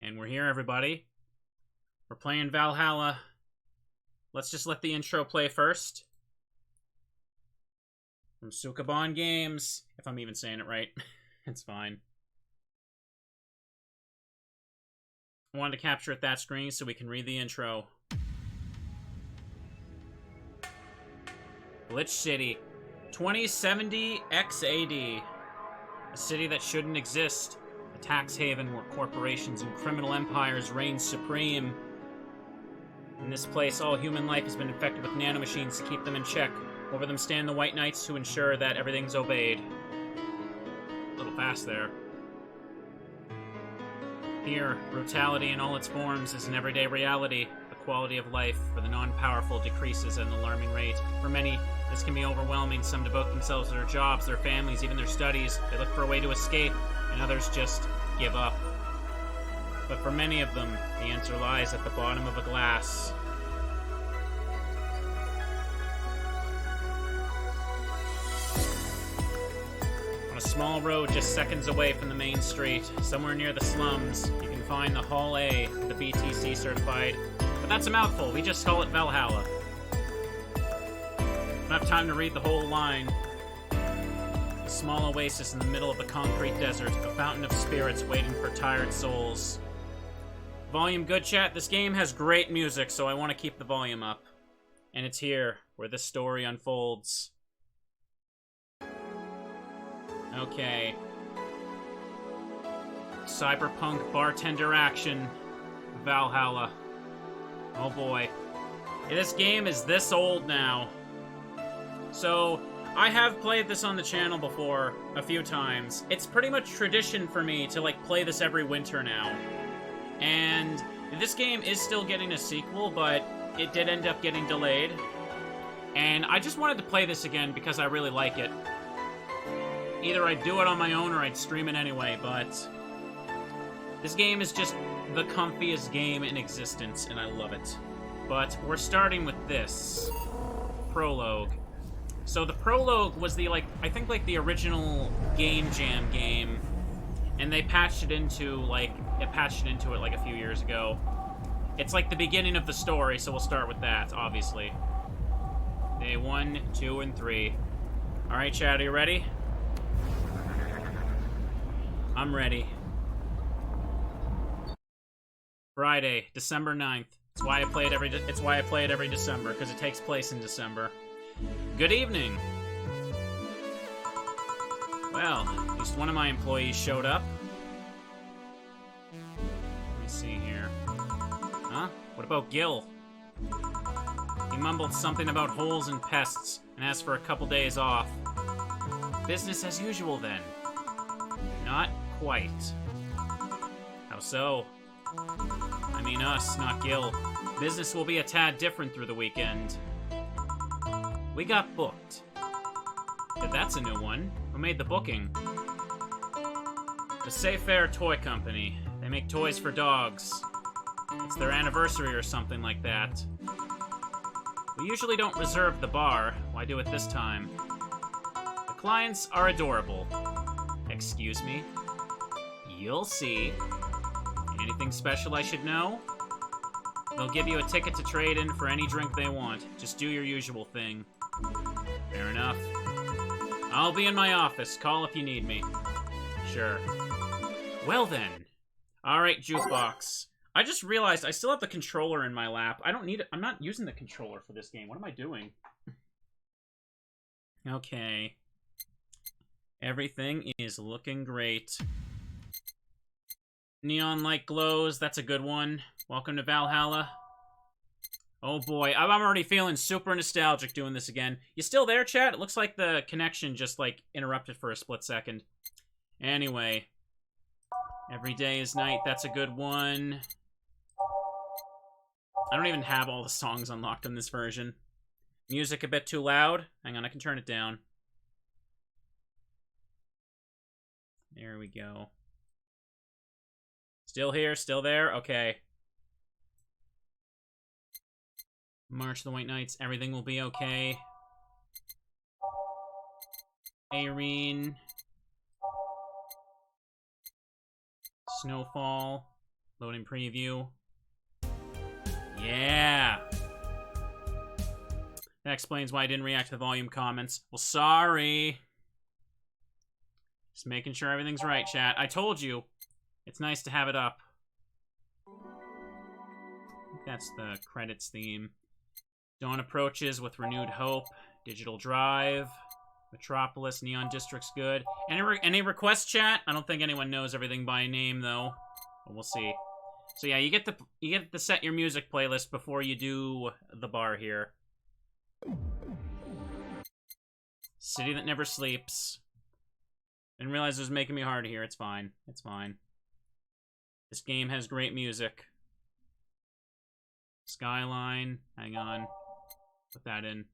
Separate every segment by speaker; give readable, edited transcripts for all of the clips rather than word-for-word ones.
Speaker 1: And we're here, everybody. We're playing Valhalla. Let's just let the intro play first. From Sukaban Games, if I'm even saying it right. It's fine. I wanted to capture it that screen so we can read the intro. Glitch City, 2070 XAD. A city that shouldn't exist. A tax haven where corporations and criminal empires reign supreme. In this place, all human life has been infected with nanomachines to keep them in check. Over them stand the White Knights to ensure that everything's obeyed. A little fast there. Here, brutality in all its forms is an everyday reality. The quality of life for the non-powerful decreases at an alarming rate. For many, this can be overwhelming. Some devote themselves to their jobs, their families, even their studies. They look for a way to escape, and others just give up. But for many of them, the answer lies at the bottom of a glass. On a small road just seconds away from the main street, somewhere near the slums, you can find the Hall A, the BTC certified. But that's a mouthful, we just call it Valhalla. Don't have time to read the whole line. A small oasis in the middle of the concrete desert, a fountain of spirits waiting for tired souls. Volume good, chat? This game has great music, so I want to keep the volume up. And it's here, where this story unfolds. Okay. Cyberpunk bartender action. Valhalla. Oh boy. Yeah, this game is this old now. So, I have played this on the channel before a few times. It's pretty much tradition for me to, like, play this every winter now. And this game is still getting a sequel, but it did end up getting delayed. And I just wanted to play this again because I really like it. Either I'd do it on my own or I'd stream it anyway, but this game is just the comfiest game in existence, and I love it. But we're starting with this. Prolog. So the Prolog was the, like, I think, like, the original Game Jam game. And they patched it into, like, it like a few years ago. It's like the beginning of the story, so we'll start with that, obviously. Day 1, 2, and 3. Alright, chat, are you ready? I'm ready. Friday, December 9th. It's why I play it every December, because it takes place in December. Good evening. Well, at least one of my employees showed up. Let me see here. Huh? What about Gil? He mumbled something about holes and pests, and asked for a couple days off. Business as usual, then. Not quite. How so? I mean us, not Gil. Business will be a tad different through the weekend. We got booked. Yeah, that's a new one. Who made the booking? The Sayfair Toy Company. They make toys for dogs. It's their anniversary or something like that. We usually don't reserve the bar. Why do it this time? The clients are adorable. Excuse me? You'll see. Anything special I should know? They'll give you a ticket to trade in for any drink they want. Just do your usual thing. Fair enough. I'll be in my office. Call if you need me. Sure. Well then. Alright, jukebox. I just realized I still have the controller in my lap. I don't need it. I'm not using the controller for this game. What am I doing? Okay. Everything is looking great. Neon light glows. That's a good one. Welcome to Valhalla. Oh boy, I'm already feeling super nostalgic doing this again. You still there, chat? It looks like the connection just, like, interrupted for a split second. Anyway. Every day is night. That's a good one. I don't even have all the songs unlocked in this version. Music a bit too loud? Hang on, I can turn it down. There we go. Still here? Still there? Okay. March of the White Knights. Everything will be okay. Irene. Snowfall. Loading preview. Yeah! That explains why I didn't react to the volume comments. Well, sorry. Just making sure everything's right, chat. I told you. It's nice to have it up. I think that's the credits theme. Dawn approaches with renewed hope. Digital Drive. Metropolis, Neon District's good. Any requests, chat? I don't think anyone knows everything by name, though. But we'll see. So yeah, you get to set your music playlist before you do the bar here. City that never sleeps. Didn't realize it was making me hard here. It's fine. It's fine. This game has great music. Skyline. Hang on. Put that in.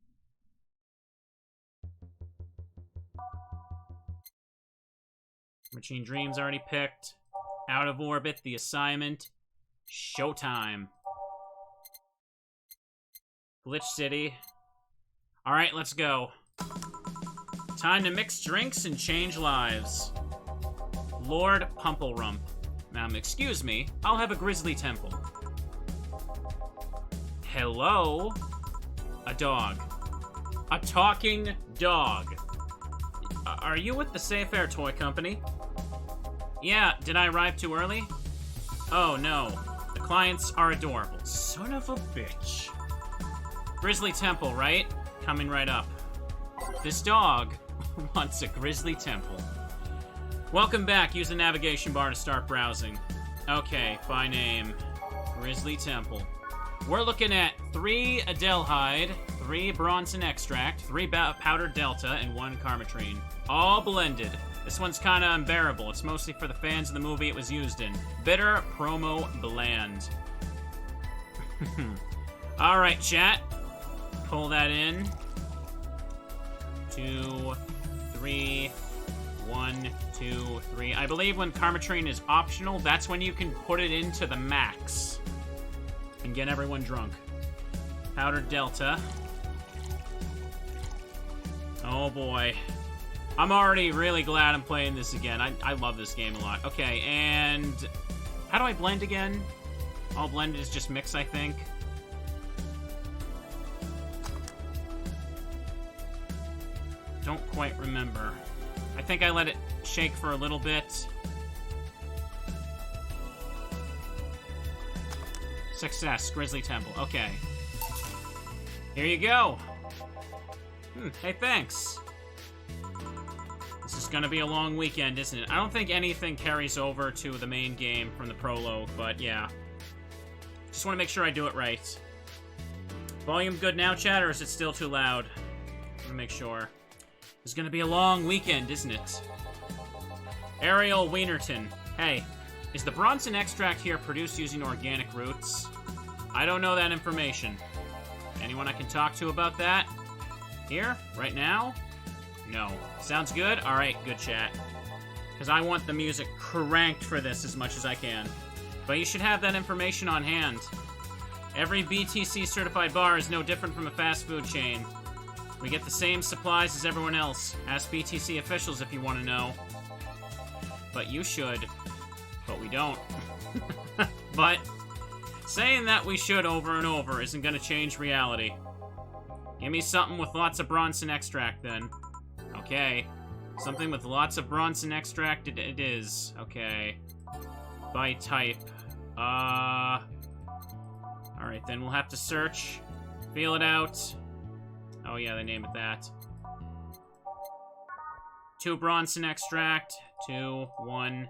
Speaker 1: Machine Dreams already picked. Out of Orbit, The Assignment. Showtime. Glitch City. Alright, let's go. Time to mix drinks and change lives. Lord Pumpelrump. Excuse me, I'll have a Grizzly Temple. Hello? A dog. A talking dog. Are you with the Safe Air Toy Company? Yeah, did I arrive too early? Oh no, the clients are adorable. Son of a bitch. Grizzly Temple, right? Coming right up. This dog wants a Grizzly Temple. Welcome back. Use the navigation bar to start browsing. Okay, by name. Grizzly Temple. We're looking at 3 Adelhyde, 3 Bronson Extract, 3 Powdered Delta, and 1 Carmetrine. All blended. This one's kind of unbearable. It's mostly for the fans of the movie it was used in. Bitter Promo Bland. Alright, chat. Pull that in. 2, 3, 1, 2, 3. I believe when Carmetrine is optional, that's when you can put it into the max. And get everyone drunk. Powdered Delta. Oh boy. I'm already really glad I'm playing this again. I love this game a lot. Okay, and... how do I blend again? All blended is just mix, I think. Don't quite remember. I think I let it shake for a little bit. Success, Grizzly Temple. Okay. Here you go. Hey, thanks. This is gonna be a long weekend, isn't it? I don't think anything carries over to the main game from the prologue, but yeah. Just want to make sure I do it right. Volume good now, chat, or is it still too loud? I want to make sure. It's gonna be a long weekend, isn't it? Ariel Wienerton. Hey, is the Bronson extract here produced using organic roots? I don't know that information. Anyone I can talk to about that? Here? Right now? No. Sounds good? Alright, good chat. Because I want the music cranked for this as much as I can. But you should have that information on hand. Every BTC certified bar is no different from a fast food chain. We get the same supplies as everyone else. Ask BTC officials if you want to know. But you should. But we don't. But saying that we should over and over isn't going to change reality. Give me something with lots of Bronson extract, then. Okay. Something with lots of Bronson extract it is. Okay. By type. Alright, then we'll have to search. Feel it out. Oh yeah, they name it that. 2 Bronson extract. 2, 1.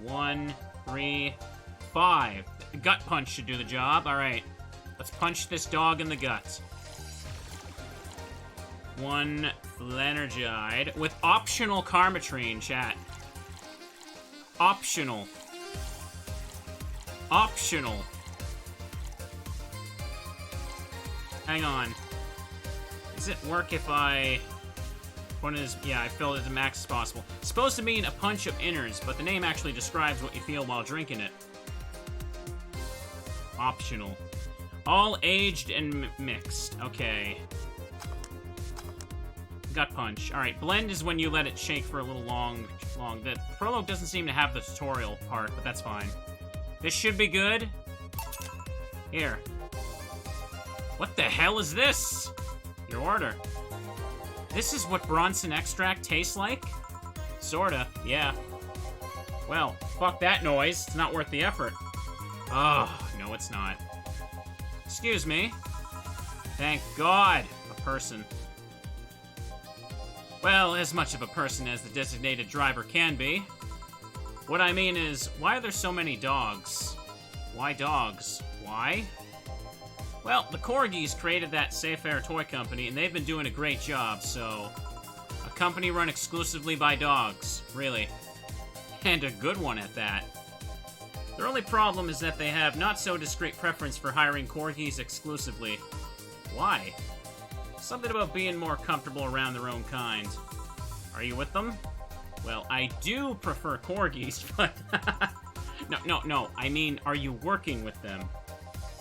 Speaker 1: 1, 3, 5. The gut punch should do the job. Alright. Let's punch this dog in the gut. 1 Flanergide with optional Carmetrine, chat. Optional. Optional. Hang on. Does it work if I... One is, yeah, I filled it as max as possible. It's supposed to mean a punch of innards, but the name actually describes what you feel while drinking it. Optional. All aged and mixed. Okay. gut punch. Alright, blend is when you let it shake for a little long. The Prolog doesn't seem to have the tutorial part, but that's fine. This should be good. Here. What the hell is this? Your order. This is what Bronson extract tastes like? Sorta, yeah. Well, fuck that noise. It's not worth the effort. Oh, no it's not. Excuse me. Thank God. A person. Well, as much of a person as the designated driver can be. What I mean is, why are there so many dogs? Why dogs? Why? Well, the Corgis created that Safe Air toy company, and they've been doing a great job, so... A company run exclusively by dogs, really. And a good one at that. Their only problem is that they have not-so-discreet preference for hiring Corgis exclusively. Why? Something about being more comfortable around their own kind. Are you with them? Well, I do prefer Corgis, but... No, I mean, are you working with them?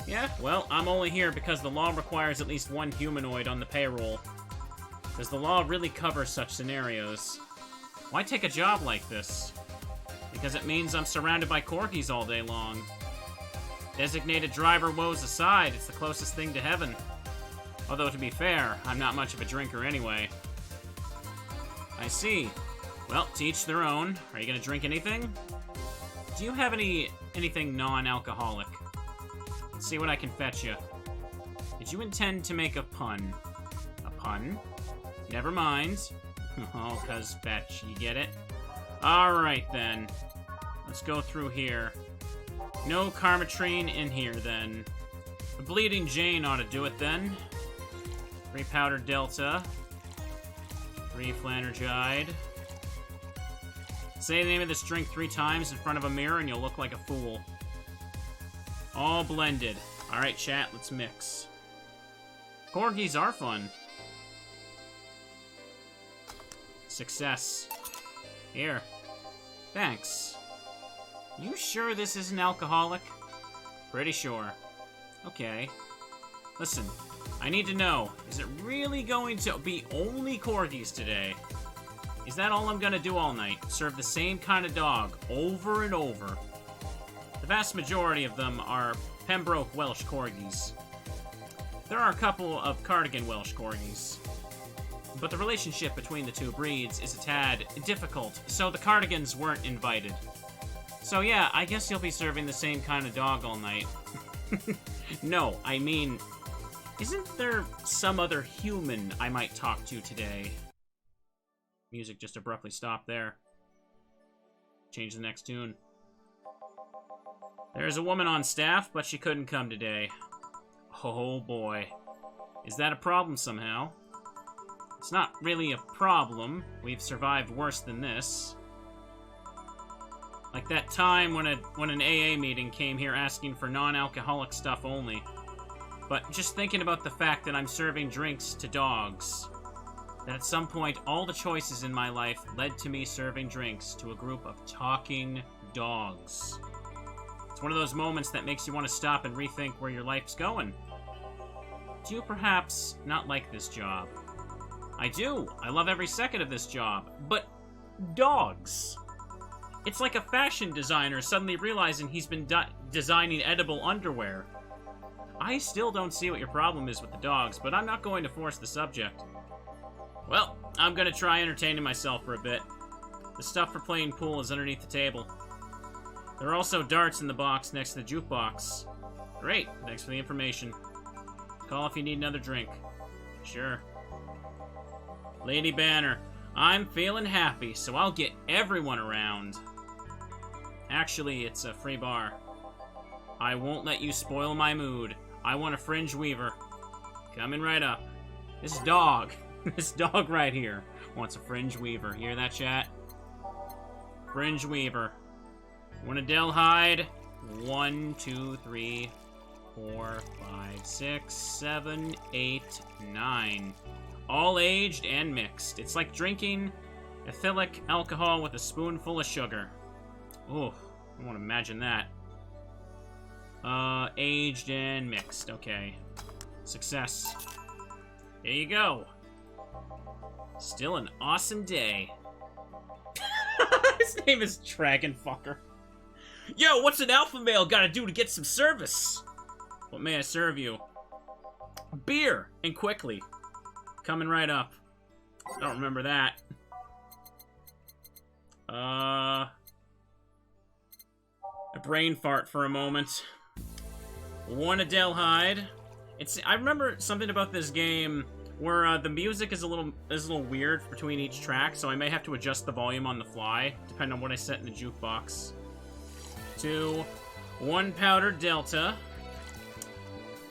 Speaker 1: Yeah, well, I'm only here because the law requires at least one humanoid on the payroll. Does the law really cover such scenarios? Why take a job like this? Because it means I'm surrounded by Corgis all day long. Designated driver woes aside, it's the closest thing to heaven. Although, to be fair, I'm not much of a drinker anyway. I see. Well, to each their own. Are you gonna drink anything? Do you have anything non-alcoholic? Let's see what I can fetch you. Did you intend to make a pun? A pun? Never mind. Oh, 'cause fetch, you get it? Alright then. Let's go through here. No Karmatrine in here then. The Bleeding Jane ought to do it then. 3 Powdered Delta. 3 Flanergide. Say the name of this drink 3 times in front of a mirror and you'll look like a fool. All blended. Alright, chat, let's mix. Corgis are fun. Success. Here. Thanks. You sure this isn't alcoholic? Pretty sure. Okay. Listen, I need to know, is it really going to be only Corgis today? Is that all I'm gonna do all night? Serve the same kind of dog, over and over? The vast majority of them are Pembroke Welsh Corgis. There are a couple of Cardigan Welsh Corgis. But the relationship between the two breeds is a tad difficult, so the Cardigans weren't invited. So yeah, I guess you'll be serving the same kind of dog all night. No, I mean, isn't there some other human I might talk to today? Music just abruptly stopped there. Change the next tune. There's a woman on staff, but she couldn't come today. Oh boy. Is that a problem somehow? It's not really a problem. We've survived worse than this. Like that time when an AA meeting came here asking for non-alcoholic stuff only. But just thinking about the fact that I'm serving drinks to dogs. That at some point, all the choices in my life led to me serving drinks to a group of talking dogs. It's one of those moments that makes you want to stop and rethink where your life's going. Do you perhaps not like this job? I do. I love every second of this job. But dogs. It's like a fashion designer suddenly realizing he's been designing edible underwear. I still don't see what your problem is with the dogs, but I'm not going to force the subject. Well, I'm gonna try entertaining myself for a bit. The stuff for playing pool is underneath the table. There are also darts in the box next to the jukebox. Great, thanks for the information. Call if you need another drink. Sure. Lady Banner, I'm feeling happy, so I'll get everyone around. Actually, it's a free bar. I won't let you spoil my mood. I want a fringe weaver. Coming right up. This dog. This dog right here wants a fringe weaver. Hear that, chat? Fringe weaver. Want a Del hide? 1, 2, 3, 4, 5, 6, 7, 8, 9. All aged and mixed. It's like drinking ethylic alcohol with a spoonful of sugar. Ooh, I want to imagine that. Aged and mixed. Okay. Success. There you go. Still an awesome day. His name is Dragonfucker. Yo, what's an alpha male gotta do to get some service? What may I serve you? Beer, and quickly. Coming right up. I don't remember that. A brain fart for a moment. One Adelhyde. I remember something about this game where the music is a little weird between each track, so I may have to adjust the volume on the fly, depending on what I set in the jukebox. 2, 1 powdered Delta,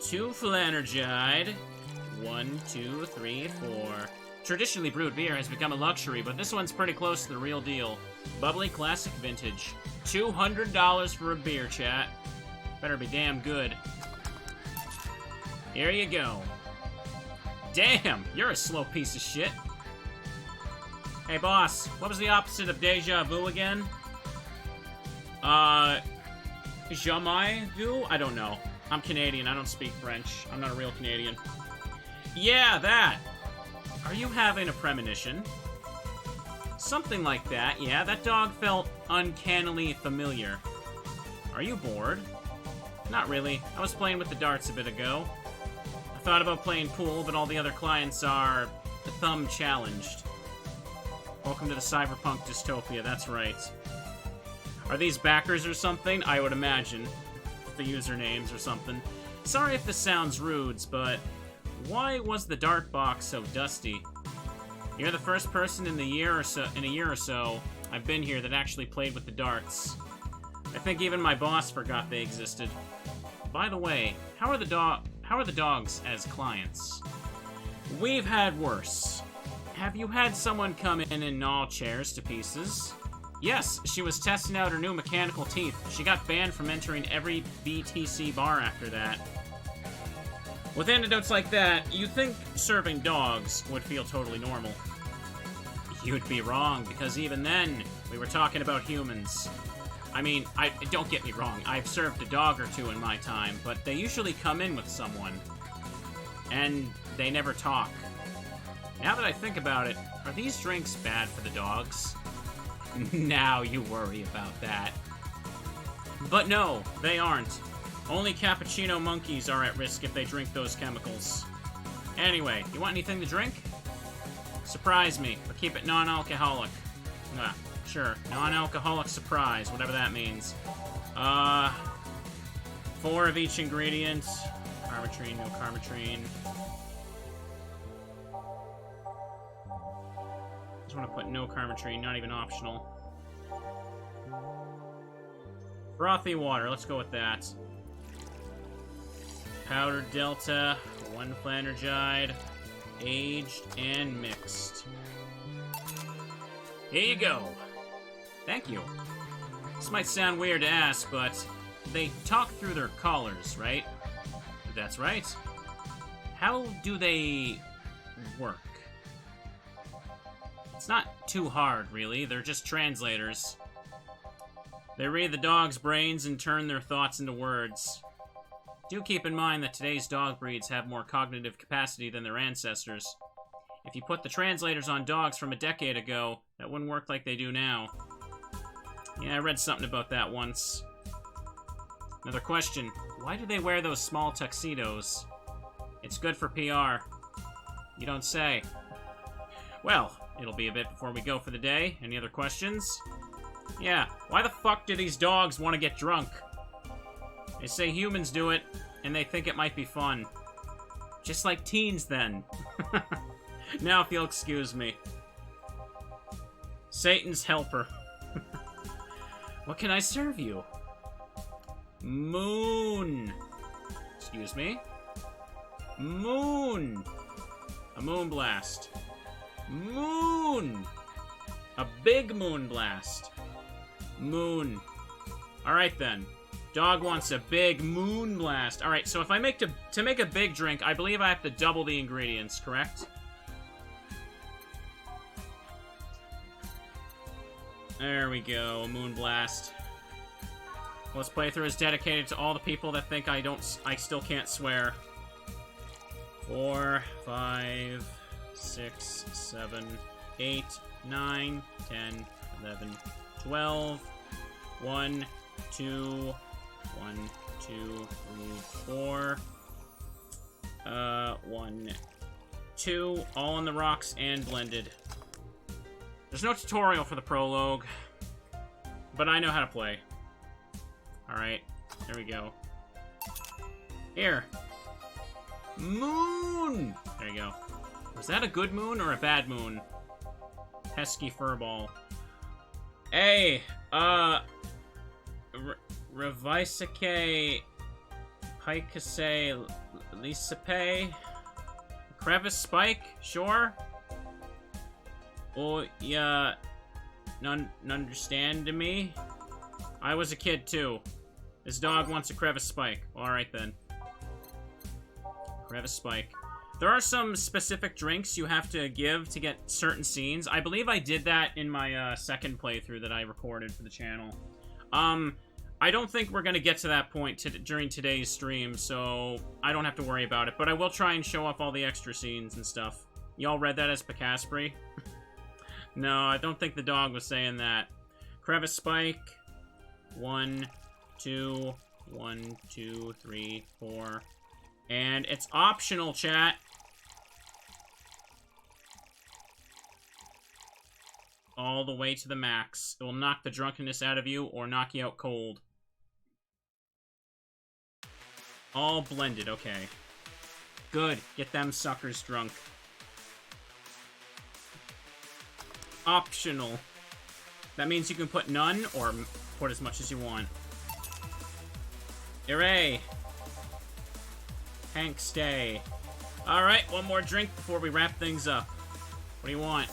Speaker 1: 2 Flanergide, 1, 2, 3, 4. Traditionally brewed beer has become a luxury, but this one's pretty close to the real deal. Bubbly classic vintage. $200 for a beer, chat. Better be damn good. Here you go. Damn, you're a slow piece of shit. Hey, boss, what was the opposite of deja vu again? Jamais vu? I don't know. I'm Canadian, I don't speak French. I'm not a real Canadian. Yeah, that! Are you having a premonition? Something like that, yeah. That dog felt uncannily familiar. Are you bored? Not really. I was playing with the darts a bit ago. I thought about playing pool, but all the other clients are thumb challenged. Welcome to the Cyberpunk dystopia, that's right. Are these backers or something? I would imagine. The usernames or something. Sorry if this sounds rude, but why was the dart box so dusty? You're the first person in a year or so I've been here that actually played with the darts. I think even my boss forgot they existed. By the way, how are the dogs as clients? We've had worse. Have you had someone come in and gnaw chairs to pieces? Yes, she was testing out her new mechanical teeth. She got banned from entering every BTC bar after that. With antidotes like that, you'd think serving dogs would feel totally normal. You'd be wrong, because even then, we were talking about humans. I mean, don't get me wrong, I've served a dog or two in my time, but they usually come in with someone. And they never talk. Now that I think about it, are these drinks bad for the dogs? Now you worry about that. But no, they aren't. Only cappuccino monkeys are at risk if they drink those chemicals. Anyway, you want anything to drink? Surprise me, but keep it non-alcoholic. Sure, non-alcoholic surprise, whatever that means. 4 of each ingredient. Carmetrine, no carmetrine. Just want to put no carmetrine, not even optional. Frothy water, let's go with that. Powdered Delta, 1 Flanergide, aged and mixed. Here you go. Thank you. This might sound weird to ask, but they talk through their collars, right? That's right. How do they work? It's not too hard, really. They're just translators. They read the dog's brains and turn their thoughts into words. Do keep in mind that today's dog breeds have more cognitive capacity than their ancestors. If you put the translators on dogs from a decade ago, that wouldn't work like they do now. Yeah, I read something about that once. Another question. Why do they wear those small tuxedos? It's good for PR. You don't say. Well, it'll be a bit before we go for the day. Any other questions? Yeah, why the fuck do these dogs want to get drunk? They say humans do it, and they think it might be fun. Just like teens, then. Now, if you'll excuse me. Satan's helper. What can I serve you? Moon. Excuse me? Moon. A moon blast. Moon. A big moon blast. Moon. Alright then. Dog wants a big moon blast. Alright, so if I make to make a big drink, I believe I have to double the ingredients, correct? There we go, moon blast. Well, this playthrough is dedicated to all the people that think I still can't swear. 4, 5, 6, 7, 8, 9, 10, 11, 12. 1, 2, 1, 2, 3, 4. 1, 2. All on the rocks and blended. There's no tutorial for the prologue, but I know how to play. Alright, there we go. Here. Moon! There you go. Was that a good moon or a bad moon? Pesky furball. Hey, Revisake, Pikase, Lisape, Crevice Spike, sure? Oh, yeah, none understand me? I was a kid, too. This dog wants a Crevice Spike. Alright, then. Crevice Spike. There are some specific drinks you have to give to get certain scenes. I believe I did that in my second playthrough that I recorded for the channel. I don't think we're going to get to that point during today's stream, so I don't have to worry about it. But I will try and show off all the extra scenes and stuff. Y'all read that as Picaspri? No, I don't think the dog was saying that. Crevice Spike. 1, 2, 1, 2, 3, 4. And it's optional, chat. All the way to the max. It will knock the drunkenness out of you or knock you out cold. All blended, okay. Good. Get them suckers drunk. Optional. That means you can put none or put as much as you want. Hooray! Hank, stay. Alright, one more drink before we wrap things up. What do you want?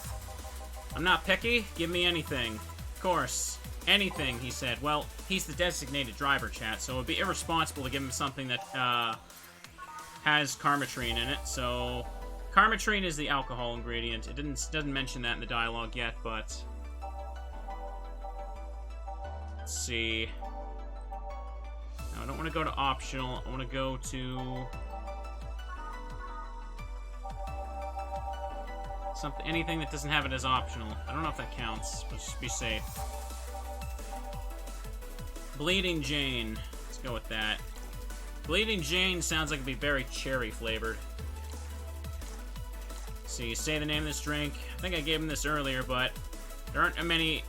Speaker 1: I'm not picky. Give me anything. Of course. Anything, he said. Well, he's the designated driver, chat, so it would be irresponsible to give him something that has karmatrine in it. So, karmatrine is the alcohol ingredient. It doesn't mention that in the dialogue yet, but... Let's see. No, I don't want to go to optional. I want to go to... anything that doesn't have it as optional. I don't know if that counts, but just be safe. Bleeding Jane. Let's go with that. Bleeding Jane sounds like it'd be very cherry flavored. See, say the name of this drink. I think I gave him this earlier, but there aren't many.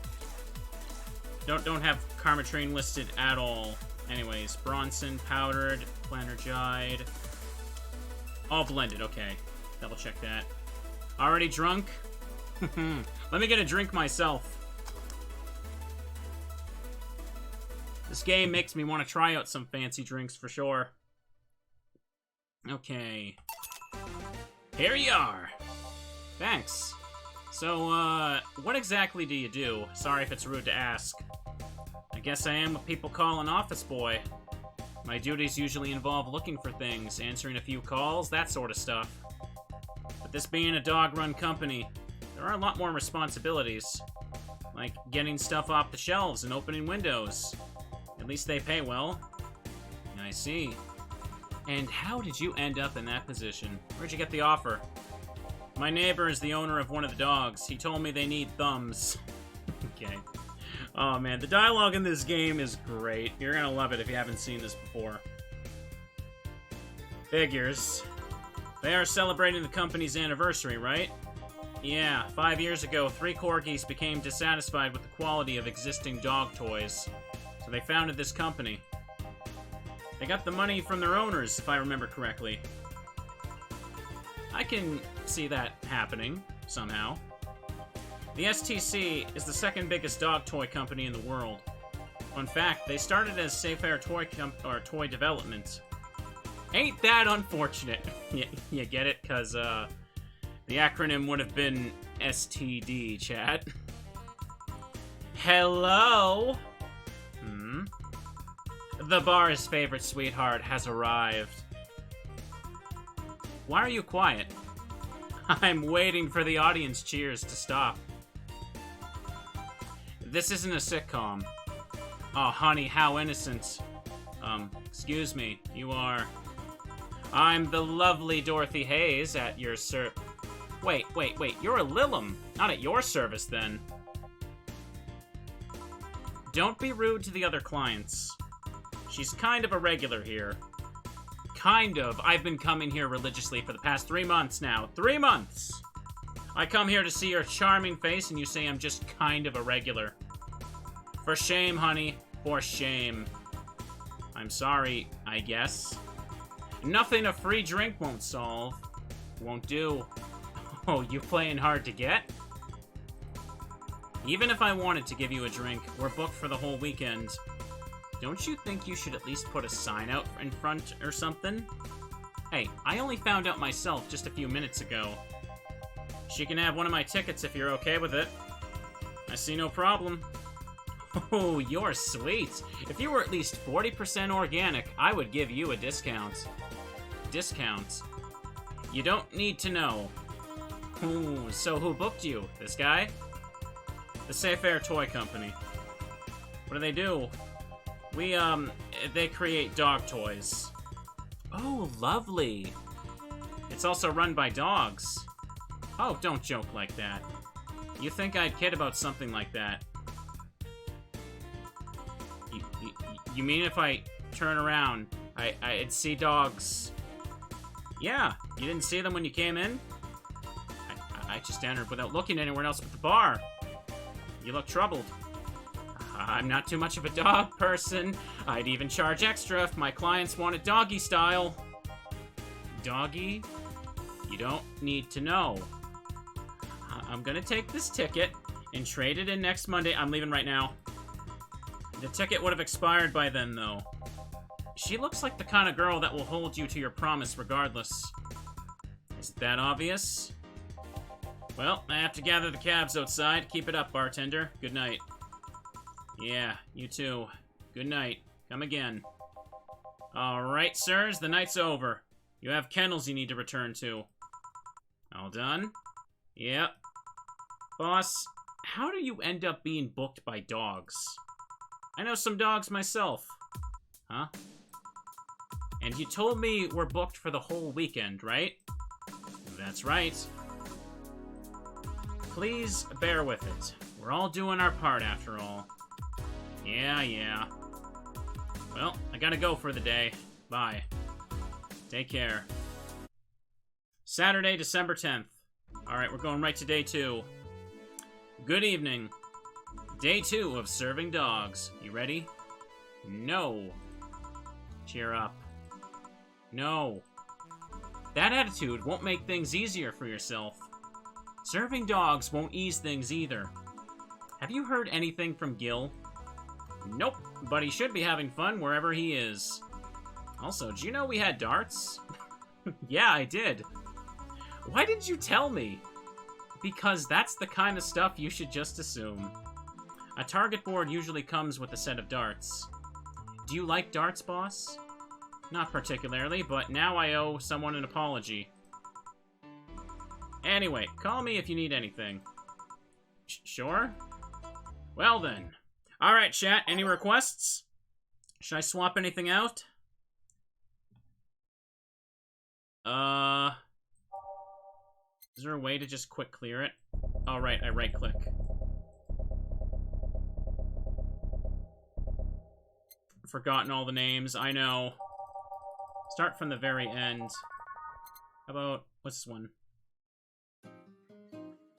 Speaker 1: Don't have karmatrine listed at all. Anyways, Bronson, powdered, Planergide. All blended, okay. Double check that. Already drunk? Let me get a drink myself. This game makes me want to try out some fancy drinks for sure. Okay. Here you are. Thanks. So, what exactly do you do? Sorry if it's rude to ask. I guess I am what people call an office boy. My duties usually involve looking for things, answering a few calls, that sort of stuff. But this being a dog-run company, there are a lot more responsibilities. Like getting stuff off the shelves and opening windows. At least they pay well. I see. And how did you end up in that position? Where'd you get the offer? My neighbor is the owner of one of the dogs. He told me they need thumbs. Okay. Oh man, the dialogue in this game is great. You're gonna love it if you haven't seen this before. Figures. They are celebrating the company's anniversary, right? Yeah, 5 years ago, 3 corgis became dissatisfied with the quality of existing dog toys. So they founded this company. They got the money from their owners, if I remember correctly. I can see that happening, somehow. The STC is the second biggest dog toy company in the world. Fun fact, they started as Safe Air toy development. Ain't that unfortunate? You get it? Because, the acronym would have been STD, chat. Hello? The bar's favorite sweetheart has arrived. Why are you quiet? I'm waiting for the audience cheers to stop. This isn't a sitcom. Oh, honey, how innocent. Excuse me, you are... I'm the lovely Dorothy Hayes at your Wait, you're a Lilum. Not at your service, then. Don't be rude to the other clients. She's kind of a regular here. Kind of. I've been coming here religiously for the past 3 months now. 3 months! I come here to see your charming face, and you say I'm just kind of a regular. For shame, honey. For shame. I'm sorry, I guess. Nothing a free drink won't solve. Won't do. Oh, you playing hard to get? Even if I wanted to give you a drink, we're booked for the whole weekend. Don't you think you should at least put a sign out in front or something? Hey, I only found out myself just a few minutes ago. She can have one of my tickets if you're okay with it. I see no problem. Oh, you're sweet. If you were at least 40% organic, I would give you a discount. Discount? You don't need to know. Ooh, so who booked you? This guy? The Safe Air Toy Company. What do they do? They create dog toys. Oh, lovely. It's also run by dogs. Oh, don't joke like that. You think I'd kid about something like that? You mean if I turn around, I'd see dogs? Yeah, you didn't see them when you came in? I just entered without looking anywhere else but the bar. You look troubled. I'm not too much of a dog person. I'd even charge extra if my clients wanted doggy style. Doggy? You don't need to know. I'm gonna take this ticket and trade it in next Monday. I'm leaving right now. The ticket would have expired by then, though. She looks like the kind of girl that will hold you to your promise regardless. Isn't that obvious? Well, I have to gather the cabs outside. Keep it up, bartender. Good night. Yeah, you too. Good night. Come again. Alright, sirs, the night's over. You have kennels you need to return to. All done? Yep. Boss, how do you end up being booked by dogs? I know some dogs myself. Huh? And you told me we're booked for the whole weekend, right? That's right. Please bear with it. We're all doing our part after all. Yeah. Well, I gotta go for the day. Bye. Take care. Saturday, December 10th. Alright, we're going right to day 2. Good evening. Day 2 of serving dogs. You ready? No. Cheer up. No. That attitude won't make things easier for yourself. Serving dogs won't ease things either. Have you heard anything from Gil? Nope, but he should be having fun wherever he is. Also, do you know we had darts? Yeah, I did. Why didn't you tell me? Because that's the kind of stuff you should just assume. A target board usually comes with a set of darts. Do you like darts, boss? Not particularly, but now I owe someone an apology. Anyway, call me if you need anything. Sure? Well then. Alright, chat, any requests? Should I swap anything out? Is there a way to just quick clear it? Oh, right, I right-click. Forgotten all the names, I know. Start from the very end. How about, what's this one?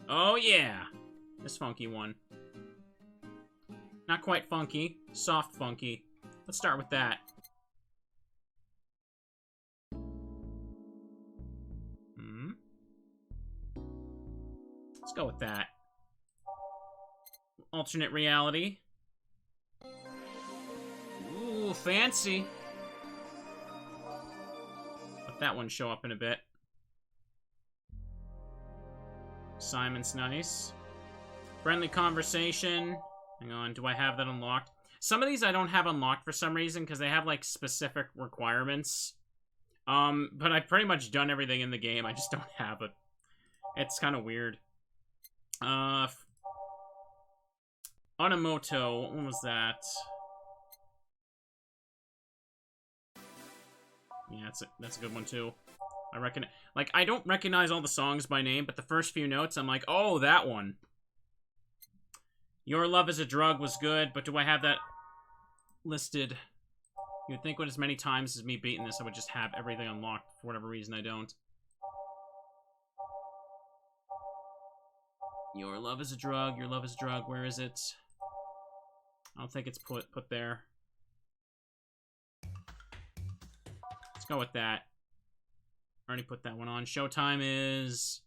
Speaker 1: Oh yeah! This funky one. Not quite funky, soft funky. Let's start with that. Let's go with that. Alternate reality. Ooh, fancy. Let that one show up in a bit. Simon's nice. Friendly conversation. Hang on, do I have that unlocked? Some of these I don't have unlocked for some reason, because they have, like, specific requirements. But I've pretty much done everything in the game, I just don't have it. It's kind of weird. Onomoto, what was that? Yeah, that's a good one, too. I reckon, like, I don't recognize all the songs by name, but the first few notes, I'm like, oh, that one. Your Love is a Drug was good, but do I have that listed? You would think with as many times as me beating this, I would just have everything unlocked. For whatever reason, I don't. Your Love is a Drug, Your Love is a Drug, where is it? I don't think it's put there. Let's go with that. Already put that one on. Showtime is...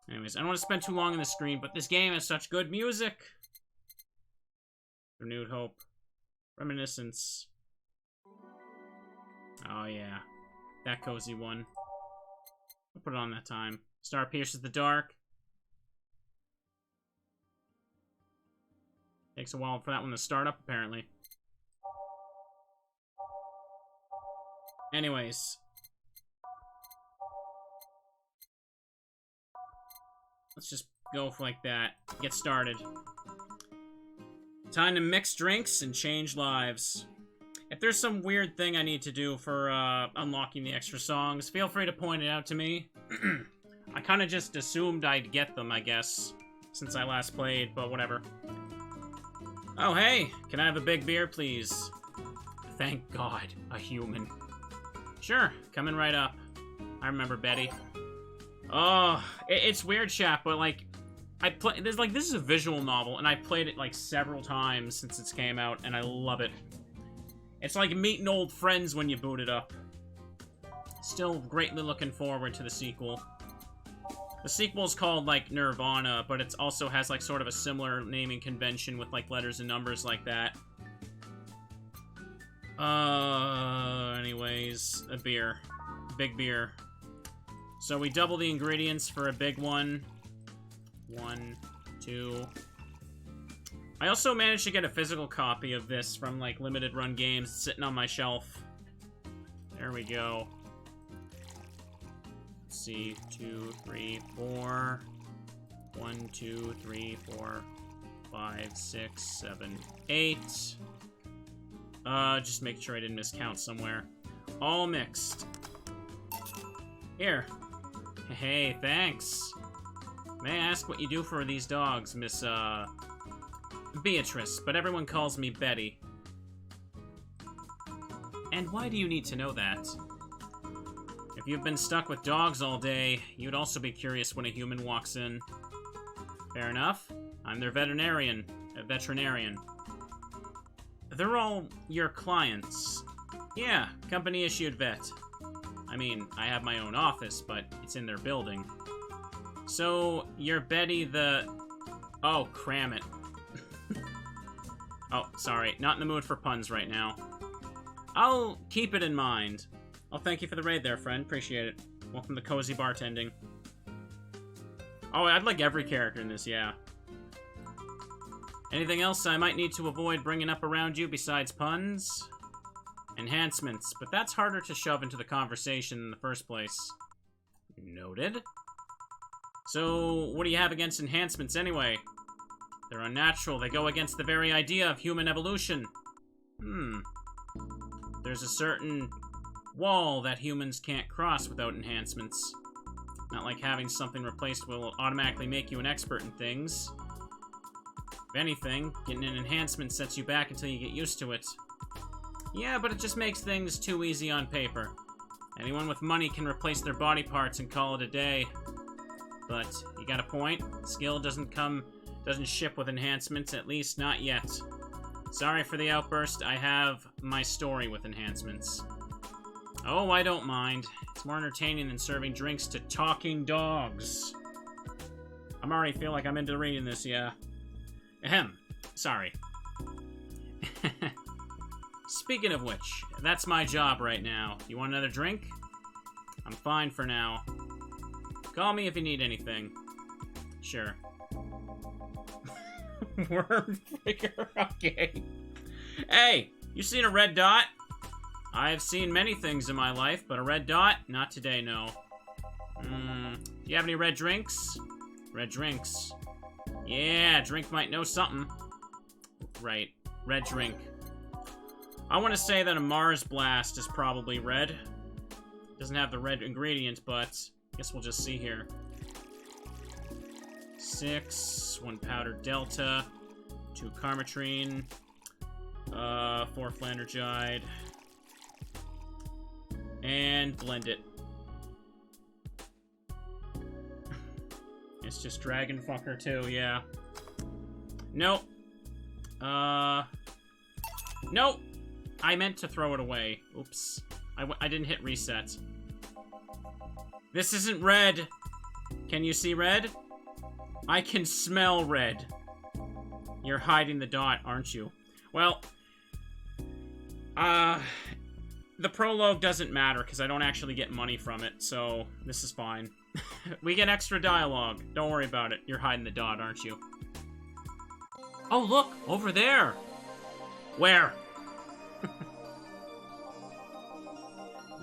Speaker 1: Anyways, I don't want to spend too long on the screen, but this game has such good music. Renewed Hope. Reminiscence. Oh, yeah. That cozy one. I'll put it on that time. Star Pierces the Dark. Takes a while for that one to start up, apparently. Anyways. Let's just go for like that. Get started. Time to mix drinks and change lives. If there's some weird thing I need to do for unlocking the extra songs, feel free to point it out to me. I kind of just assumed I'd get them, I guess, since I last played, but whatever. Oh, hey! Can I have a big beer, please? Thank God, a human. Sure, coming right up. I remember Betty. Oh, it's weird, chat, but, like, this is a visual novel, and I played it, like, several times since it came out, and I love it. It's like meeting old friends when you boot it up. Still greatly looking forward to the sequel. The sequel is called, like, Nirvana, but it also has, like, sort of a similar naming convention with, like, letters and numbers like that. Anyways, a beer. Big beer. So we double the ingredients for a big one. 1, 2. I also managed to get a physical copy of this from, like, Limited Run Games sitting on my shelf. There we go. Let's see. 2, 3, 4. 1, 2, 3, 4, 5, 6, 7, 8. Just make sure I didn't miscount somewhere. All mixed. Here. Hey, thanks. May I ask what you do for these dogs, Miss, Beatrice, but everyone calls me Betty. And why do you need to know that? If you've been stuck with dogs all day, you'd also be curious when a human walks in. Fair enough. I'm their veterinarian. They're all your clients. Yeah, company-issued vet. I mean, I have my own office, but it's in their building. So, you're Betty the... Oh, cram it. Oh, sorry. Not in the mood for puns right now. I'll keep it in mind. Oh, thank you for the raid there, friend. Appreciate it. Welcome to Cozy Bartending. Oh, I'd like every character in this, yeah. Anything else I might need to avoid bringing up around you besides puns? Enhancements, but that's harder to shove into the conversation in the first place. Noted. So, what do you have against enhancements anyway? They're unnatural. They go against the very idea of human evolution. There's a certain wall that humans can't cross without enhancements. Not like having something replaced will automatically make you an expert in things. If anything, getting an enhancement sets you back until you get used to it. Yeah, but it just makes things too easy on paper. Anyone with money can replace their body parts and call it a day. But, you got a point. Skill doesn't ship with enhancements, at least not yet. Sorry for the outburst, I have my story with enhancements. Oh, I don't mind. It's more entertaining than serving drinks to talking dogs. I'm already feel like I'm into reading this, yeah. Ahem. Sorry. Speaking of which, that's my job right now. You want another drink? I'm fine for now. Call me if you need anything. Sure. Worm figure, okay. Hey, you seen a red dot? I've seen many things in my life, but a red dot? Not today, no. Do you have any red drinks? Red drinks. Yeah, drink might know something. Right, red drink. I want to say that a Mars Blast is probably red. Doesn't have the red ingredient, but I guess we'll just see here. 6, 1 powdered delta, 2 carmetrine, 4 flandergide, and blend it. It's just Dragon Fucker too, yeah. Nope. Nope! I meant to throw it away. Oops. I didn't hit reset. This isn't red! Can you see red? I can smell red. You're hiding the dot, aren't you? Well, the prologue doesn't matter, because I don't actually get money from it, so this is fine. We get extra dialogue. Don't worry about it. You're hiding the dot, aren't you? Oh, look! Over there! Where?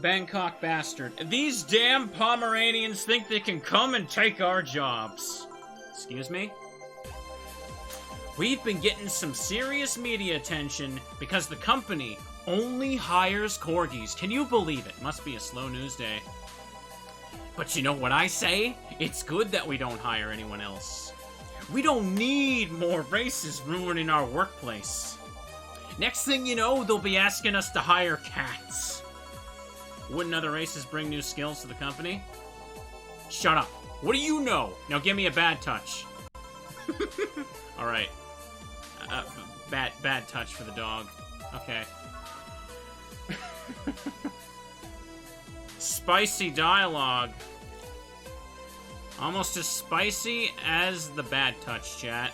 Speaker 1: Bangkok bastard. These damn Pomeranians think they can come and take our jobs. Excuse me? We've been getting some serious media attention because the company only hires corgis. Can you believe it? Must be a slow news day. But you know what I say? It's good that we don't hire anyone else. We don't need more races ruining our workplace. Next thing you know, they'll be asking us to hire cats. Wouldn't other races bring new skills to the company? Shut up. What do you know? Now give me a bad touch. Alright. Bad touch for the dog. Okay. Spicy dialogue. Almost as spicy as the bad touch, chat.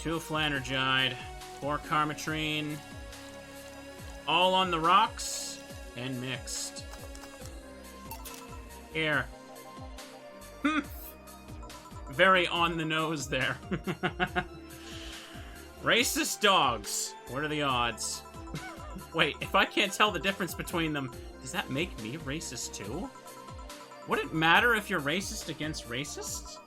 Speaker 1: 2 flandergide, 4 carmetrine, all on the rocks, and mixed. Here. Very on the nose there. Racist dogs. What are the odds? Wait, if I can't tell the difference between them, does that make me racist too? Would it matter if you're racist against racists?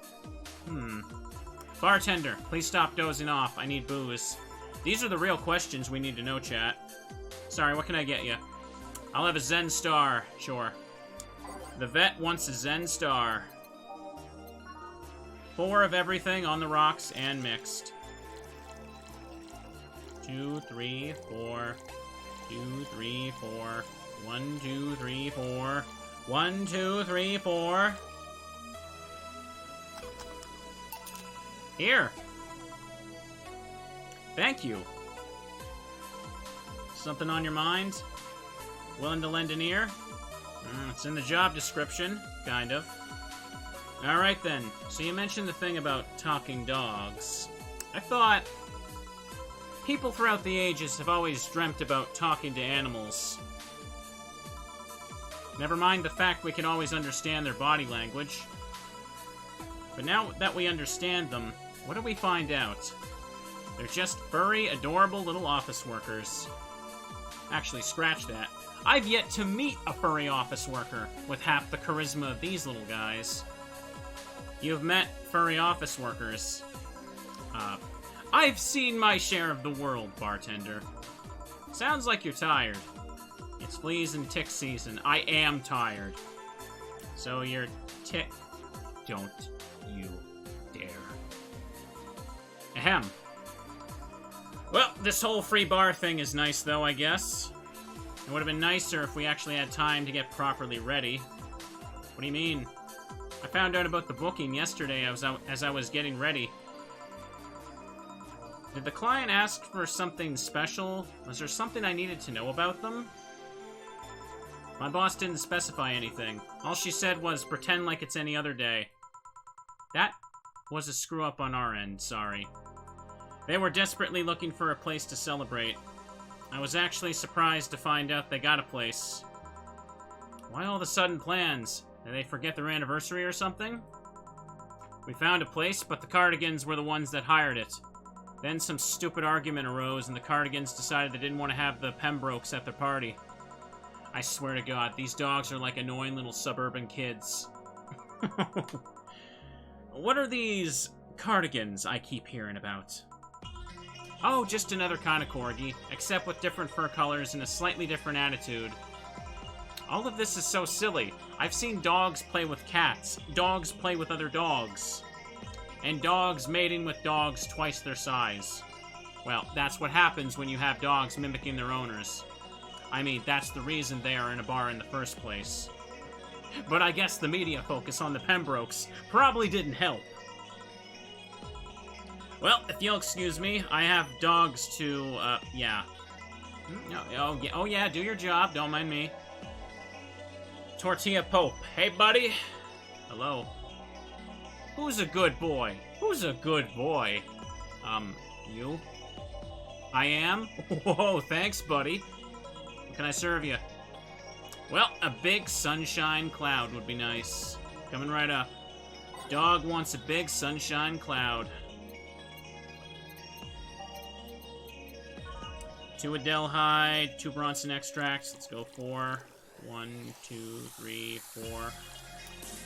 Speaker 1: Bartender, please stop dozing off. I need booze. These are the real questions we need to know, chat. Sorry, what can I get you? I'll have a Zen Star. Sure. The vet wants a Zen Star. 4 of everything on the rocks and mixed. 2, 3, 4. 2, 3, 4. 1, 2, 3, 4. 1, 2, 3, 4. Here. Thank you. Something on your mind? Willing to lend an ear? It's in the job description, kind of. Alright then, so you mentioned the thing about talking dogs. I thought people throughout the ages have always dreamt about talking to animals. Never mind the fact we can always understand their body language. But now that we understand them, what do we find out? They're just furry, adorable little office workers. Actually, scratch that. I've yet to meet a furry office worker with half the charisma of these little guys. You've met furry office workers. I've seen my share of the world, bartender. Sounds like you're tired. It's fleas and tick season. I am tired. So you're tick... Don't you dare. Ahem. Well, this whole free bar thing is nice, though, I guess. It would have been nicer if we actually had time to get properly ready. What do you mean? I found out about the booking yesterday as I was getting ready. Did the client ask for something special? Was there something I needed to know about them? My boss didn't specify anything. All she said was, pretend like it's any other day. That was a screw-up on our end, sorry. They were desperately looking for a place to celebrate. I was actually surprised to find out they got a place. Why all the sudden plans? Did they forget their anniversary or something? We found a place, but the Cardigans were the ones that hired it. Then some stupid argument arose, and the Cardigans decided they didn't want to have the Pembrokes at their party. I swear to God, these dogs are like annoying little suburban kids. What are these Cardigans I keep hearing about? Oh, just another kind of corgi, except with different fur colors and a slightly different attitude. All of this is so silly. I've seen dogs play with cats, dogs play with other dogs, and dogs mating with dogs twice their size. Well, that's what happens when you have dogs mimicking their owners. I mean, that's the reason they are in a bar in the first place. But I guess the media focus on the Pembrokes probably didn't help. Well, if you'll excuse me, I have dogs to, yeah. Oh, yeah, do your job, don't mind me. Tortilla Pope. Hey, buddy. Hello. Who's a good boy? Who's a good boy? You? I am? Whoa, thanks, buddy. What can I serve you? Well, a big sunshine cloud would be nice. Coming right up. Dog wants a big sunshine cloud. 2 Adelhyde, 2 Bronson extracts. Let's go 4. 1, 2, 3, 4.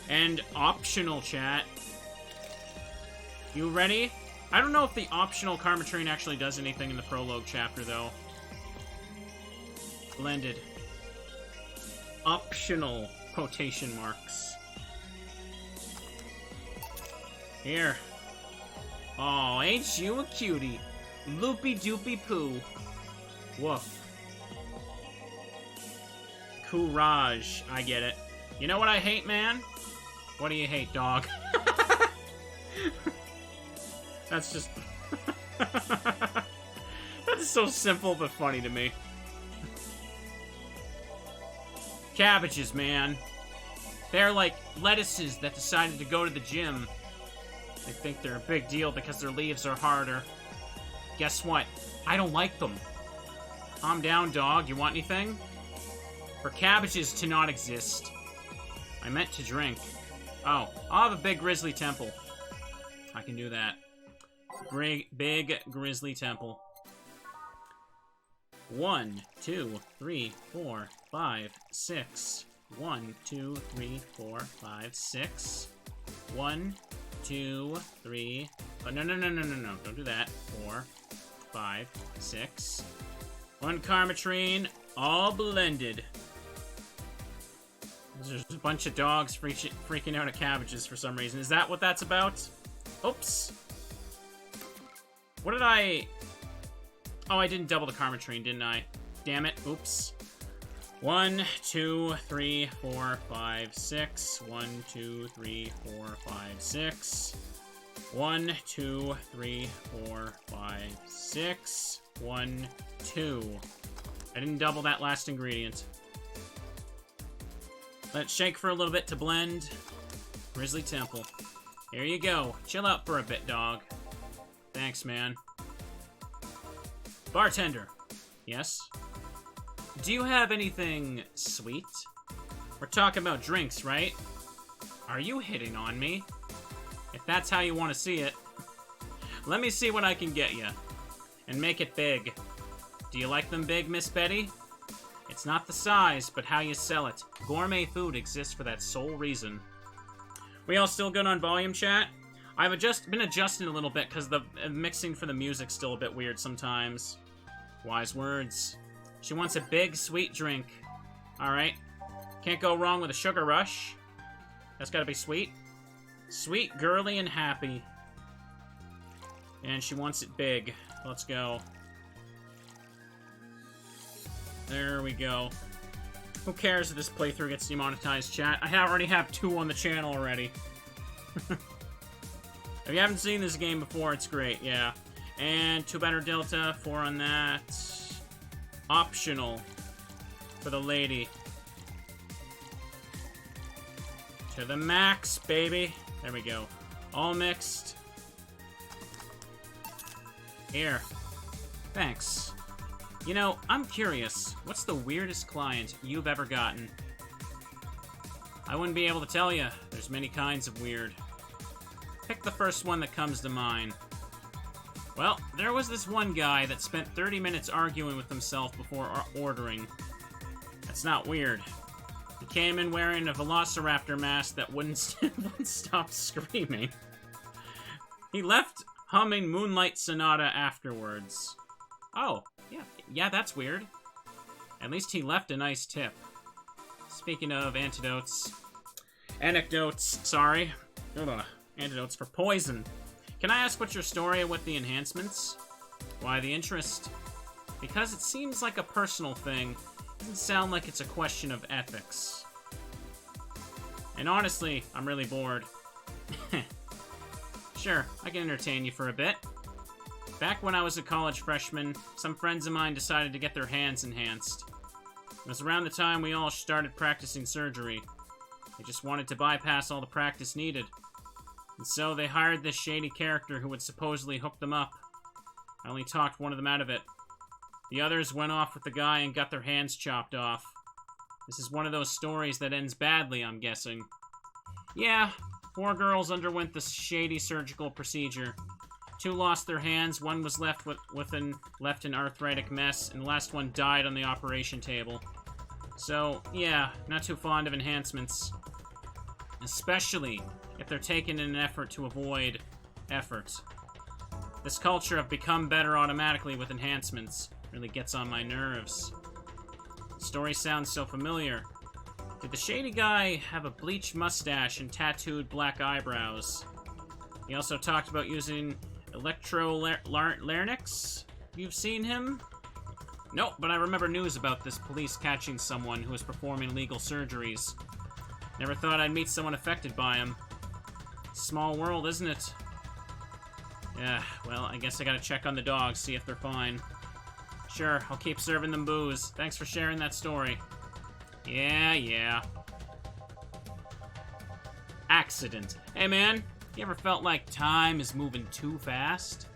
Speaker 1: And optional, chat. You ready? I don't know if the optional Karmatrine actually does anything in the Prolog chapter, though. Blended. Optional quotation marks. Here. Oh, ain't you a cutie? Loopy doopy poo. Woof. Courage. I get it. You know what I hate, man? What do you hate, dog? That's just... That's so simple but funny to me. Cabbages, man. They're like lettuces that decided to go to the gym. They think they're a big deal because their leaves are harder. Guess what? I don't like them. Calm down, dog. You want anything? For cabbages to not exist. I meant to drink. Oh, I'll have a big grizzly temple. I can do that. Big grizzly temple. 1, 2, 3, 4, 5, 6. 1, 2, 3, 4, 5, 6. 1, 2, 3. Oh, no. Don't do that. 4, 5, 6. 1 Karmatrine, all blended. There's a bunch of dogs freaking out at cabbages for some reason. Is that what that's about? Oops. What did I... Oh, I didn't double the Karmatrine, didn't I? Damn it. Oops. 1, 2, 3, 4, 5, 6. 1, 2, 3, 4, 5, 6. 1, 2, 3, 4, 5, 6. 1, 2. I didn't double that last ingredient. Let's shake for a little bit to blend. Grizzly Temple. Here you go. Chill out for a bit, dog. Thanks, man. Bartender. Yes? Do you have anything sweet? We're talking about drinks, right? Are you hitting on me? If that's how you want to see it. Let me see what I can get you. And make it big. Do you like them big, Miss Betty? It's not the size, but how you sell it. Gourmet food exists for that sole reason. We all still good on volume, chat? I've been adjusting a little bit because the mixing for the music's still a bit weird sometimes. Wise words. She wants a big, sweet drink. Alright. Can't go wrong with a sugar rush. That's gotta be sweet. Sweet, girly, and happy. And she wants it big. Let's go. There we go. Who cares if this playthrough gets demonetized, chat? I already have 2 on the channel already. If you haven't seen this game before, it's great, yeah. And 2 banner delta, 4 on that. Optional for the lady. To the max, baby. There we go. All mixed. Here. Thanks. You know, I'm curious. What's the weirdest client you've ever gotten? I wouldn't be able to tell you. There's many kinds of weird. Pick the first one that comes to mind. Well, there was this one guy that spent 30 minutes arguing with himself before ordering. That's not weird. He came in wearing a velociraptor mask that wouldn't stop screaming. He left humming Moonlight Sonata afterwards. Oh, yeah, that's weird. At least he left a nice tip. Speaking of anecdotes, sorry. Ugh, antidotes for poison. Can I ask what's your story with the enhancements? Why the interest? Because it seems like a personal thing. Doesn't sound like it's a question of ethics. And honestly, I'm really bored. Sure, I can entertain you for a bit. Back when I was a college freshman, some friends of mine decided to get their hands enhanced. It was around the time we all started practicing surgery. They just wanted to bypass all the practice needed. And so they hired this shady character who would supposedly hook them up. I only talked one of them out of it. The others went off with the guy and got their hands chopped off. This is one of those stories that ends badly, I'm guessing. Yeah, 4 girls underwent this shady surgical procedure. 2 lost their hands, 1 was left with an arthritic mess, and the last one died on the operation table. So, yeah, not too fond of enhancements. Especially if they're taken in an effort to avoid effort. This culture of become better automatically with enhancements really gets on my nerves. The story sounds so familiar. Did the shady guy have a bleached mustache and tattooed black eyebrows? He also talked about using electrolarynx. You've seen him? Nope, but I remember news about this police catching someone who was performing illegal surgeries. Never thought I'd meet someone affected by him. Small world, isn't it? Yeah, well, I guess I gotta check on the dogs, see if they're fine. Sure, I'll keep serving them booze. Thanks for sharing that story. Yeah. Accident. Hey, man, you ever felt like time is moving too fast?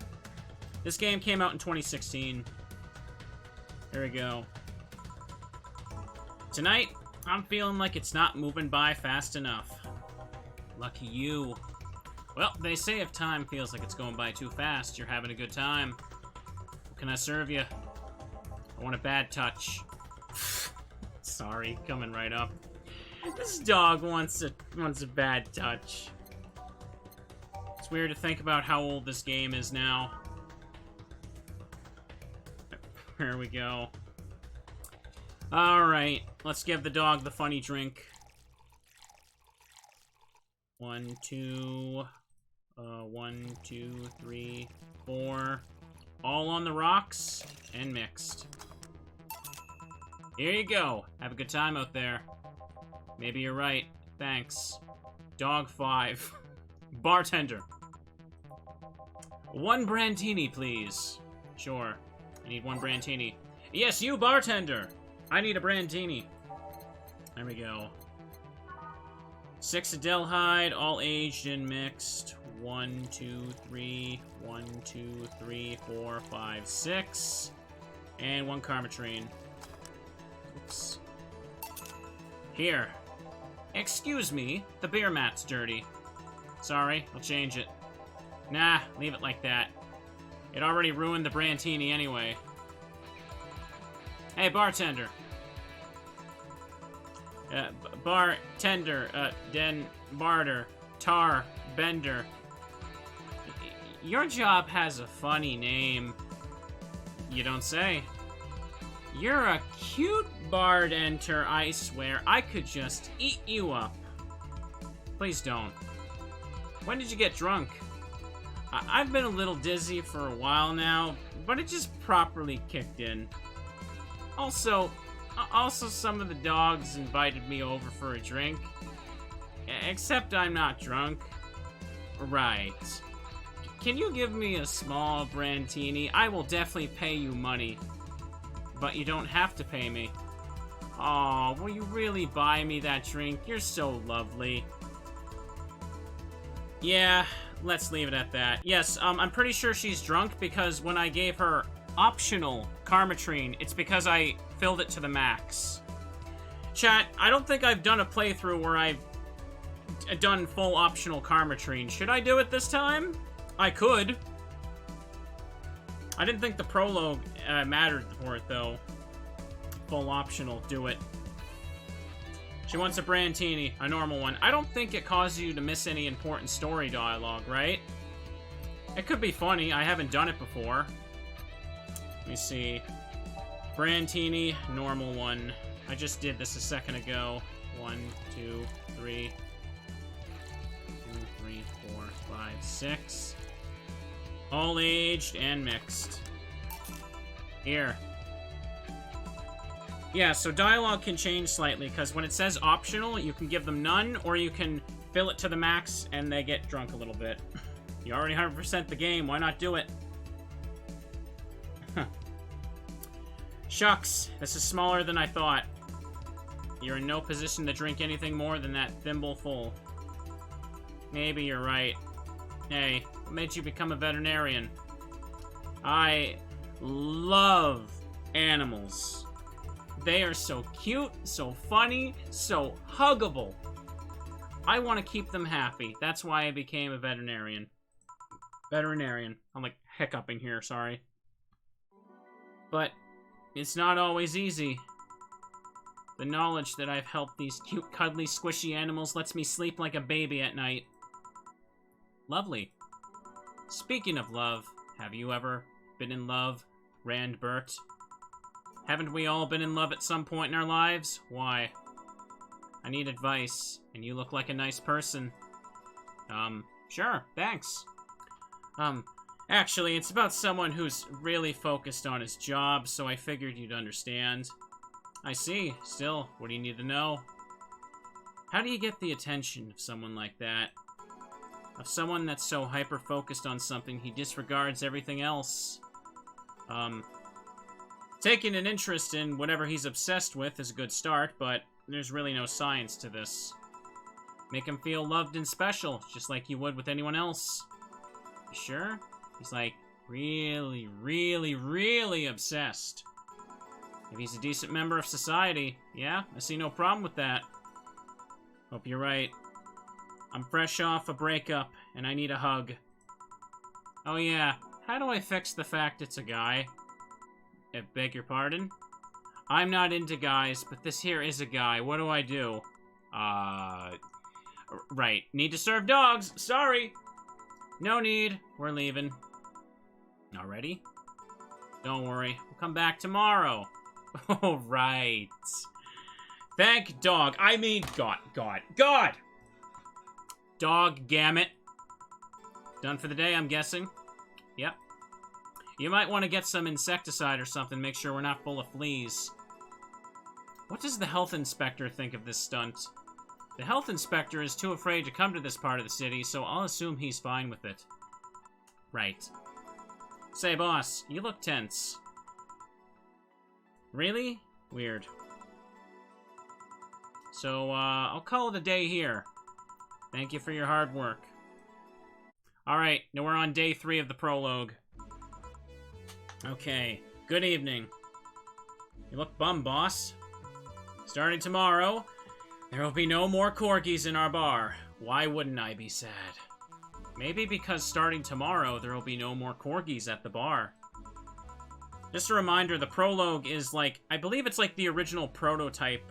Speaker 1: This game came out in 2016. Here we go. Tonight, I'm feeling like it's not moving by fast enough. Lucky you. Well, they say if time feels like it's going by too fast, you're having a good time. What can I serve you? I want a bad touch. Sorry, coming right up. This dog wants a bad touch. It's weird to think about how old this game is now. Here we go. Alright, let's give the dog the funny drink. 1, 2, 3, 4. All on the rocks and mixed. Here you go. Have a good time out there. Maybe you're right. Thanks. Dog 5. Bartender. 1 brandini, please. Sure. I need 1 brandini. Yes, you, bartender! I need a brandini. There we go. 6 Adelhyde, all aged and mixed. 1, 2, 3. 1, 2, 3, 4, 5, 6. And 1 Carmetrine. Oops. Here. Excuse me, the beer mat's dirty. Sorry, I'll change it. Nah, leave it like that. It already ruined the brandini anyway. Hey, bartender. Bartender, barter, tar, bender. Your job has a funny name. You don't say. You're a cute bartender, I swear. I could just eat you up. Please don't. When did you get drunk? I've been a little dizzy for a while now, but it just properly kicked in. Also, some of the dogs invited me over for a drink. Except I'm not drunk. Right. Can you give me a small brandini? I will definitely pay you money. But you don't have to pay me. Aw, will you really buy me that drink? You're so lovely. Yeah, let's leave it at that. Yes, I'm pretty sure she's drunk because when I gave her optional Carmetrine, it's because I filled it to the max. Chat, I don't think I've done a playthrough where I've done full optional Carmetrine. Should I do it this time? I could. I didn't think the prologue mattered for it, though. Full optional, do it. She wants a brandini, a normal one. I don't think it causes you to miss any important story dialogue, right? It could be funny. I haven't done it before. Let me see. Brandini, normal one. I just did this a second ago. 1, 2, 3. 2, 3, 4, 5, 6. All aged and mixed. Here. Yeah, so dialogue can change slightly, because when it says optional, you can give them none, or you can fill it to the max, and they get drunk a little bit. You already 100% the game, why not do it? Shucks, this is smaller than I thought. You're in no position to drink anything more than that thimble full. Maybe you're right. Hey, what made you become a veterinarian? I love animals. They are so cute, so funny, so huggable. I want to keep them happy. That's why I became a veterinarian. I'm like hiccuping here, sorry. But it's not always easy. The knowledge that I've helped these cute, cuddly, squishy animals lets me sleep like a baby at night. Lovely. Speaking of love, have you ever been in love, Rand Burt? Haven't we all been in love at some point in our lives? Why? I need advice, and you look like a nice person. Sure, thanks. Actually, it's about someone who's really focused on his job, so I figured you'd understand. I see. Still, what do you need to know? How do you get the attention of someone like that? Of someone that's so hyper-focused on something he disregards everything else? Taking an interest in whatever he's obsessed with is a good start, but there's really no science to this. Make him feel loved and special, just like you would with anyone else. You sure? He's like, really, really, really obsessed. If he's a decent member of society, yeah, I see no problem with that. Hope you're right. I'm fresh off a breakup, and I need a hug. Oh yeah, how do I fix the fact it's a guy? I beg your pardon? I'm not into guys, but this here is a guy. What do I do? Right. Need to serve dogs. Sorry. No need. We're leaving. Already? Don't worry. We'll come back tomorrow. All right. Thank dog. I mean, God. Dog gammit. Done for the day, I'm guessing. Yep. You might want to get some insecticide or something, make sure we're not full of fleas. What does the health inspector think of this stunt? The health inspector is too afraid to come to this part of the city, so I'll assume he's fine with it. Right. Say, boss, you look tense. Really? Weird. So, I'll call it a day here. Thank you for your hard work. Alright, now we're on day 3 of the prologue. Okay, good evening. You look bummed, boss. Starting tomorrow, there will be no more corgis in our bar. Why wouldn't I be sad? Maybe because starting tomorrow, there will be no more corgis at the bar. Just a reminder, the prologue is like, I believe it's like the original prototype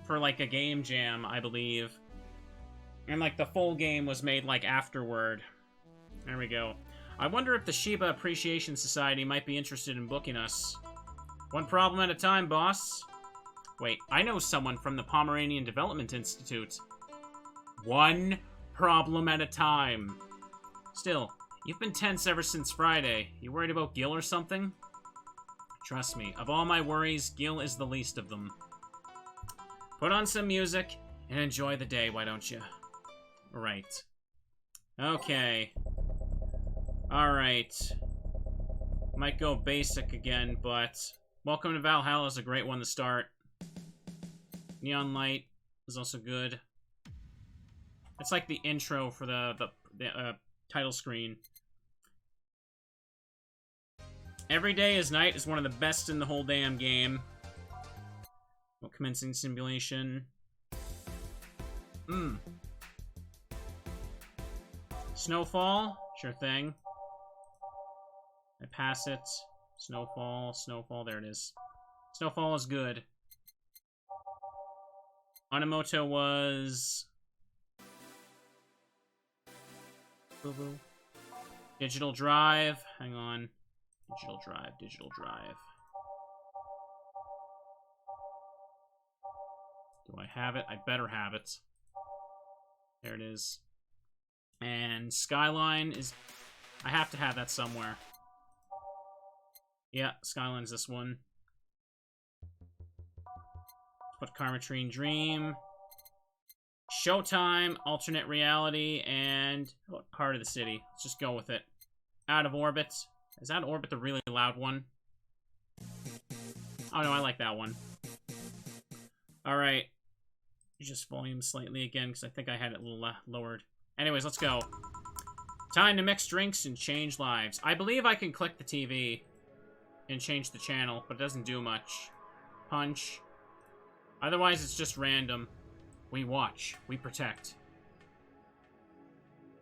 Speaker 1: for like a game jam, I believe. And like the full game was made like afterward. There we go. I wonder if the Shiba Appreciation Society might be interested in booking us. One problem at a time, boss. Wait, I know someone from the Pomeranian Development Institute. One problem at a time. Still, you've been tense ever since Friday. You worried about Gil or something? Trust me, of all my worries, Gil is the least of them. Put on some music and enjoy the day, why don't you? Right. Okay. Alright. Might go basic again, but Welcome to Valhalla is a great one to start. Neon Light is also good. It's like the intro for the title screen. Every Day is Night is one of the best in the whole damn game. Well, commencing simulation. Snowfall? Sure thing. I pass it. Snowfall, there it is. Snowfall is good. Anamoto was... Boo-boo. Digital Drive. Hang on. Digital Drive. Do I have it? I better have it. There it is. And Skyline is... I have to have that somewhere. Yeah, Skyline's this one. Put Karmatrine Dream. Showtime, Alternate Reality, and Heart of the City. Let's just go with it. Out of Orbit. Is Out of Orbit the really loud one? Oh no, I like that one. Alright. Just volume slightly again, because I think I had it a little lowered. Anyways, let's go. Time to mix drinks and change lives. I believe I can click the TV and change the channel, but it doesn't do much. Punch. Otherwise, it's just random. We watch. We protect.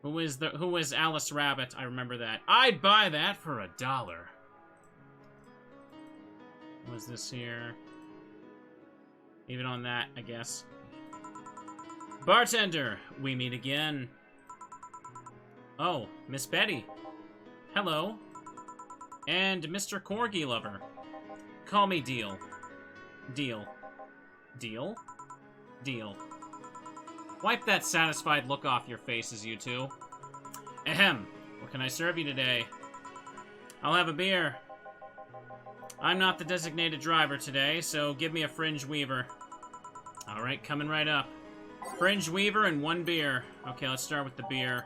Speaker 1: Who is Alice Rabbit? I remember that. I'd buy that for $1. What was this here? Even on that, I guess. Bartender, we meet again. Oh, Miss Betty. Hello. And Mr. Corgi Lover. Call me Deal. Deal. Deal? Deal. Wipe that satisfied look off your faces, you two. Ahem. What can I serve you today? I'll have a beer. I'm not the designated driver today, so give me a Fringe Weaver. Alright, coming right up. Fringe Weaver and 1 beer. Okay, let's start with the beer.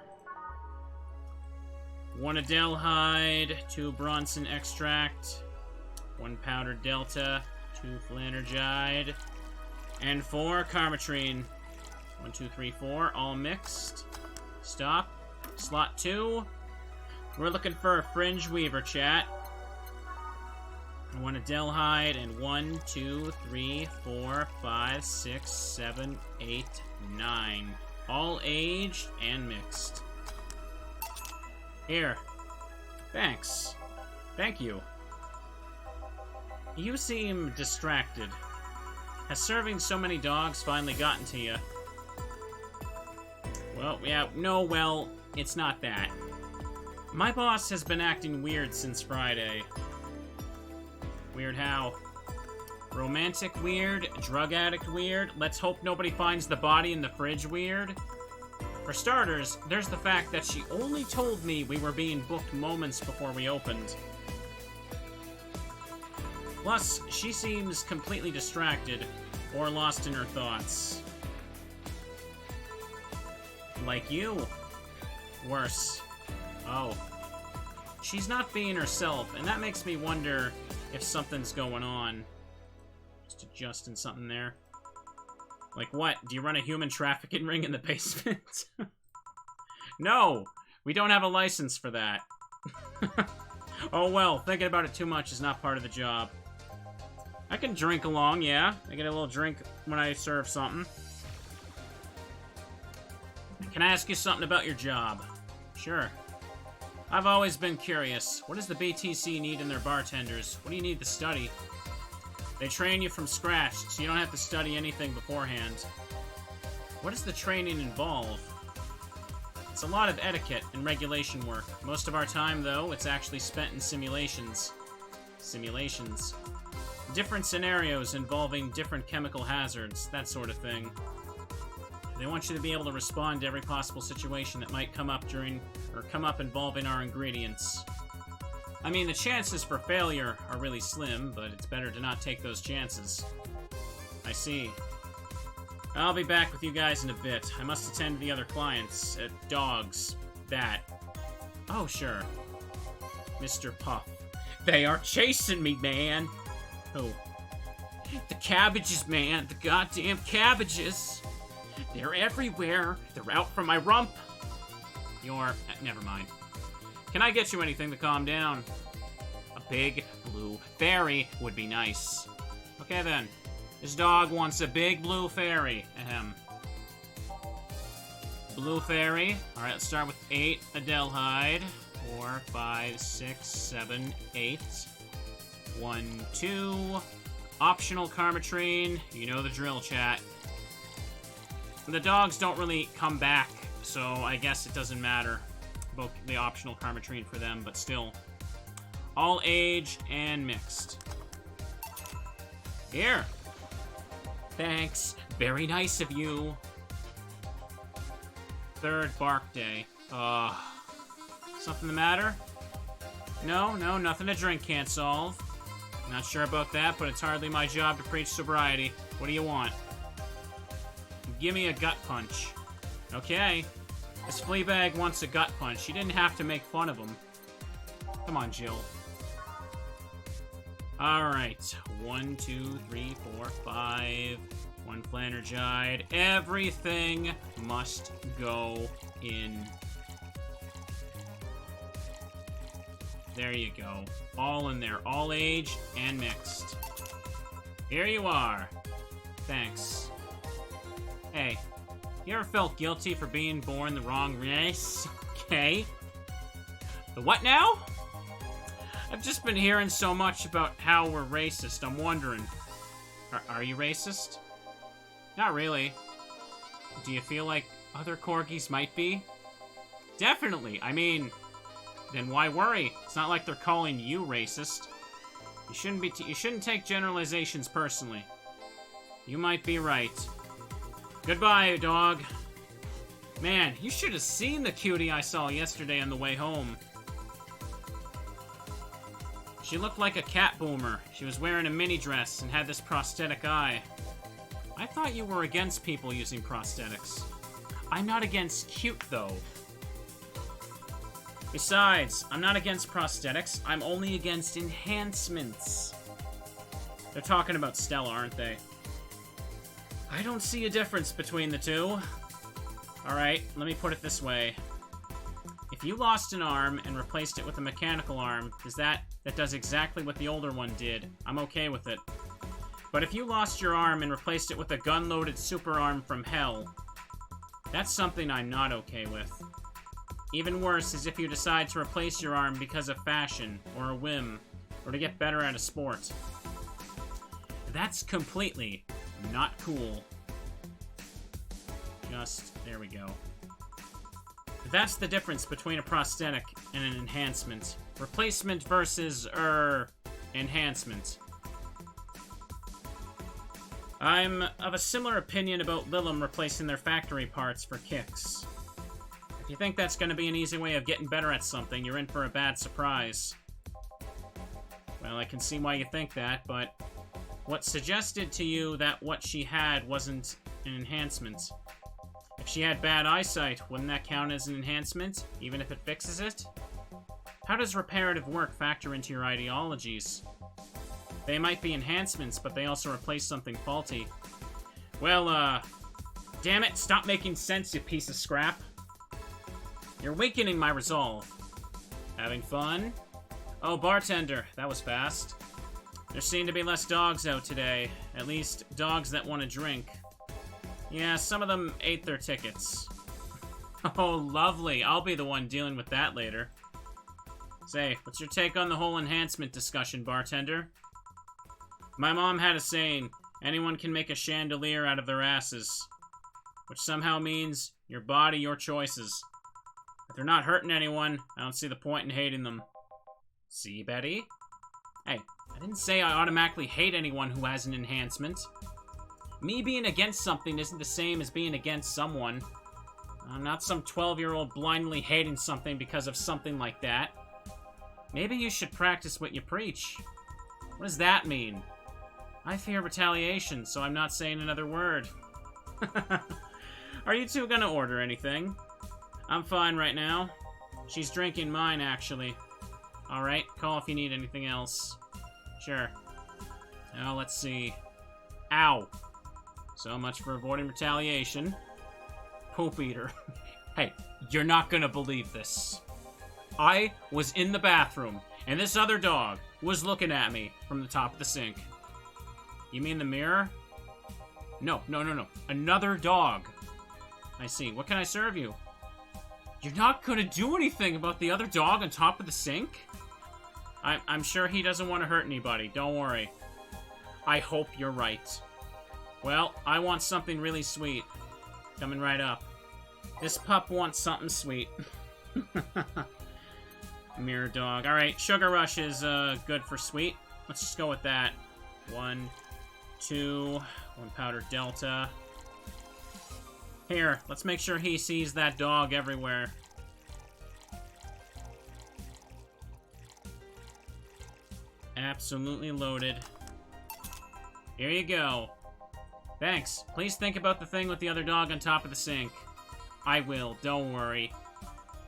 Speaker 1: 1 Adelhyde, 2 Bronson Extract, 1 Powdered Delta, 2 Flanergide, and 4 Karmatrine. 1, 2, 3, 4, all mixed. Stop. Slot 2. We're looking for a Fringe Weaver, chat. 1 Adelhyde, and 1, 2, 3, 4, 5, 6, 7, 8, 9. All aged and mixed. Here. Thanks. Thank you. You seem distracted. Has serving so many dogs finally gotten to you? Well, yeah, no, well, it's not that. My boss has been acting weird since Friday. Weird how? Romantic weird, drug addict weird, let's hope nobody finds the body in the fridge weird. For starters, there's the fact that she only told me we were being booked moments before we opened. Plus, she seems completely distracted or lost in her thoughts. Like you. Worse. Oh. She's not being herself, and that makes me wonder if something's going on. Just adjusting something there. Like what? Do you run a human trafficking ring in the basement? No! We don't have a license for that. Oh well, thinking about it too much is not part of the job. I can drink along, yeah. I get a little drink when I serve something. Can I ask you something about your job? Sure. I've always been curious. What does the BTC need in their bartenders? What do you need to study? They train you from scratch, so you don't have to study anything beforehand. What does the training involve? It's a lot of etiquette and regulation work. Most of our time, though, it's actually spent in simulations. Simulations. Different scenarios involving different chemical hazards, that sort of thing. They want you to be able to respond to every possible situation that might come up involving our ingredients. I mean, the chances for failure are really slim, but it's better to not take those chances. I see. I'll be back with you guys in a bit. I must attend to the other clients. Dogs. That. Oh, sure. Mr. Puff. They are chasing me, man! Who? The cabbages, man. The goddamn cabbages! They're everywhere. They're out from my rump. Never mind. Can I get you anything to calm down? A big blue fairy would be nice. Okay then. This dog wants a big blue fairy. Ahem. Blue fairy. Alright, let's start with 8 Adelhyde. 4, 5, 6, 7, 8. 1, 2. Optional Karmatrine. You know the drill, chat. The dogs don't really come back, so I guess it doesn't matter about the optional Karmatrine for them, but still. All aged and mixed. Here. Thanks. Very nice of you. Third bark day. Something the matter? No, nothing a drink can't solve. Not sure about that, but it's hardly my job to preach sobriety. What do you want? Give me a gut punch. Okay. This Fleabag wants a gut punch. You didn't have to make fun of him. Come on, Jill. Alright. 1, 2, 3, 4, 5. 1 Flanergide. Everything must go in. There you go. All in there. All aged and mixed. Here you are. Thanks. Hey, you ever felt guilty for being born the wrong race? Okay. The what now? I've just been hearing so much about how we're racist. I'm wondering. Are you racist? Not really. Do you feel like other corgis might be? Definitely. I mean, then why worry? It's not like they're calling you racist. You shouldn't take generalizations personally. You might be right. Goodbye, dog. Man, you should have seen the cutie I saw yesterday on the way home. She looked like a cat boomer. She was wearing a mini dress and had this prosthetic eye. I thought you were against people using prosthetics. I'm not against cute, though. Besides, I'm not against prosthetics. I'm only against enhancements. They're talking about Stella, aren't they? I don't see a difference between the two. Alright, let me put it this way. If you lost an arm and replaced it with a mechanical arm, that does exactly what the older one did. I'm okay with it. But if you lost your arm and replaced it with a gun-loaded super arm from hell, that's something I'm not okay with. Even worse is if you decide to replace your arm because of fashion, or a whim, or to get better at a sport. That's completely not cool. There we go. That's the difference between a prosthetic and an enhancement. Replacement versus, enhancement. I'm of a similar opinion about Lilum replacing their factory parts for kicks. If you think that's going to be an easy way of getting better at something, you're in for a bad surprise. Well, I can see why you think that, but what suggested to you that what she had wasn't an enhancement? If she had bad eyesight, wouldn't that count as an enhancement, even if it fixes it? How does reparative work factor into your ideologies? They might be enhancements, but they also replace something faulty. Well, damn it, stop making sense, you piece of scrap. You're weakening my resolve. Having fun? Oh, bartender, that was fast. There seem to be less dogs out today. At least, dogs that want to drink. Yeah, some of them ate their tickets. Oh, lovely. I'll be the one dealing with that later. Say, what's your take on the whole enhancement discussion, bartender? My mom had a saying, anyone can make a chandelier out of their asses. Which somehow means, your body, your choices. If they're not hurting anyone, I don't see the point in hating them. See, Betty? Hey, I didn't say I automatically hate anyone who has an enhancement. Me being against something isn't the same as being against someone. I'm not some 12-year-old blindly hating something because of something like that. Maybe you should practice what you preach. What does that mean? I fear retaliation, so I'm not saying another word. Are you two gonna order anything? I'm fine right now. She's drinking mine, actually. Alright, call if you need anything else. Sure. Now, let's see. Ow. So much for avoiding retaliation. Poop eater. Hey, you're not gonna believe this. I was in the bathroom, and this other dog was looking at me from the top of the sink. You mean the mirror? No. Another dog. I see. What can I serve you? You're not gonna do anything about the other dog on top of the sink? I'm sure he doesn't want to hurt anybody. Don't worry. I hope you're right. Well, I want something really sweet. Coming right up. This pup wants something sweet. Mirror dog. Alright, Sugar Rush is good for sweet. Let's just go with that. 1, 2, 1 powder Delta. Here, let's make sure he sees that dog everywhere. Absolutely loaded. Here you go. Thanks. Please think about the thing with the other dog on top of the sink. I will, don't worry.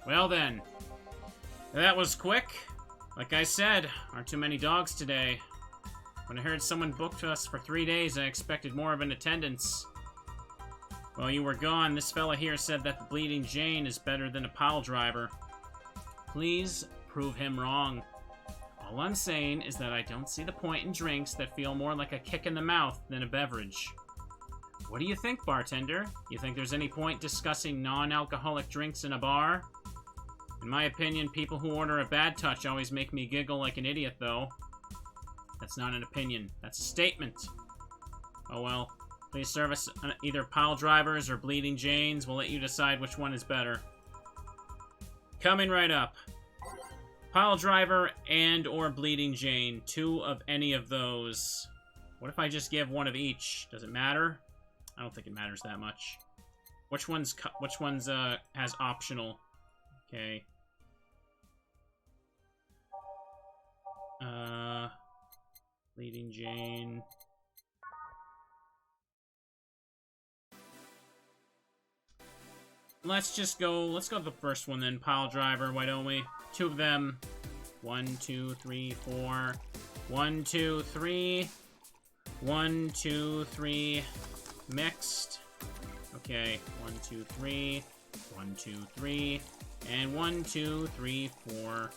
Speaker 1: Well then. That was quick. Like I said, aren't too many dogs today. When I heard someone booked us for 3 days, I expected more of an attendance. While you were gone, this fella here said that the Bleeding Jane is better than a pile driver. Please prove him wrong. All I'm saying is that I don't see the point in drinks that feel more like a kick in the mouth than a beverage. What do you think, bartender? You think there's any point discussing non-alcoholic drinks in a bar? In my opinion, people who order a bad touch always make me giggle like an idiot, though. That's not an opinion. That's a statement. Oh well. Please serve us either pile drivers or Bleeding Janes. We'll let you decide which one is better. Coming right up. Pile driver and or Bleeding Jane. 2 of any of those. What if I just give 1 of each? Does it matter? I don't think it matters that much. Which one's has optional? Okay. Bleeding Jane. Let's go with the first one then. Pile driver, why don't we? 2 of them. 1, 2, 3, 4. 1, 2, 3. 1, 2, 3. Mixed. Okay. 1, 2, 3. 1, 2, 3. And 1, 2, 3, 4.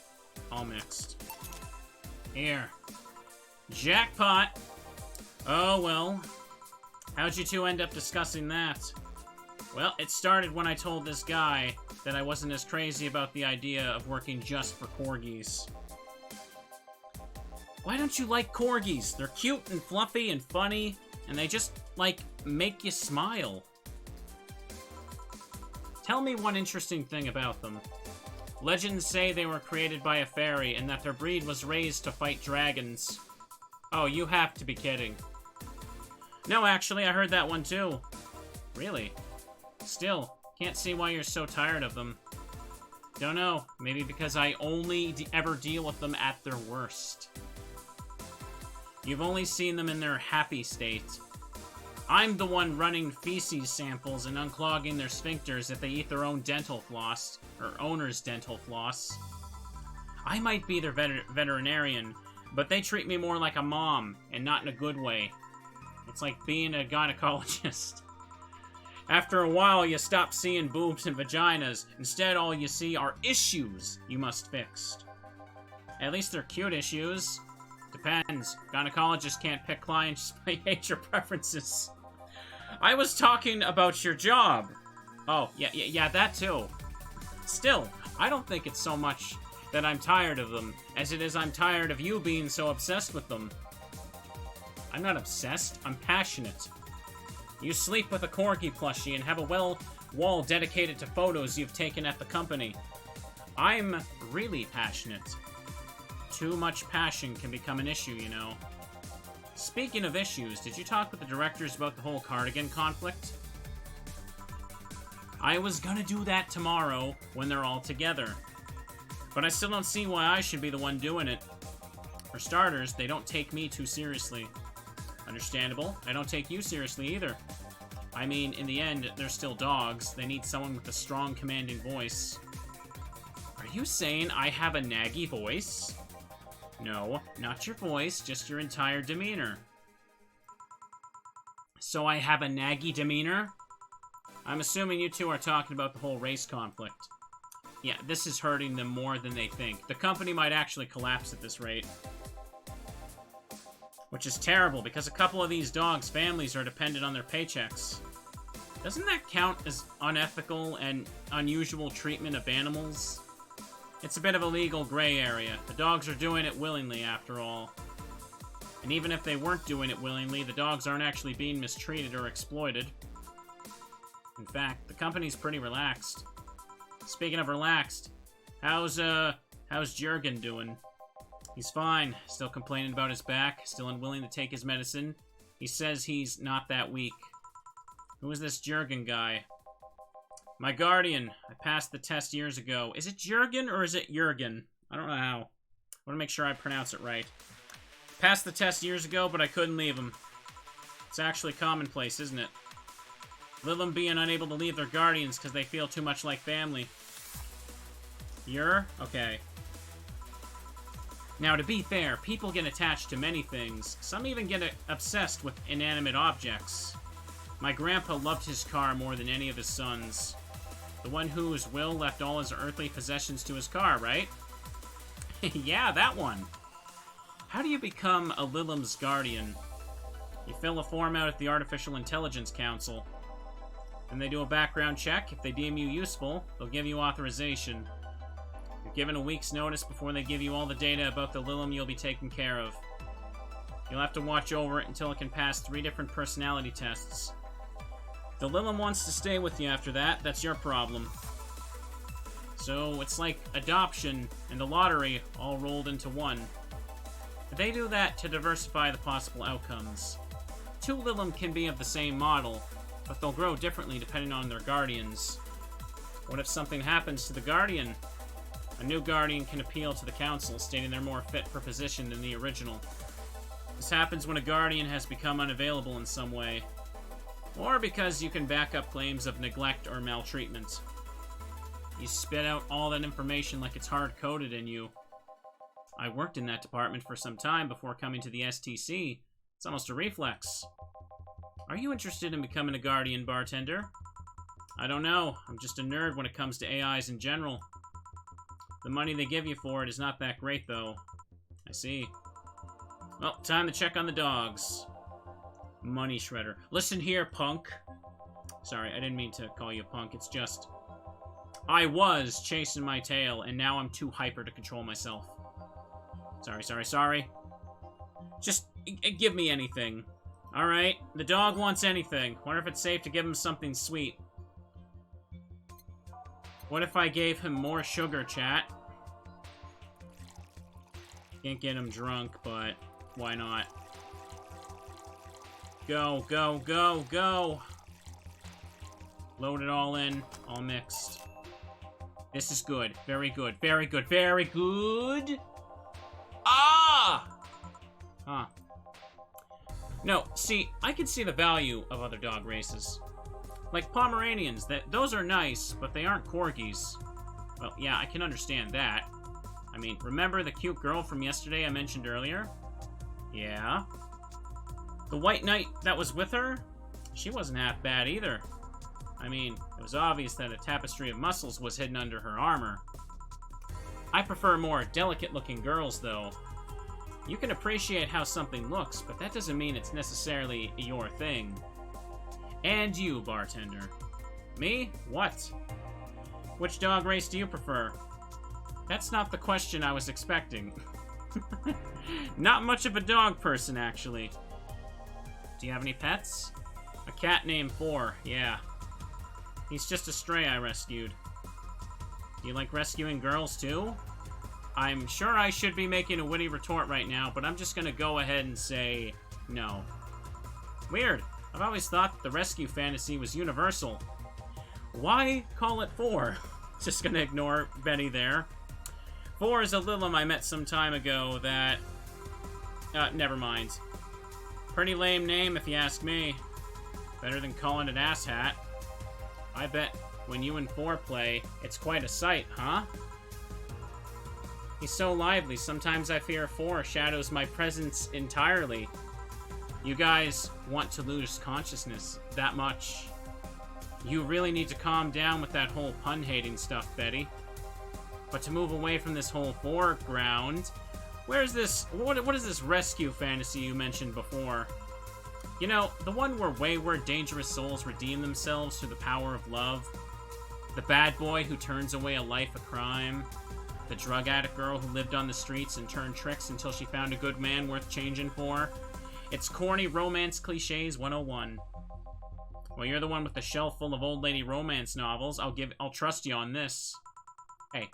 Speaker 1: All mixed. Here. Jackpot! Oh, well. How'd you two end up discussing that? Well, it started when I told this guy that I wasn't as crazy about the idea of working just for corgis. Why don't you like corgis? They're cute and fluffy and funny, and they just, like, make you smile. Tell me one interesting thing about them. Legends say they were created by a fairy and that their breed was raised to fight dragons. Oh, you have to be kidding. No, actually, I heard that one too. Really? Still, can't see why you're so tired of them. Don't know, maybe because I only ever deal with them at their worst. You've only seen them in their happy state. I'm the one running feces samples and unclogging their sphincters if they eat their own dental floss, or owner's dental floss. I might be their veterinarian, but they treat me more like a mom, and not in a good way. It's like being a gynecologist. After a while, you stop seeing boobs and vaginas. Instead, all you see are issues you must fix. At least they're cute issues. Depends. Gynecologists can't pick clients by age or preferences. I was talking about your job. Oh, yeah, that too. Still, I don't think it's so much that I'm tired of them, as it is I'm tired of you being so obsessed with them. I'm not obsessed, I'm passionate. You sleep with a corgi plushie and have a wall dedicated to photos you've taken at the company. I'm really passionate. Too much passion can become an issue, you know. Speaking of issues, did you talk with the directors about the whole cardigan conflict? I was gonna do that tomorrow when they're all together. But I still don't see why I should be the one doing it. For starters, they don't take me too seriously. Understandable. I don't take you seriously either. I mean, in the end, they're still dogs. They need someone with a strong, commanding voice. Are you saying I have a naggy voice? No, not your voice, just your entire demeanor. So I have a naggy demeanor? I'm assuming you two are talking about the whole race conflict. Yeah, this is hurting them more than they think. The company might actually collapse at this rate. Which is terrible, because a couple of these dogs' families are dependent on their paychecks. Doesn't that count as unethical and unusual treatment of animals? It's a bit of a legal gray area. The dogs are doing it willingly, after all. And even if they weren't doing it willingly, the dogs aren't actually being mistreated or exploited. In fact, the company's pretty relaxed. Speaking of relaxed, how's Jurgen doing? He's fine, still complaining about his back, still unwilling to take his medicine. He says he's not that weak. Who is this Jurgen guy? My guardian. I passed the test years ago. Is it Jurgen or is it Jurgen? I don't know how. I want to make sure I pronounce it right. Passed the test years ago, but I couldn't leave him. It's actually commonplace, isn't it? Lilim being unable to leave their guardians because they feel too much like family. You're? Okay. Now, to be fair, people get attached to many things. Some even get obsessed with inanimate objects. My grandpa loved his car more than any of his sons. The one whose will left all his earthly possessions to his car, right? Yeah, that one. How do you become a Lilim's guardian? You fill a form out at the Artificial Intelligence Council. Then they do a background check. If they deem you useful, they'll give you authorization. You're given a week's notice before they give you all the data about the Lilim you'll be taking care of. You'll have to watch over it until it can pass 3 different personality tests. If the Lilim wants to stay with you after that, that's your problem. So it's like adoption and the lottery all rolled into one. They do that to diversify the possible outcomes. 2 Lilim can be of the same model, but they'll grow differently depending on their guardians. What if something happens to the guardian? A new guardian can appeal to the council, stating they're more fit for position than the original. This happens when a guardian has become unavailable in some way, or because you can back up claims of neglect or maltreatment. You spit out all that information like it's hard-coded in you. I worked in that department for some time before coming to the STC. It's almost a reflex. Are you interested in becoming a guardian, Bartender? I don't know. I'm just a nerd when it comes to AIs in general. The money they give you for it is not that great, though. I see. Well, time to check on the dogs. Money shredder. Listen here, punk. Sorry, I didn't mean to call you a punk. It's just... I was chasing my tail, and now I'm too hyper to control myself. Sorry. Just give me anything. Alright, the dog wants anything. Wonder if it's safe to give him something sweet. What if I gave him more sugar, chat? Can't get him drunk, but why not? Go, go, go, go! Load it all in, all mixed. This is good. Very good. Very good. Very good! Ah! Huh. No, see, I can see the value of other dog races. Like Pomeranians, those are nice, but they aren't corgis. Well, yeah, I can understand that. I mean, remember the cute girl from yesterday I mentioned earlier? Yeah. The white knight that was with her? She wasn't half bad either. I mean, it was obvious that a tapestry of muscles was hidden under her armor. I prefer more delicate-looking girls, though. You can appreciate how something looks, but that doesn't mean it's necessarily your thing. And you, Bartender. Me? What? Which dog race do you prefer? That's not the question I was expecting. Not much of a dog person, actually. Do you have any pets? A cat named 4, yeah. He's just a stray I rescued. Do you like rescuing girls, too? I'm sure I should be making a witty retort right now, but I'm just gonna go ahead and say no. Weird. I've always thought the rescue fantasy was universal. Why call it 4? Just gonna ignore Betty there. 4 is a Lilim I met some time ago that... never mind. Pretty lame name if you ask me. Better than calling it asshat. I bet when you and 4 play, it's quite a sight, huh? He's so lively, sometimes I fear 4 shadows my presence entirely. You guys want to lose consciousness that much. You really need to calm down with that whole pun-hating stuff, Betty. But to move away from this whole foreground, where's this... What is this rescue fantasy you mentioned before? You know, the one where wayward, dangerous souls redeem themselves through the power of love? The bad boy who turns away a life of crime? The drug addict girl who lived on the streets and turned tricks until she found a good man worth changing for? It's corny romance cliches 101. Well, you're the one with the shelf full of old lady romance novels. I'll trust you on this. Hey,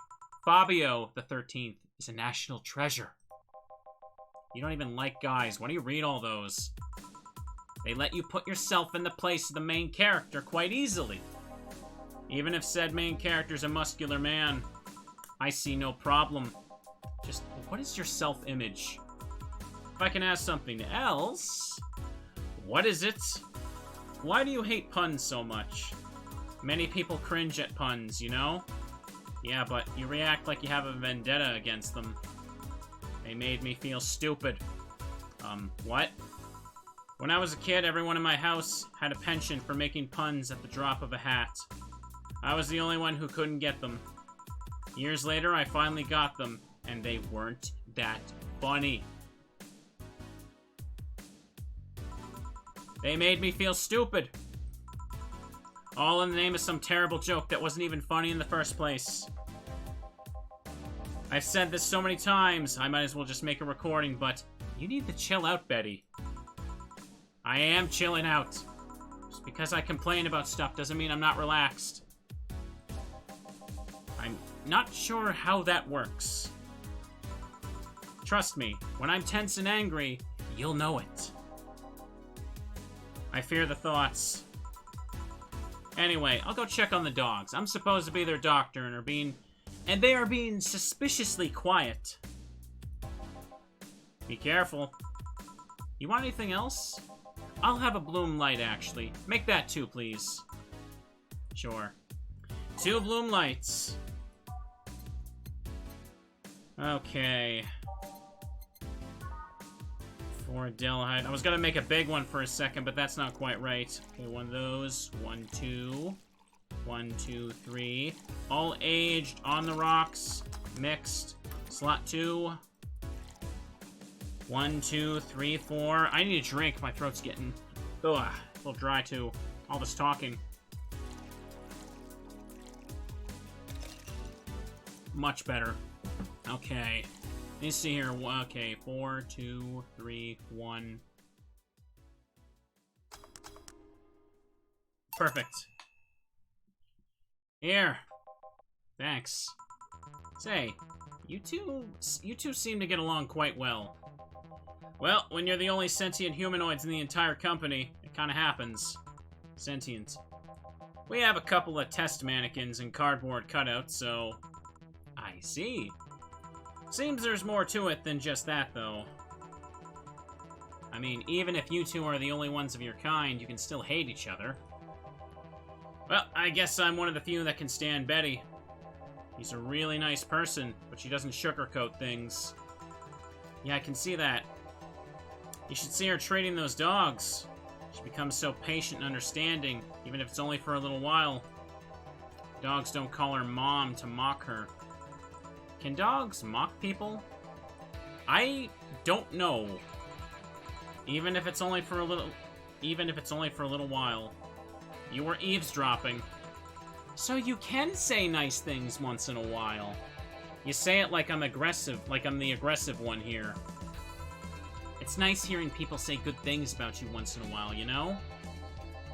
Speaker 1: Fabio the 13th is a national treasure. You don't even like guys. Why do you read all those? They let you put yourself in the place of the main character quite easily. Even if said main character's a muscular man, I see no problem. Just, what is your self-image? If I can ask something else, what is it? Why do you hate puns so much? Many people cringe at puns, you know? Yeah, but you react like you have a vendetta against them. They made me feel stupid. What? When I was a kid, everyone in my house had a penchant for making puns at the drop of a hat. I was the only one who couldn't get them. Years later, I finally got them, and they weren't that funny. They made me feel stupid. All in the name of some terrible joke that wasn't even funny in the first place. I've said this so many times, I might as well just make a recording, but you need to chill out, Betty. I am chilling out. Just because I complain about stuff doesn't mean I'm not relaxed. I'm not sure how that works. Trust me, when I'm tense and angry, you'll know it. I fear the thoughts. Anyway, I'll go check on the dogs. I'm supposed to be their doctor and they are being suspiciously quiet. Be careful. You want anything else? I'll have a bloom light, actually. Make that 2, please. Sure. 2 bloom lights. Okay. 4 Delhide. I was gonna make a big one for a second, but that's not quite right. Okay, 1 of those. 1, 2. 1, 2, 3. All aged, on the rocks, mixed. Slot 2. 1, 2, 3, 4. I need a drink. My throat's getting, a little dry too. All this talking. Much better. Okay. Let me see here. Okay, 4, 2, 3, 1. Perfect. Here. Thanks. Say, you two seem to get along quite well. Well, when you're the only sentient humanoids in the entire company, it kind of happens. Sentient. We have a couple of test mannequins and cardboard cutouts, so... I see. Seems there's more to it than just that, though. I mean, even if you two are the only ones of your kind, you can still hate each other. Well, I guess I'm one of the few that can stand Betty. She's a really nice person, but she doesn't sugarcoat things. Yeah, I can see that. You should see her treating those dogs. She becomes so patient and understanding, even if it's only for a little while. Dogs don't call her Mom to mock her. Can dogs mock people? I don't know. Even if it's only for a little while. You were eavesdropping. So you can say nice things once in a while. You say it like I'm aggressive, like I'm the aggressive one here. It's nice hearing people say good things about you once in a while, you know?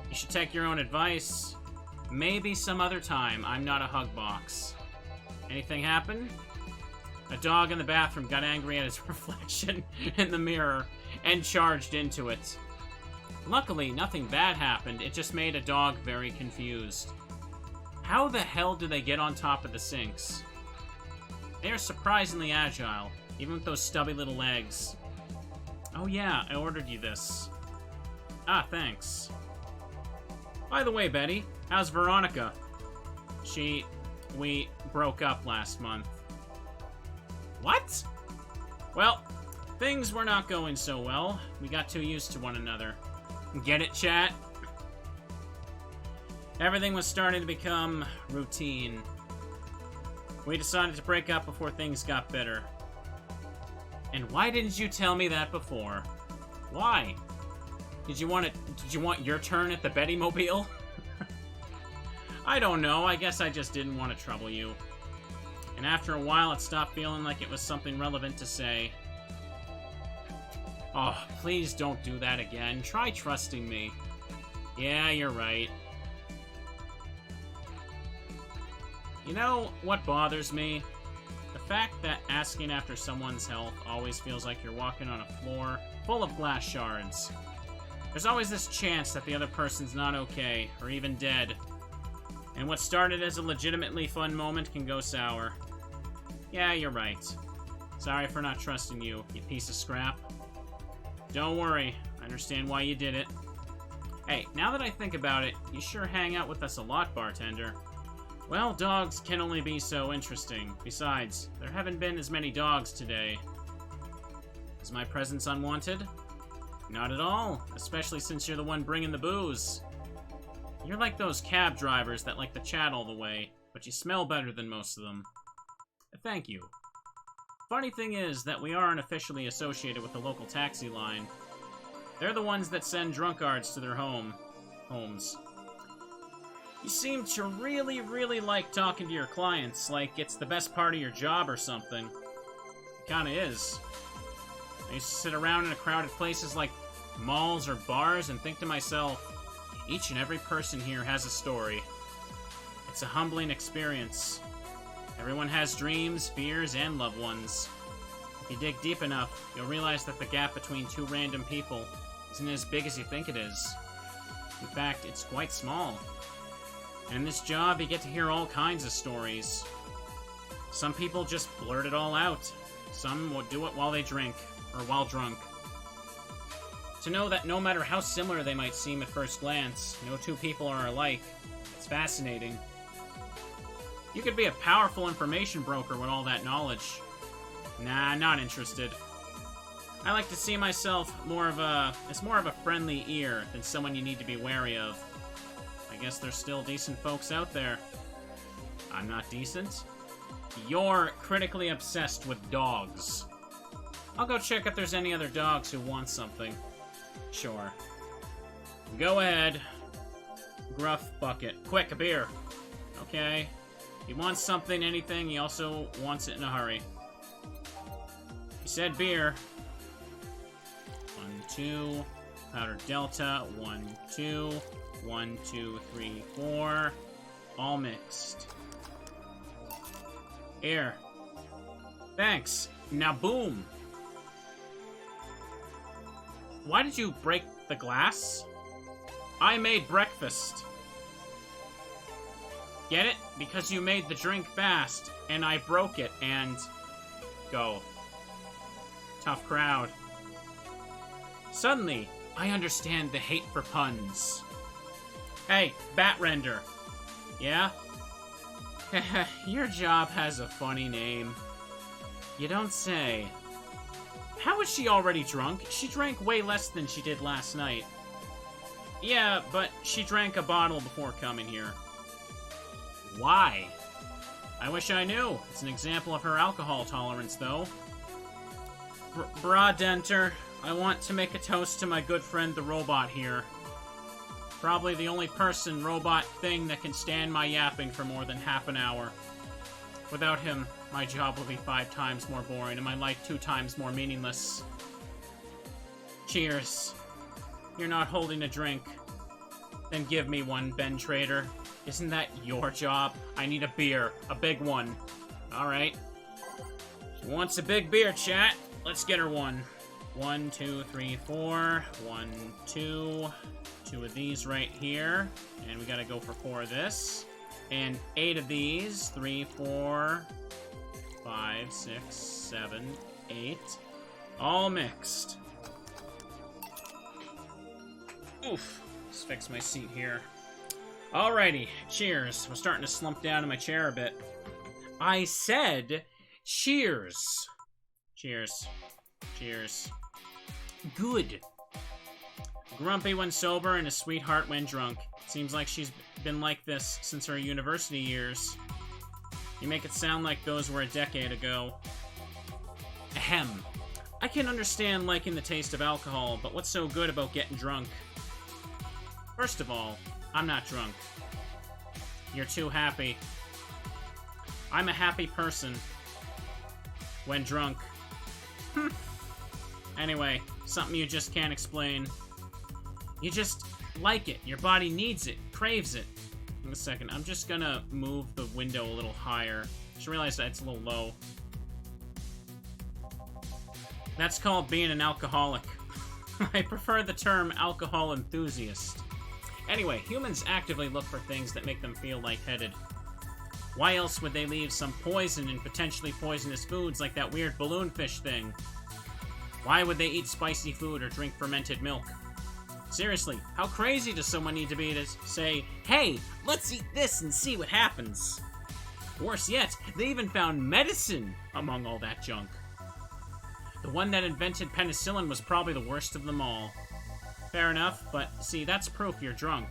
Speaker 1: You should take your own advice. Maybe some other time. I'm not a hug box. Anything happen? A dog in the bathroom got angry at his reflection in the mirror and charged into it. Luckily, nothing bad happened. It just made a dog very confused. How the hell do they get on top of the sinks? They are surprisingly agile, even with those stubby little legs. Oh yeah, I ordered you this. Ah, thanks. By the way, Betty, how's Veronica? We broke up last month. What? Well, things were not going so well. We got too used to one another. Get it, chat? Everything was starting to become routine. We decided to break up before things got better. And why didn't you tell me that before? Why? Did you want your turn at the Betty Mobile? I don't know. I guess I just didn't want to trouble you. And after a while, it stopped feeling like it was something relevant to say. Oh, please don't do that again. Try trusting me. Yeah, you're right. You know what bothers me? The fact that asking after someone's health always feels like you're walking on a floor full of glass shards. There's always this chance that the other person's not okay, or even dead. And what started as a legitimately fun moment can go sour. Yeah, you're right. Sorry for not trusting you, you piece of scrap. Don't worry, I understand why you did it. Hey, now that I think about it, you sure hang out with us a lot, Bartender. Well, dogs can only be so interesting. Besides, there haven't been as many dogs today. Is my presence unwanted? Not at all, especially since you're the one bringing the booze. You're like those cab drivers that like to chat all the way, but you smell better than most of them. Thank you. Funny thing is that we aren't officially associated with the local taxi line. They're the ones that send drunkards to their homes. You seem to really, really like talking to your clients, like it's the best part of your job or something. It kinda is. I used to sit around in crowded places like malls or bars and think to myself, each and every person here has a story. It's a humbling experience. Everyone has dreams, fears, and loved ones. If you dig deep enough, you'll realize that the gap between two random people isn't as big as you think it is. In fact, it's quite small. And in this job, you get to hear all kinds of stories. Some people just blurt it all out. Some will do it while they drink, or while drunk. To know that no matter how similar they might seem at first glance, no two people are alike, it's fascinating. You could be a powerful information broker with all that knowledge. Nah, not interested. I like to see myself as more of a friendly ear than someone you need to be wary of. I guess there's still decent folks out there. I'm not decent? You're critically obsessed with dogs. I'll go check if there's any other dogs who want something. Sure. Go ahead. Gruff bucket. Quick, a beer. Okay. He wants something, anything, he also wants it in a hurry. He said beer. 1, 2. Powder Delta. 1, 2. 1, 2, 3, 4. All mixed. Here. Thanks. Now boom. Why did you break the glass? I made breakfast. Get it? Because you made the drink fast, and I broke it, and... Go. Tough crowd. Suddenly, I understand the hate for puns. Hey, Batrender. Yeah? Your job has a funny name. You don't say. How is she already drunk? She drank way less than she did last night. Yeah, but she drank a bottle before coming here. Why? I wish I knew. It's an example of her alcohol tolerance, though. Bartender, I want to make a toast to my good friend the robot here. Probably the only person, robot, thing that can stand my yapping for more than half an hour. Without him, my job will be 5 times more boring and my life 2 times more meaningless. Cheers. You're not holding a drink. Then give me one, Ben Trader. Isn't that your job? I need a beer. A big one. Alright. She wants a big beer, chat. Let's get her one. 1, 2, 3, 4. 1, 2. 2 of these right here. And we gotta go for 4 of this. And 8 of these. 3, 4, 5, 6, 7, 8. All mixed. Oof. Let's fix my seat here. Alrighty, cheers. I'm starting to slump down in my chair a bit. I said cheers. Cheers. Cheers. Good. Grumpy when sober and a sweetheart when drunk. Seems like she's been like this since her university years. You make it sound like those were a decade ago. Ahem. I can understand liking the taste of alcohol, but what's so good about getting drunk? First of all, I'm not drunk. You're too happy. I'm a happy person. When drunk. Anyway, something you just can't explain. You just like it. Your body needs it, craves it. In a second, I'm just gonna move the window a little higher. Just realized that it's a little low. That's called being an alcoholic. I prefer the term alcohol enthusiast. Anyway, humans actively look for things that make them feel lightheaded. Why else would they leave some poison in potentially poisonous foods like that weird balloonfish thing? Why would they eat spicy food or drink fermented milk? Seriously, how crazy does someone need to be to say, hey, let's eat this and see what happens? Worse yet, they even found medicine among all that junk. The one that invented penicillin was probably the worst of them all. Fair enough, but see, that's proof you're drunk.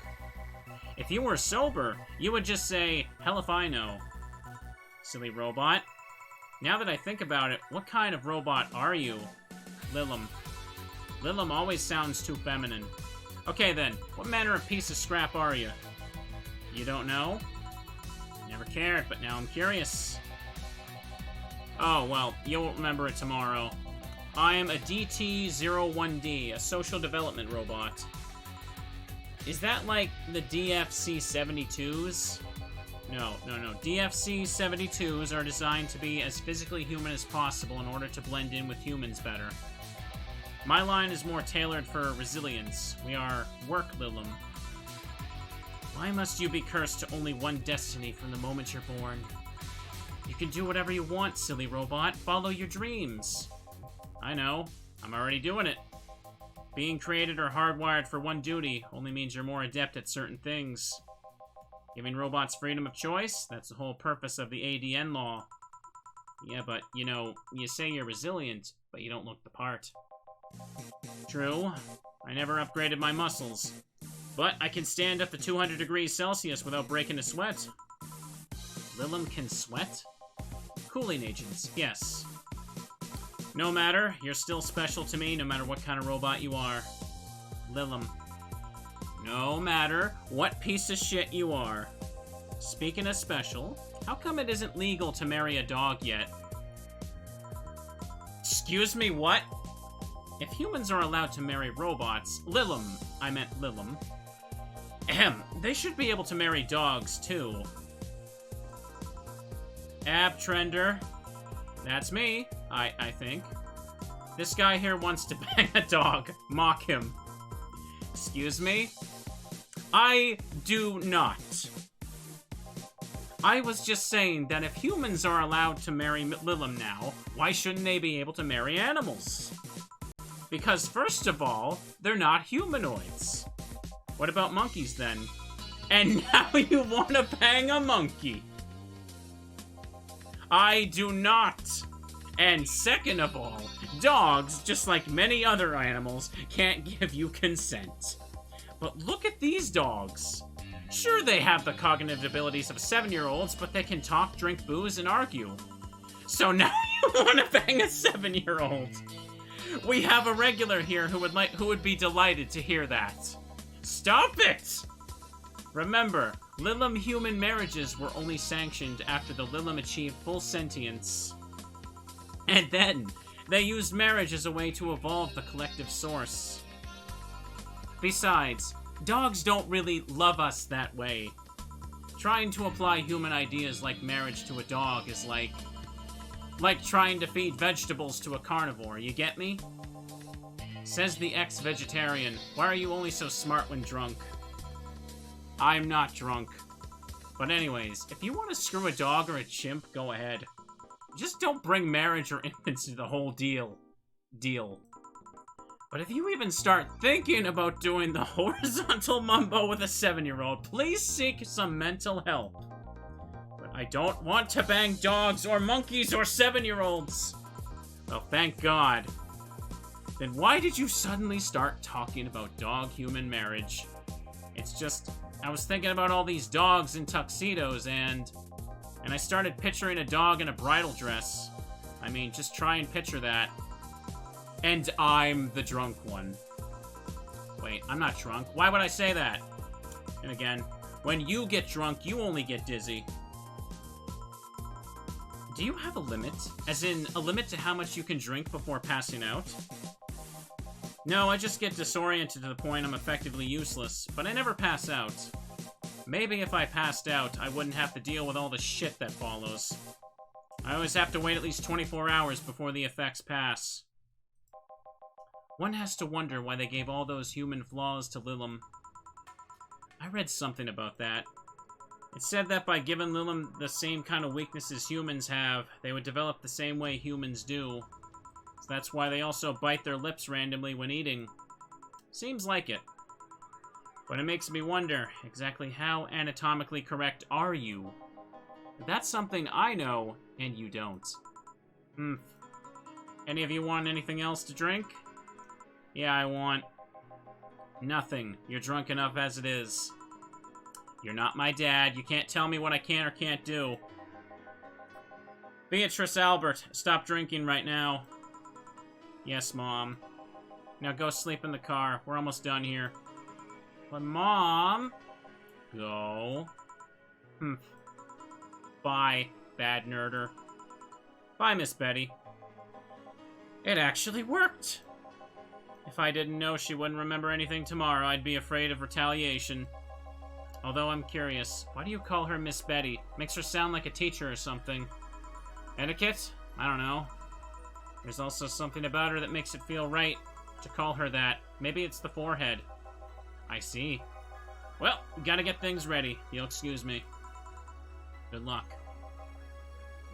Speaker 1: If you were sober, you would just say, hell if I know. Silly robot. Now that I think about it, what kind of robot are you? Lilum. Lilum always sounds too feminine. Okay then, what manner of piece of scrap are you? You don't know? Never cared, but now I'm curious. Oh, well, you'll remember it tomorrow. I am a DT-01D, a social development robot. Is that like the DFC-72s? No. DFC-72s are designed to be as physically human as possible in order to blend in with humans better. My line is more tailored for resilience. We are work Lilum. Why must you be cursed to only one destiny from the moment you're born? You can do whatever you want, silly robot. Follow your dreams. I know. I'm already doing it. Being created or hardwired for one duty only means you're more adept at certain things. Giving robots freedom of choice? That's the whole purpose of the ADN law. Yeah, but, you know, you say you're resilient, but you don't look the part. True. I never upgraded my muscles. But I can stand up to 200 degrees Celsius without breaking a sweat. Lilum can sweat? Cooling agents, yes. No matter, you're still special to me no matter what kind of robot you are. Lilum. No matter what piece of shit you are. Speaking of special, how come it isn't legal to marry a dog yet? Excuse me, what? If humans are allowed to marry robots, I meant Lilum. They should be able to marry dogs, too. Abtrender. That's me, I think. This guy here wants to bang a dog. Mock him. Excuse me? I do not. I was just saying that if humans are allowed to marry Lilum now, why shouldn't they be able to marry animals? Because first of all, they're not humanoids. What about monkeys then? And now you want to bang a monkey. I do not. And second of all, dogs, just like many other animals, can't give you consent. But look at these dogs. Sure, they have the cognitive abilities of 7-year-olds, but they can talk, drink booze, and argue. So now you want to bang a 7-year-old. We have a regular here who would be delighted to hear that. Stop it! Remember, Lilum human marriages were only sanctioned after the Lilum achieved full sentience. And then, they used marriage as a way to evolve the collective source. Besides, dogs don't really love us that way. Trying to apply human ideas like marriage to a dog is like trying to feed vegetables to a carnivore, you get me? Says the ex-vegetarian, why are you only so smart when drunk? I'm not drunk. But anyways, if you want to screw a dog or a chimp, go ahead. Just don't bring marriage or infants into the whole deal. But if you even start thinking about doing the horizontal mumbo with a 7-year-old, please seek some mental help. I don't want to bang dogs or monkeys or 7-year-olds. Well, thank God. Then why did you suddenly start talking about dog-human marriage? It's just, I was thinking about all these dogs in tuxedos and I started picturing a dog in a bridal dress. I mean, just try and picture that. And I'm the drunk one. Wait, I'm not drunk. Why would I say that? And again, when you get drunk, you only get dizzy. Do you have a limit? As in, a limit to how much you can drink before passing out? No, I just get disoriented to the point I'm effectively useless, but I never pass out. Maybe if I passed out, I wouldn't have to deal with all the shit that follows. I always have to wait at least 24 hours before the effects pass. One has to wonder why they gave all those human flaws to Lilum. I read something about that. It said that by giving them the same kind of weaknesses humans have, they would develop the same way humans do. So that's why they also bite their lips randomly when eating. Seems like it. But it makes me wonder, exactly how anatomically correct are you? That's something I know, and you don't. Any of you want anything else to drink? Yeah, I want... nothing. You're drunk enough as it is. You're not my dad. You can't tell me what I can or can't do. Beatrice Albert, stop drinking right now. Yes, Mom. Now go sleep in the car. We're almost done here. But Mom... Go. Bye, bad nerder. Bye, Miss Betty. It actually worked! If I didn't know she wouldn't remember anything tomorrow, I'd be afraid of retaliation. Although I'm curious, why do you call her Miss Betty? Makes her sound like a teacher or something. Etiquette? I don't know. There's also something about her that makes it feel right to call her that. Maybe it's the forehead. I see. Well, we gotta get things ready. You'll excuse me. Good luck.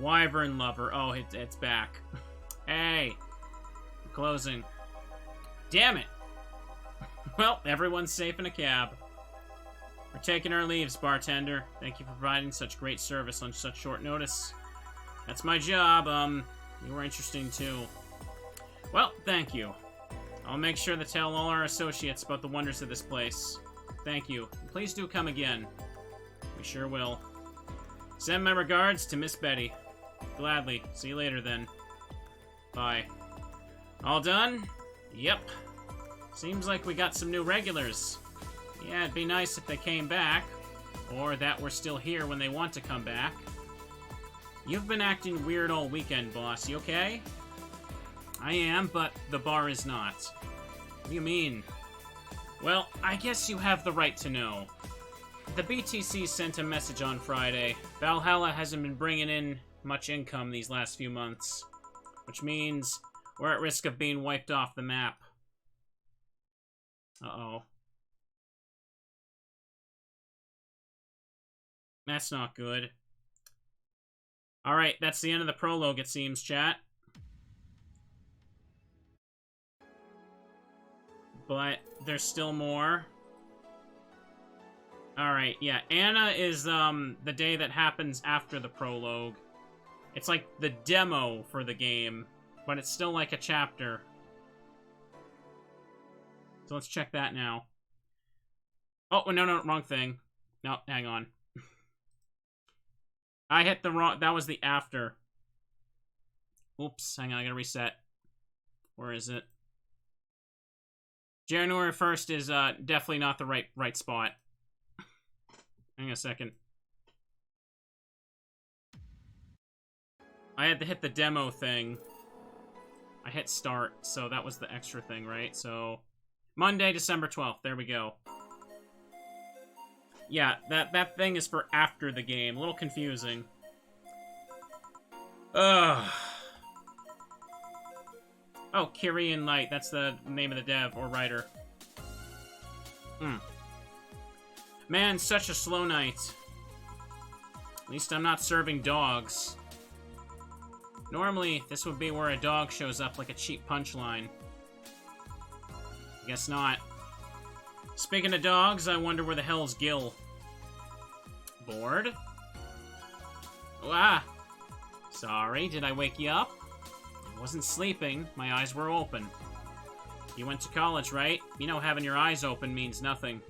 Speaker 1: Wyvern Lover. Oh, it's back. Hey. I'm closing. Damn it. Well, everyone's safe in a cab. We're taking our leaves, bartender. Thank you for providing such great service on such short notice. That's my job. You were interesting too. Well, thank you. I'll make sure to tell all our associates about the wonders of this place. Thank you. Please do come again. We sure will. Send my regards to Miss Betty. Gladly. See you later then. Bye. All done? Yep. Seems like we got some new regulars. Yeah, it'd be nice if they came back. Or that we're still here when they want to come back. You've been acting weird all weekend, boss. You okay? I am, but the bar is not. What do you mean? Well, I guess you have the right to know. The BTC sent a message on Friday. Valhalla hasn't been bringing in much income these last few months. Which means we're at risk of being wiped off the map. Uh-oh. That's not good. Alright, that's the end of the prologue, it seems, chat. But there's still more. Alright, yeah. Anna is, the day that happens after the prologue. It's like the demo for the game, but it's still like a chapter. So let's check that now. Oh, no, wrong thing. No, hang on. I hit the wrong... That was the after. Oops, hang on, I gotta reset. Where is it? January 1st is definitely not the right spot. Hang on a second. I had to hit the demo thing. I hit start, so that was the extra thing, right? So, Monday, December 12th. There we go. Yeah, that thing is for after the game. A little confusing. Ugh. Oh, Kyrian Light. That's the name of the dev or writer. Man, such a slow night. At least I'm not serving dogs. Normally, this would be where a dog shows up like a cheap punchline. Guess not. Speaking of dogs, I wonder where the hell's Gil. Bored? Oh, ah! Sorry, did I wake you up? I wasn't sleeping. My eyes were open. You went to college, right? You know having your eyes open means nothing.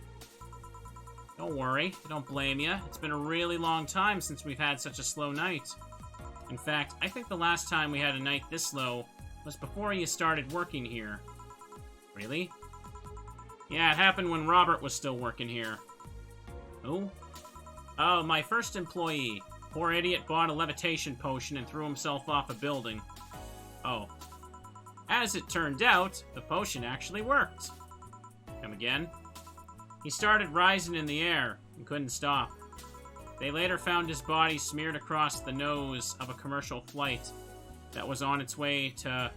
Speaker 1: Don't worry. I don't blame you. It's been a really long time since we've had such a slow night. In fact, I think the last time we had a night this slow was before you started working here. Really? Yeah, it happened when Robert was still working here. Who? Oh, my first employee. Poor idiot bought a levitation potion and threw himself off a building. Oh. As it turned out, the potion actually worked. Come again? He started rising in the air and couldn't stop. They later found his body smeared across the nose of a commercial flight that was on its way to,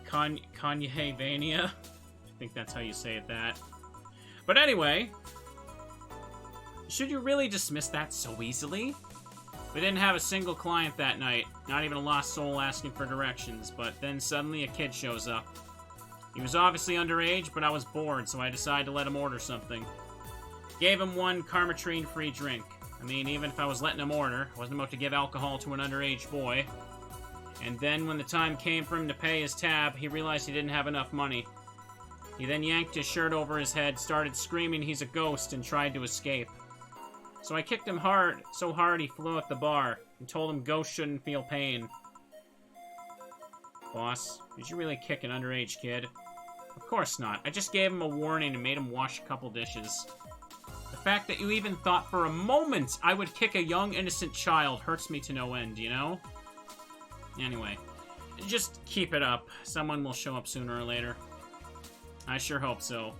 Speaker 1: Kanyevania. I think that's how you say it, that. But anyway, should you really dismiss that so easily? We didn't have a single client that night, not even a lost soul asking for directions, but then suddenly a kid shows up. He was obviously underage, but I was bored, so I decided to let him order something. Gave him one Carmetrine-free drink. I mean, even if I was letting him order, I wasn't about to give alcohol to an underage boy. And then when the time came for him to pay his tab, he realized he didn't have enough money. He then yanked his shirt over his head, started screaming he's a ghost, and tried to escape. So I kicked him hard, so hard he flew at the bar, and told him ghosts shouldn't feel pain. Boss, did you really kick an underage kid? Of course not. I just gave him a warning and made him wash a couple dishes. The fact that you even thought for a moment I would kick a young, innocent child hurts me to no end, you know? Anyway, just keep it up. Someone will show up sooner or later. I sure hope so.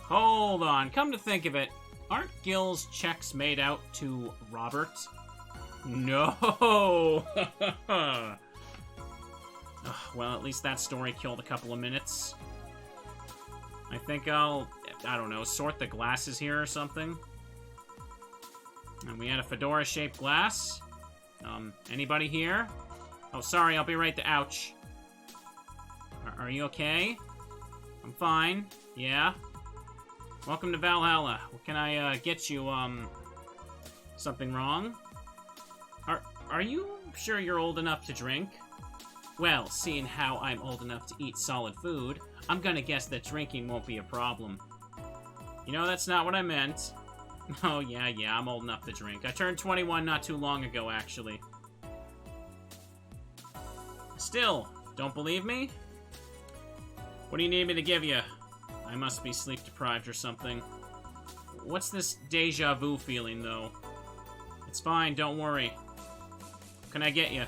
Speaker 1: Hold on, come to think of it, aren't Gil's checks made out to Robert? No! Ugh, well, at least that story killed a couple of minutes. I think I don't know, sort the glasses here or something. And we had a fedora-shaped glass. Anybody here? Oh, sorry, I'll be right there. Ouch. Are you okay? I'm fine. Yeah? Welcome to Valhalla. What can I, get you, something wrong? Are you sure you're old enough to drink? Well, seeing how I'm old enough to eat solid food, I'm gonna guess that drinking won't be a problem. You know, that's not what I meant. Oh, yeah, I'm old enough to drink. I turned 21 not too long ago, actually. Still, don't believe me? What do you need me to give you? I must be sleep-deprived or something. What's this deja vu feeling, though? It's fine, don't worry. What can I get you?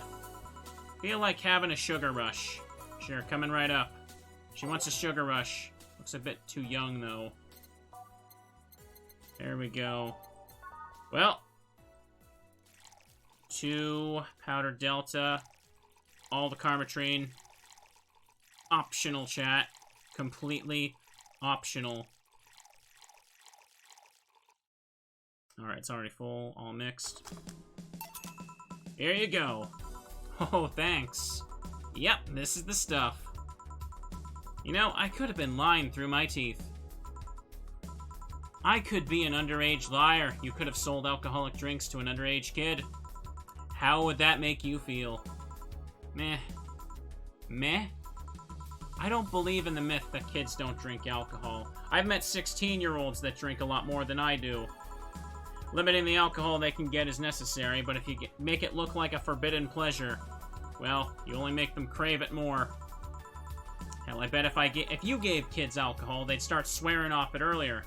Speaker 1: Feel like having a sugar rush. Sure, coming right up. She wants a sugar rush. Looks a bit too young, though. There we go. Well. 2 powder delta. All the Carmetrine. Optional, chat. Completely optional. Alright, it's already full. All mixed. Here you go. Oh, thanks. Yep, this is the stuff. You know, I could have been lying through my teeth. I could be an underage liar. You could have sold alcoholic drinks to an underage kid. How would that make you feel? Meh. Meh? I don't believe in the myth that kids don't drink alcohol. I've met 16-year-olds that drink a lot more than I do. Limiting the alcohol they can get is necessary, but if you make it look like a forbidden pleasure, well, you only make them crave it more. Hell, I bet if you gave kids alcohol, they'd start swearing off it earlier.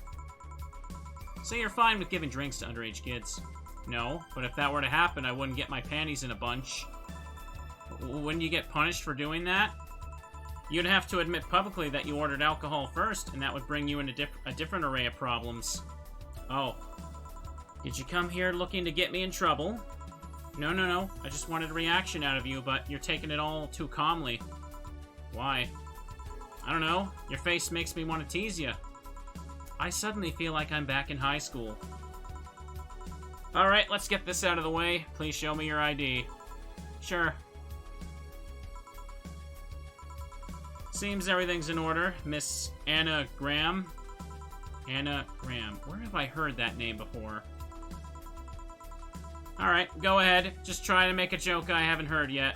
Speaker 1: So you're fine with giving drinks to underage kids? No, but if that were to happen, I wouldn't get my panties in a bunch. Wouldn't you get punished for doing that? You'd have to admit publicly that you ordered alcohol first, and that would bring you in a different array of problems. Oh. Did you come here looking to get me in trouble? No. I just wanted a reaction out of you, but you're taking it all too calmly. Why? I don't know. Your face makes me want to tease you. I suddenly feel like I'm back in high school. Alright, let's get this out of the way. Please show me your ID. Sure. Seems everything's in order. Miss Anna Graham. Anna Graham. Where have I heard that name before? Alright, go ahead. Just try to make a joke I haven't heard yet.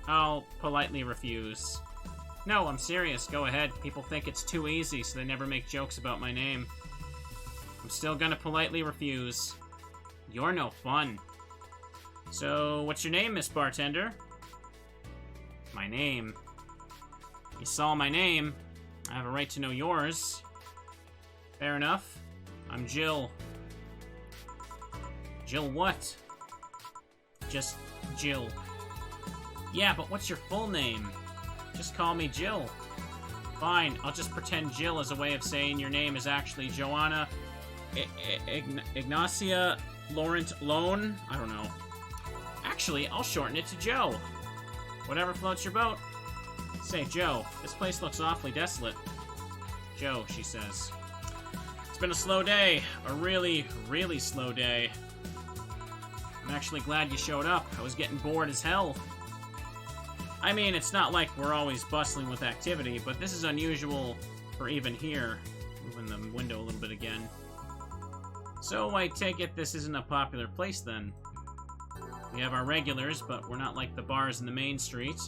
Speaker 1: I'll politely refuse. No, I'm serious. Go ahead. People think it's too easy, so they never make jokes about my name. I'm still gonna politely refuse. You're no fun. So, what's your name, Miss Bartender? My name? You saw my name. I have a right to know yours. Fair enough. I'm Jill. Jill what? Just Jill. Yeah, but what's your full name? Just call me Jill. Fine, I'll just pretend Jill is a way of saying your name is actually Joanna Ignacia Laurent Lone? I don't know. Actually, I'll shorten it to Joe. Whatever floats your boat. Say, Joe, this place looks awfully desolate. Joe, she says. It's been a slow day. A really, really slow day. I'm actually glad you showed up. I was getting bored as hell. I mean, it's not like we're always bustling with activity, but this is unusual for even here. Moving the window a little bit again. So I take it this isn't a popular place then. We have our regulars, but we're not like the bars in the main street.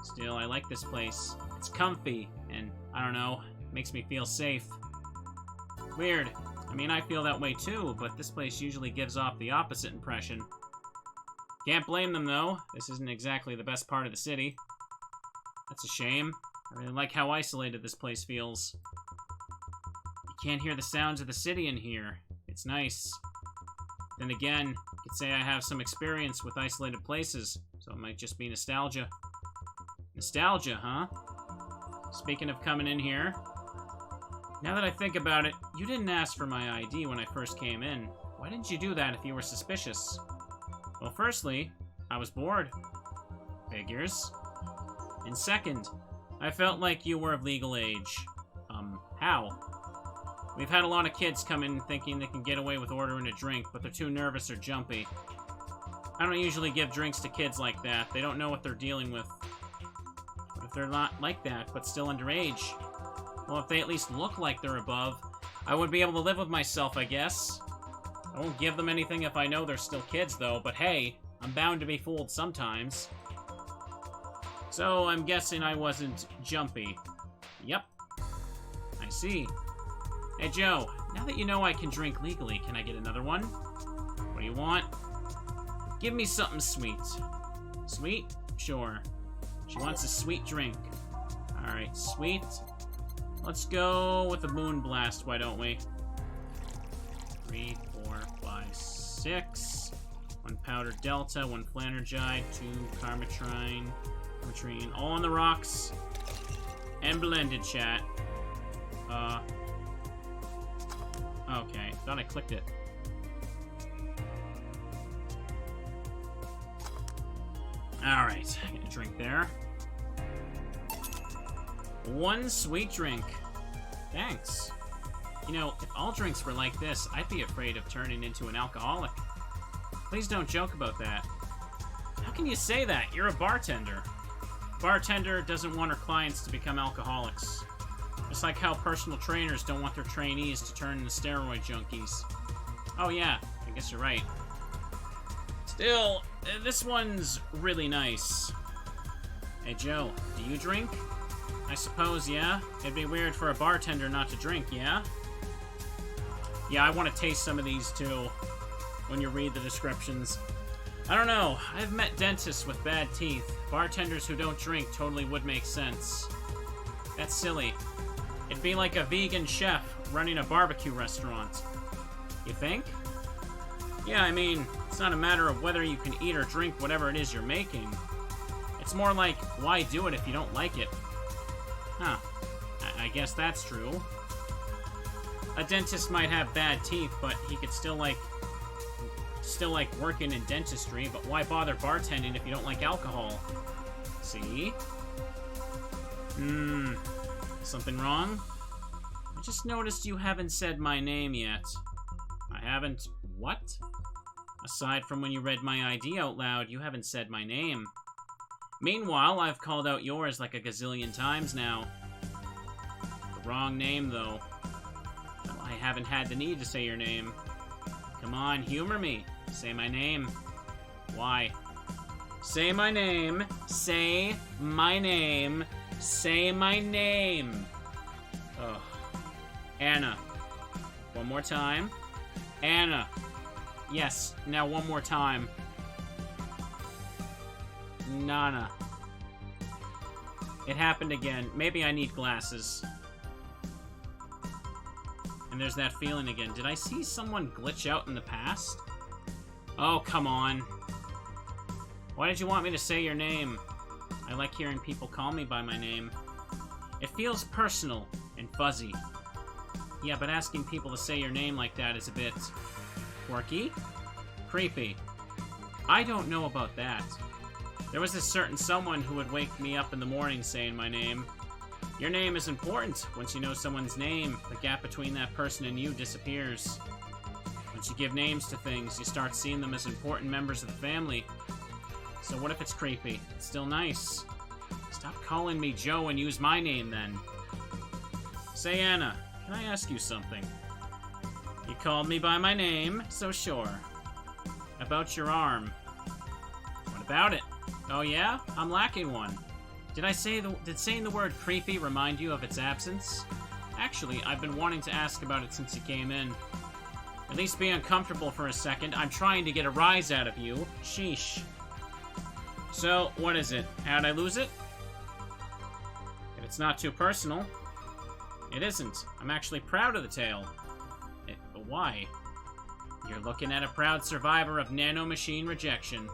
Speaker 1: Still, I like this place. It's comfy, and I don't know, makes me feel safe. Weird. I mean, I feel that way too, but this place usually gives off the opposite impression. Can't blame them though. This isn't exactly the best part of the city. That's a shame. I really like how isolated this place feels. You can't hear the sounds of the city in here. It's nice. Then again, you could say I have some experience with isolated places, so it might just be nostalgia. Nostalgia, huh? Speaking of coming in here, now that I think about it, you didn't ask for my ID when I first came in. Why didn't you do that if you were suspicious? Well, firstly, I was bored. Figures. And second, I felt like you were of legal age. How? We've had a lot of kids come in thinking they can get away with ordering a drink, but they're too nervous or jumpy. I don't usually give drinks to kids like that. They don't know what they're dealing with. But if they're not like that, but still underage, well, if they at least look like they're above, I would be able to live with myself, I guess. I won't give them anything if I know they're still kids, though, but hey, I'm bound to be fooled sometimes. So, I'm guessing I wasn't jumpy. Yep. I see. Hey, Joe, now that you know I can drink legally, can I get another one? What do you want? Give me something sweet. Sweet? Sure. She wants a sweet drink. Alright, sweet. Let's go with the Moon Blast, why don't we? 3, 4, 5, 6. 1 Powder Delta, 1 Flanergide, 2 Carmitrine, all on the rocks. And blended, chat. Okay, thought I clicked it. Alright, I get a drink there. 1 sweet drink. Thanks. You know, if all drinks were like this, I'd be afraid of turning into an alcoholic. Please don't joke about that. How can you say that? You're a bartender. Bartender doesn't want her clients to become alcoholics. Just like how personal trainers don't want their trainees to turn into steroid junkies. Oh yeah, I guess you're right. Still, this one's really nice. Hey Joe, do you drink? I suppose, yeah? It'd be weird for a bartender not to drink, yeah? Yeah, I want to taste some of these too, when you read the descriptions. I don't know, I've met dentists with bad teeth. Bartenders who don't drink totally would make sense. That's silly. It'd be like a vegan chef running a barbecue restaurant. You think? Yeah, I mean, it's not a matter of whether you can eat or drink whatever it is you're making. It's more like, why do it if you don't like it? Huh. I guess that's true. A dentist might have bad teeth, but he could still like working in dentistry, but why bother bartending if you don't like alcohol? See? Something wrong? I just noticed you haven't said my name yet. I haven't... what? Aside from when you read my ID out loud, you haven't said my name. Meanwhile, I've called out yours like a gazillion times now. The wrong name, though. Well, I haven't had the need to say your name. Come on, humor me. Say my name. Why? Say my name. Say my name. Say my name. Ugh. Anna. One more time. Anna. Yes, now one more time. Nana. It happened again. Maybe I need glasses. And there's that feeling again. Did I see someone glitch out in the past? Oh, come on. Why did you want me to say your name? I like hearing people call me by my name. It feels personal and fuzzy. Yeah, but asking people to say your name like that is a bit... quirky? Creepy. I don't know about that. There was this certain someone who would wake me up in the morning saying my name. Your name is important. Once you know someone's name, the gap between that person and you disappears. Once you give names to things, you start seeing them as important members of the family. So what if it's creepy? It's still nice. Stop calling me Joe and use my name, then. Say, Anna, can I ask you something? You called me by my name, so sure. About your arm. What about it? Oh yeah? I'm lacking one. Did saying the word creepy remind you of its absence? Actually, I've been wanting to ask about it since you came in. At least be uncomfortable for a second. I'm trying to get a rise out of you. Sheesh. So, what is it? How'd I lose it? If it's not too personal. It isn't. I'm actually proud of the tale. But why? You're looking at a proud survivor of nanomachine rejection.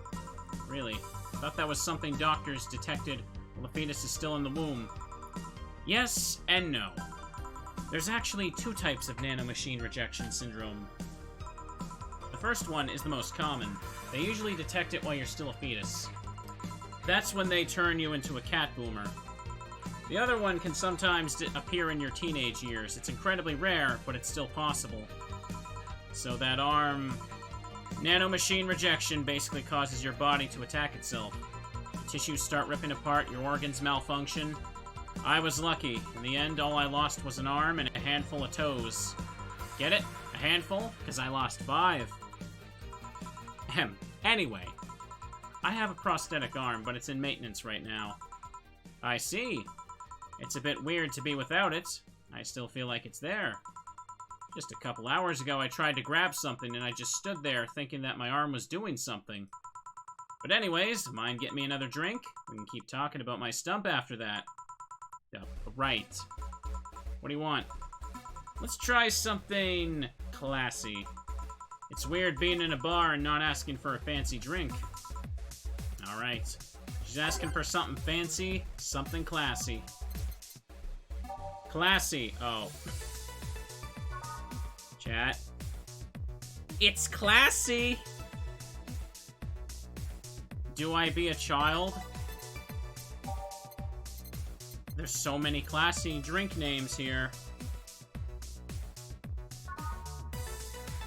Speaker 1: Really? Thought that was something doctors detected while the fetus is still in the womb. Yes and no. There's actually two types of nanomachine rejection syndrome. The first one is the most common. They usually detect it while you're still a fetus. That's when they turn you into a cat boomer. The other one can sometimes appear in your teenage years. It's incredibly rare, but it's still possible. So that arm... Nanomachine rejection basically causes your body to attack itself. The tissues start ripping apart, your organs malfunction. I was lucky. In the end, all I lost was an arm and a handful of toes. Get it? A handful? Because I lost 5. Ahem. Anyway. I have a prosthetic arm, but it's in maintenance right now. I see. It's a bit weird to be without it. I still feel like it's there. Just a couple hours ago, I tried to grab something, and I just stood there thinking that my arm was doing something. But anyways, mind get me another drink? We can keep talking about my stump after that. Right. What do you want? Let's try something classy. It's weird being in a bar and not asking for a fancy drink. Alright. She's asking for something fancy, something classy. Classy. Oh. Chat. It's classy! Do I be a child? There's so many classy drink names here.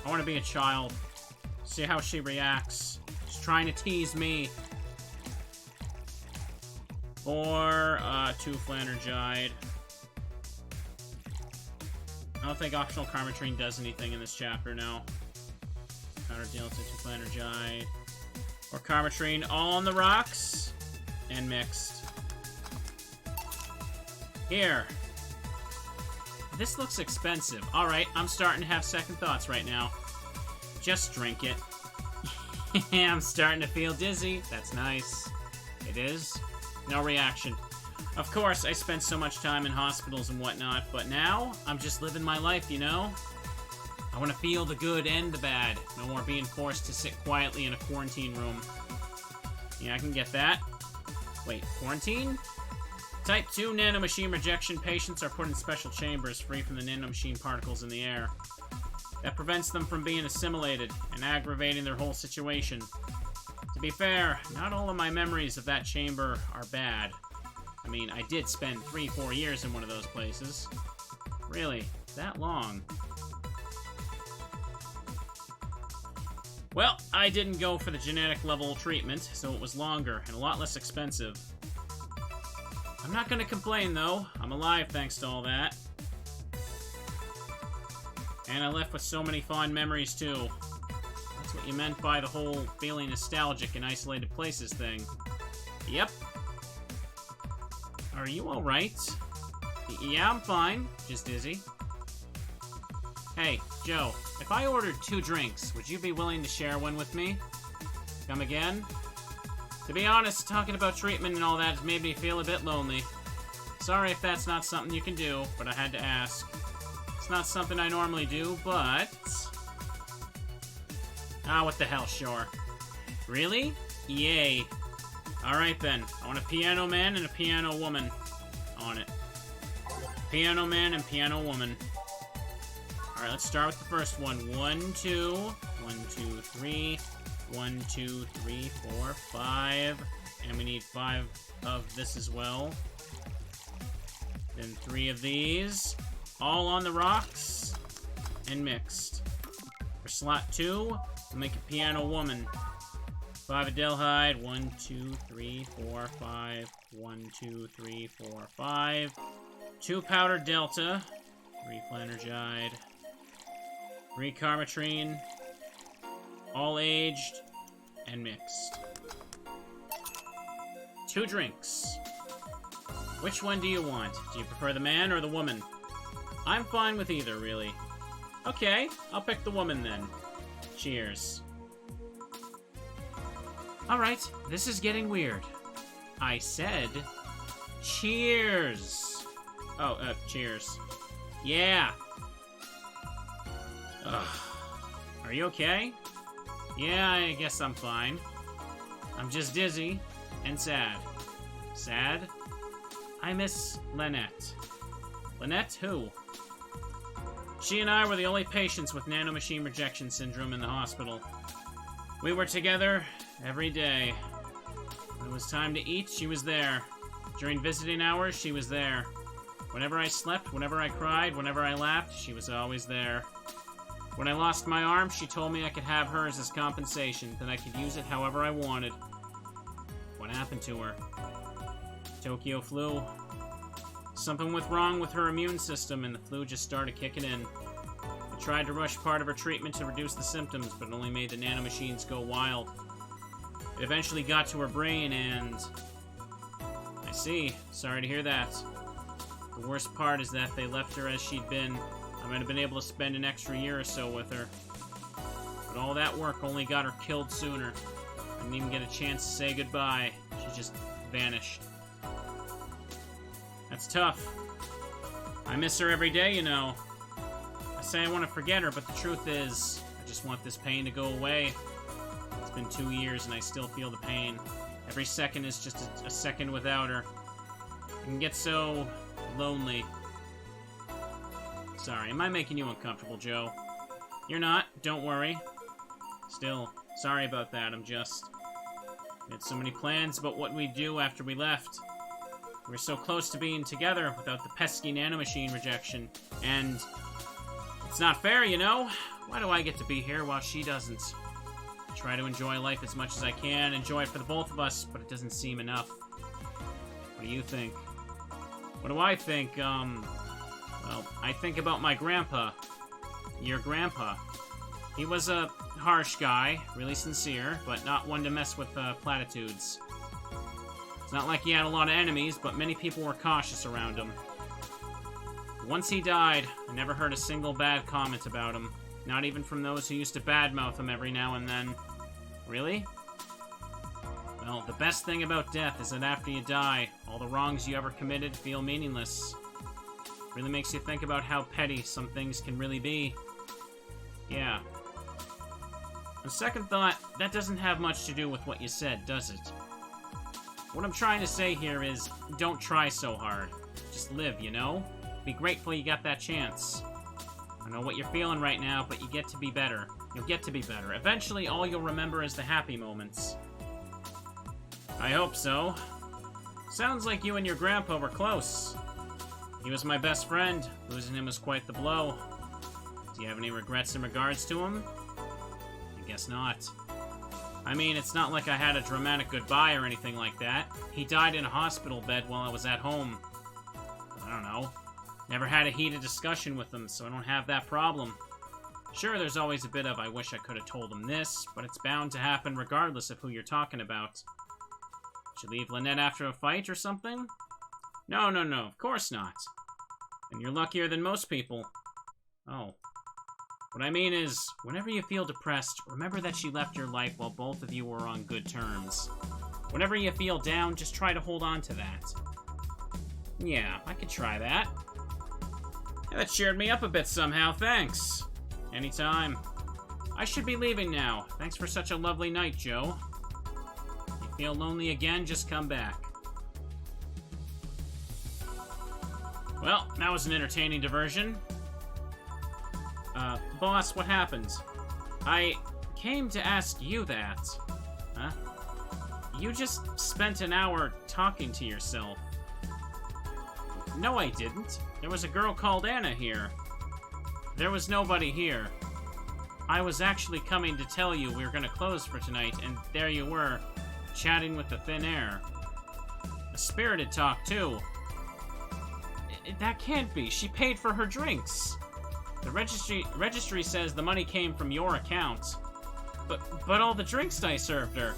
Speaker 1: I want to be a child. See how she reacts. She's trying to tease me. Or, 2 Flanergide. I don't think optional Karmatrine does anything in this chapter, no. Powder Delta, 2 Flanergide. Or Karmatrine, all on the rocks. And mixed. Here. This looks expensive. Alright, I'm starting to have second thoughts right now. Just drink it. I'm starting to feel dizzy. That's nice. It is. No reaction. Of course, I spent so much time in hospitals and whatnot, but now, I'm just living my life, you know? I want to feel the good and the bad. No more being forced to sit quietly in a quarantine room. Yeah, I can get that. Wait, quarantine? Type 2 nanomachine rejection patients are put in special chambers free from the nanomachine particles in the air. That prevents them from being assimilated and aggravating their whole situation. To be fair, not all of my memories of that chamber are bad. I mean, I did spend 3-4 years in one of those places. Really, that long. Well, I didn't go for the genetic level treatment, so it was longer and a lot less expensive. I'm not gonna complain, though. I'm alive thanks to all that. And I left with so many fond memories, too. That's what you meant by the whole feeling nostalgic in isolated places thing. Yep. Are you alright? Yeah, I'm fine. Just dizzy. Hey, Joe, if I ordered 2 drinks, would you be willing to share one with me? Come again? To be honest, talking about treatment and all that has made me feel a bit lonely. Sorry if that's not something you can do, but I had to ask. It's not something I normally do, but... Ah, what the hell, sure. Really? Yay. Alright then, I want a piano man and a piano woman on it. Piano man and piano woman. Alright, let's start with the first one. 1, 2, 1, 2, 3, 1, 2, 3, 4, 5. And we need 5 of this as well. Then 3 of these. All on the rocks. And mixed. For slot 2, we'll make a piano woman. 5 adelhyde. 1, 2, 3, 4, 5. 1, 2, 3, 4, 5. 2 powder delta. 3 flanergide. 3 carmetrine. All aged and mixed. 2 drinks. Which one do you want? Do you prefer the man or the woman? I'm fine with either, really. Okay, I'll pick the woman then. Cheers. Alright, this is getting weird. I said, cheers! Oh, cheers. Yeah! Ugh. Are you okay? Yeah, I guess I'm fine. I'm just dizzy and sad. Sad? I miss Lynette. Lynette who? She and I were the only patients with nanomachine rejection syndrome in the hospital. We were together every day. When it was time to eat, she was there. During visiting hours, she was there. Whenever I slept, whenever I cried, whenever I laughed, she was always there. When I lost my arm, she told me I could have hers as compensation, that I could use it however I wanted. What happened to her? Tokyo flu. Something went wrong with her immune system, and the flu just started kicking in. I tried to rush part of her treatment to reduce the symptoms, but it only made the nanomachines go wild. It eventually got to her brain, and... I see. Sorry to hear that. The worst part is that they left her as she'd been. I might have been able to spend an extra year or so with her. But all that work only got her killed sooner. I didn't even get a chance to say goodbye. She just vanished. That's tough. I miss her every day, you know. I say I want to forget her, but the truth is, I just want this pain to go away. It's been 2 years and I still feel the pain. Every second is just a second without her. I can get so lonely. Sorry, am I making you uncomfortable, Joe? You're not, don't worry. Still, sorry about that, we had so many plans about what we'd do after we left. We were so close to being together without the pesky nanomachine rejection. And it's not fair, you know? Why do I get to be here while she doesn't? I try to enjoy life as much as I can, enjoy it for the both of us, but it doesn't seem enough. What do you think? What do I think? Well, I think about my grandpa. Your grandpa. He was a harsh guy, really sincere, but not one to mess with platitudes. It's not like he had a lot of enemies, but many people were cautious around him. Once he died, I never heard a single bad comment about him. Not even from those who used to badmouth him every now and then. Really? Well, the best thing about death is that after you die, all the wrongs you ever committed feel meaningless. It really makes you think about how petty some things can really be. Yeah. On second thought, that doesn't have much to do with what you said, does it? What I'm trying to say here is, don't try so hard. Just live, you know? Be grateful you got that chance. I know what you're feeling right now, but you get to be better. You'll get to be better. Eventually, all you'll remember is the happy moments. I hope so. Sounds like you and your grandpa were close. He was my best friend. Losing him was quite the blow. Do you have any regrets in regards to him? I guess not. I mean, it's not like I had a dramatic goodbye or anything like that. He died in a hospital bed while I was at home. I don't know. Never had a heated discussion with him, so I don't have that problem. Sure, there's always a bit of I wish I could have told him this, but it's bound to happen regardless of who you're talking about. Did you leave Lynette after a fight or something? No, of course not. And you're luckier than most people. Oh. What I mean is, whenever you feel depressed, remember that she left your life while both of you were on good terms. Whenever you feel down, just try to hold on to that. Yeah, I could try that. Yeah, that cheered me up a bit somehow, thanks. Anytime. I should be leaving now. Thanks for such a lovely night, Joe. If you feel lonely again, just come back. Well, that was an entertaining diversion. Boss, what happened? I came to ask you that. Huh? You just spent an hour talking to yourself. No, I didn't. There was a girl called Anna here. There was nobody here. I was actually coming to tell you we were gonna close for tonight, and there you were, chatting with the thin air. A spirited talk, too. That can't be. She paid for her drinks. The registry says the money came from your account. But all the drinks I served her.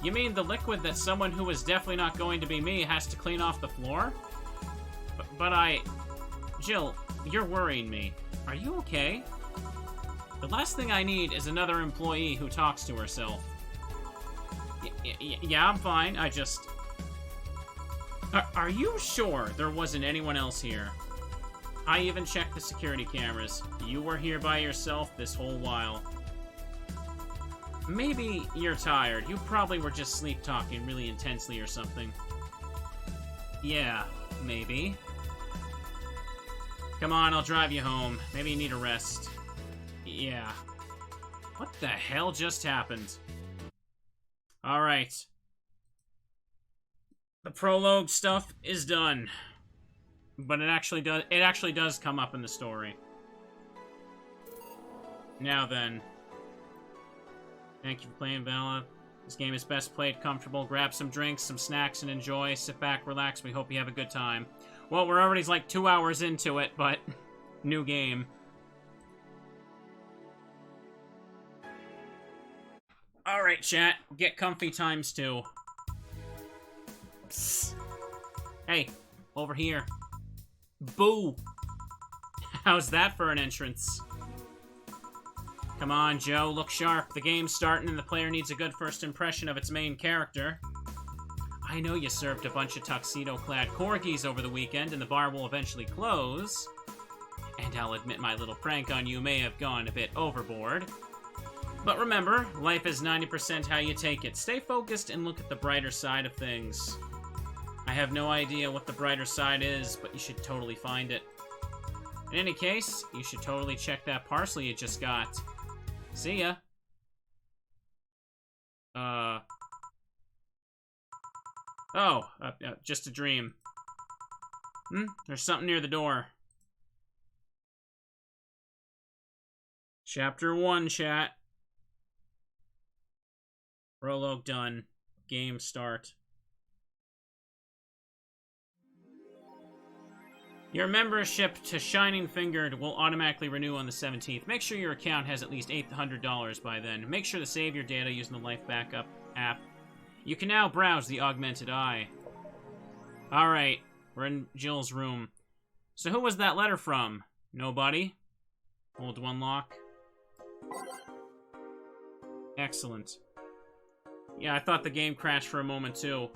Speaker 1: You mean the liquid that someone who is definitely not going to be me has to clean off the floor? Jill, you're worrying me. Are you okay? The last thing I need is another employee who talks to herself. Yeah, I'm fine. I just... Are you sure there wasn't anyone else here? I even checked the security cameras. You were here by yourself this whole while. Maybe you're tired. You probably were just sleep-talking really intensely or something. Yeah, maybe. Come on, I'll drive you home. Maybe you need a rest. Yeah. What the hell just happened? Alright. The prologue stuff is done. But it actually does come up in the story. Now then. Thank you for playing, Bella. This game is best played comfortable. Grab some drinks, some snacks, and enjoy. Sit back, relax. We hope you have a good time. Well, we're already like 2 hours into it, but new game. Alright, chat. Get comfy ×2. Psst. Hey, over here. Boo! How's that for an entrance? Come on, Joe, look sharp. The game's starting and the player needs a good first impression of its main character. I know you served a bunch of tuxedo-clad corgis over the weekend and the bar will eventually close. And I'll admit my little prank on you may have gone a bit overboard. But remember, life is 90% how you take it. Stay focused and look at the brighter side of things. I have no idea what the brighter side is, but you should totally find it. In any case, you should totally check that parcel you just got. See ya. Just a dream. There's something near the door. Chapter 1, chat. Prologue done. Game start. Your membership to Shining Fingered will automatically renew on the 17th. Make sure your account has at least $800 by then. Make sure to save your data using the Life Backup app. You can now browse the Augmented Eye. Alright, we're in Jill's room. So who was that letter from? Nobody? Hold to unlock. Excellent. Yeah, I thought the game crashed for a moment too.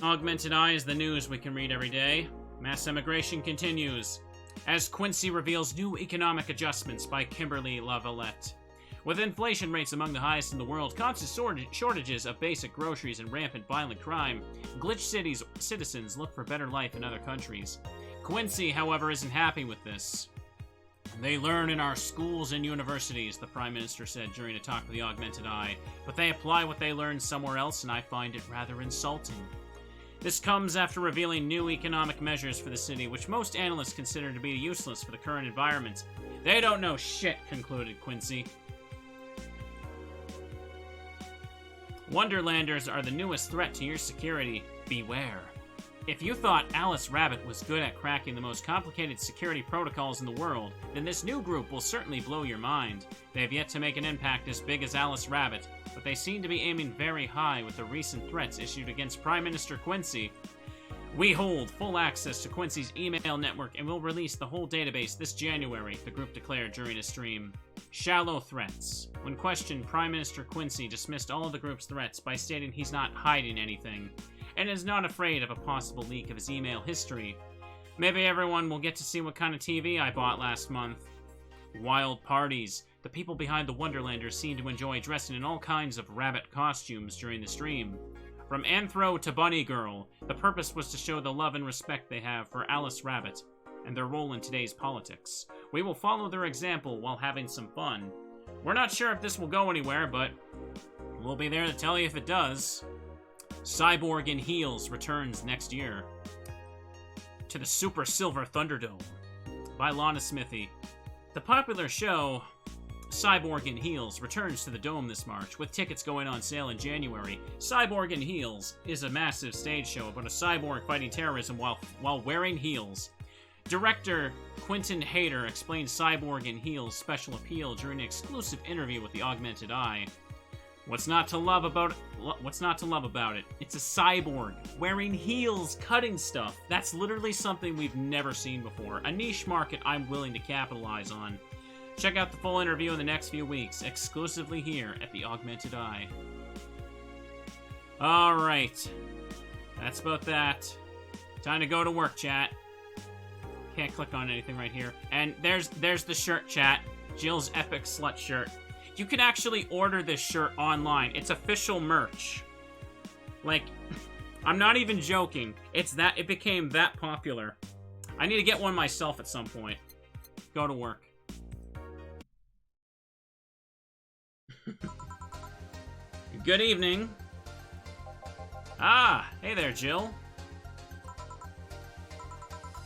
Speaker 1: Augmented Eye is the news we can read every day. Mass immigration continues. As Quincy reveals new economic adjustments by Kimberly LaVallette. With inflation rates among the highest in the world, constant shortages of basic groceries, and rampant violent crime, Glitch City's citizens look for better life in other countries. Quincy, however, isn't happy with this. They learn in our schools and universities, the Prime Minister said during a talk with the Augmented Eye, but they apply what they learn somewhere else, and I find it rather insulting. This comes after revealing new economic measures for the city, which most analysts consider to be useless for the current environment. They don't know shit, concluded Quincy. Wonderlanders are the newest threat to your security. Beware. If you thought Alice Rabbit was good at cracking the most complicated security protocols in the world, then this new group will certainly blow your mind. They have yet to make an impact as big as Alice Rabbit, but they seem to be aiming very high with the recent threats issued against Prime Minister Quincy. We hold full access to Quincy's email network and will release the whole database this January, the group declared during a stream. Shallow threats. When questioned, Prime Minister Quincy dismissed all of the group's threats by stating he's not hiding anything, and is not afraid of a possible leak of his email history. Maybe everyone will get to see what kind of TV I bought last month. Wild parties. The people behind the Wonderlanders seem to enjoy dressing in all kinds of rabbit costumes during the stream. From Anthro to Bunny Girl, the purpose was to show the love and respect they have for Alice Rabbit and their role in today's politics. We will follow their example while having some fun. We're not sure if this will go anywhere, but we'll be there to tell you if it does. Cyborg in Heels returns next year to the Super Silver Thunderdome by Lana Smithy. The popular show Cyborg in Heels returns to the Dome this March, with tickets going on sale in January. Cyborg in Heels is a massive stage show about a cyborg fighting terrorism while wearing heels. Director Quentin Hayter explained Cyborg in Heels' special appeal during an exclusive interview with the Augmented Eye. What's not to love about it? It's a cyborg wearing heels, cutting stuff. That's literally something we've never seen before. A niche market I'm willing to capitalize on. Check out the full interview in the next few weeks, exclusively here at the Augmented Eye. Alright. That's about that. Time to go to work, chat. Can't click on anything right here. And there's the shirt, chat. Jill's Epic Slut shirt. You can actually order this shirt online. It's official merch. Like, I'm not even joking. It became that popular. I need to get one myself at some point. Go to work. Good evening. Ah, hey there, Jill.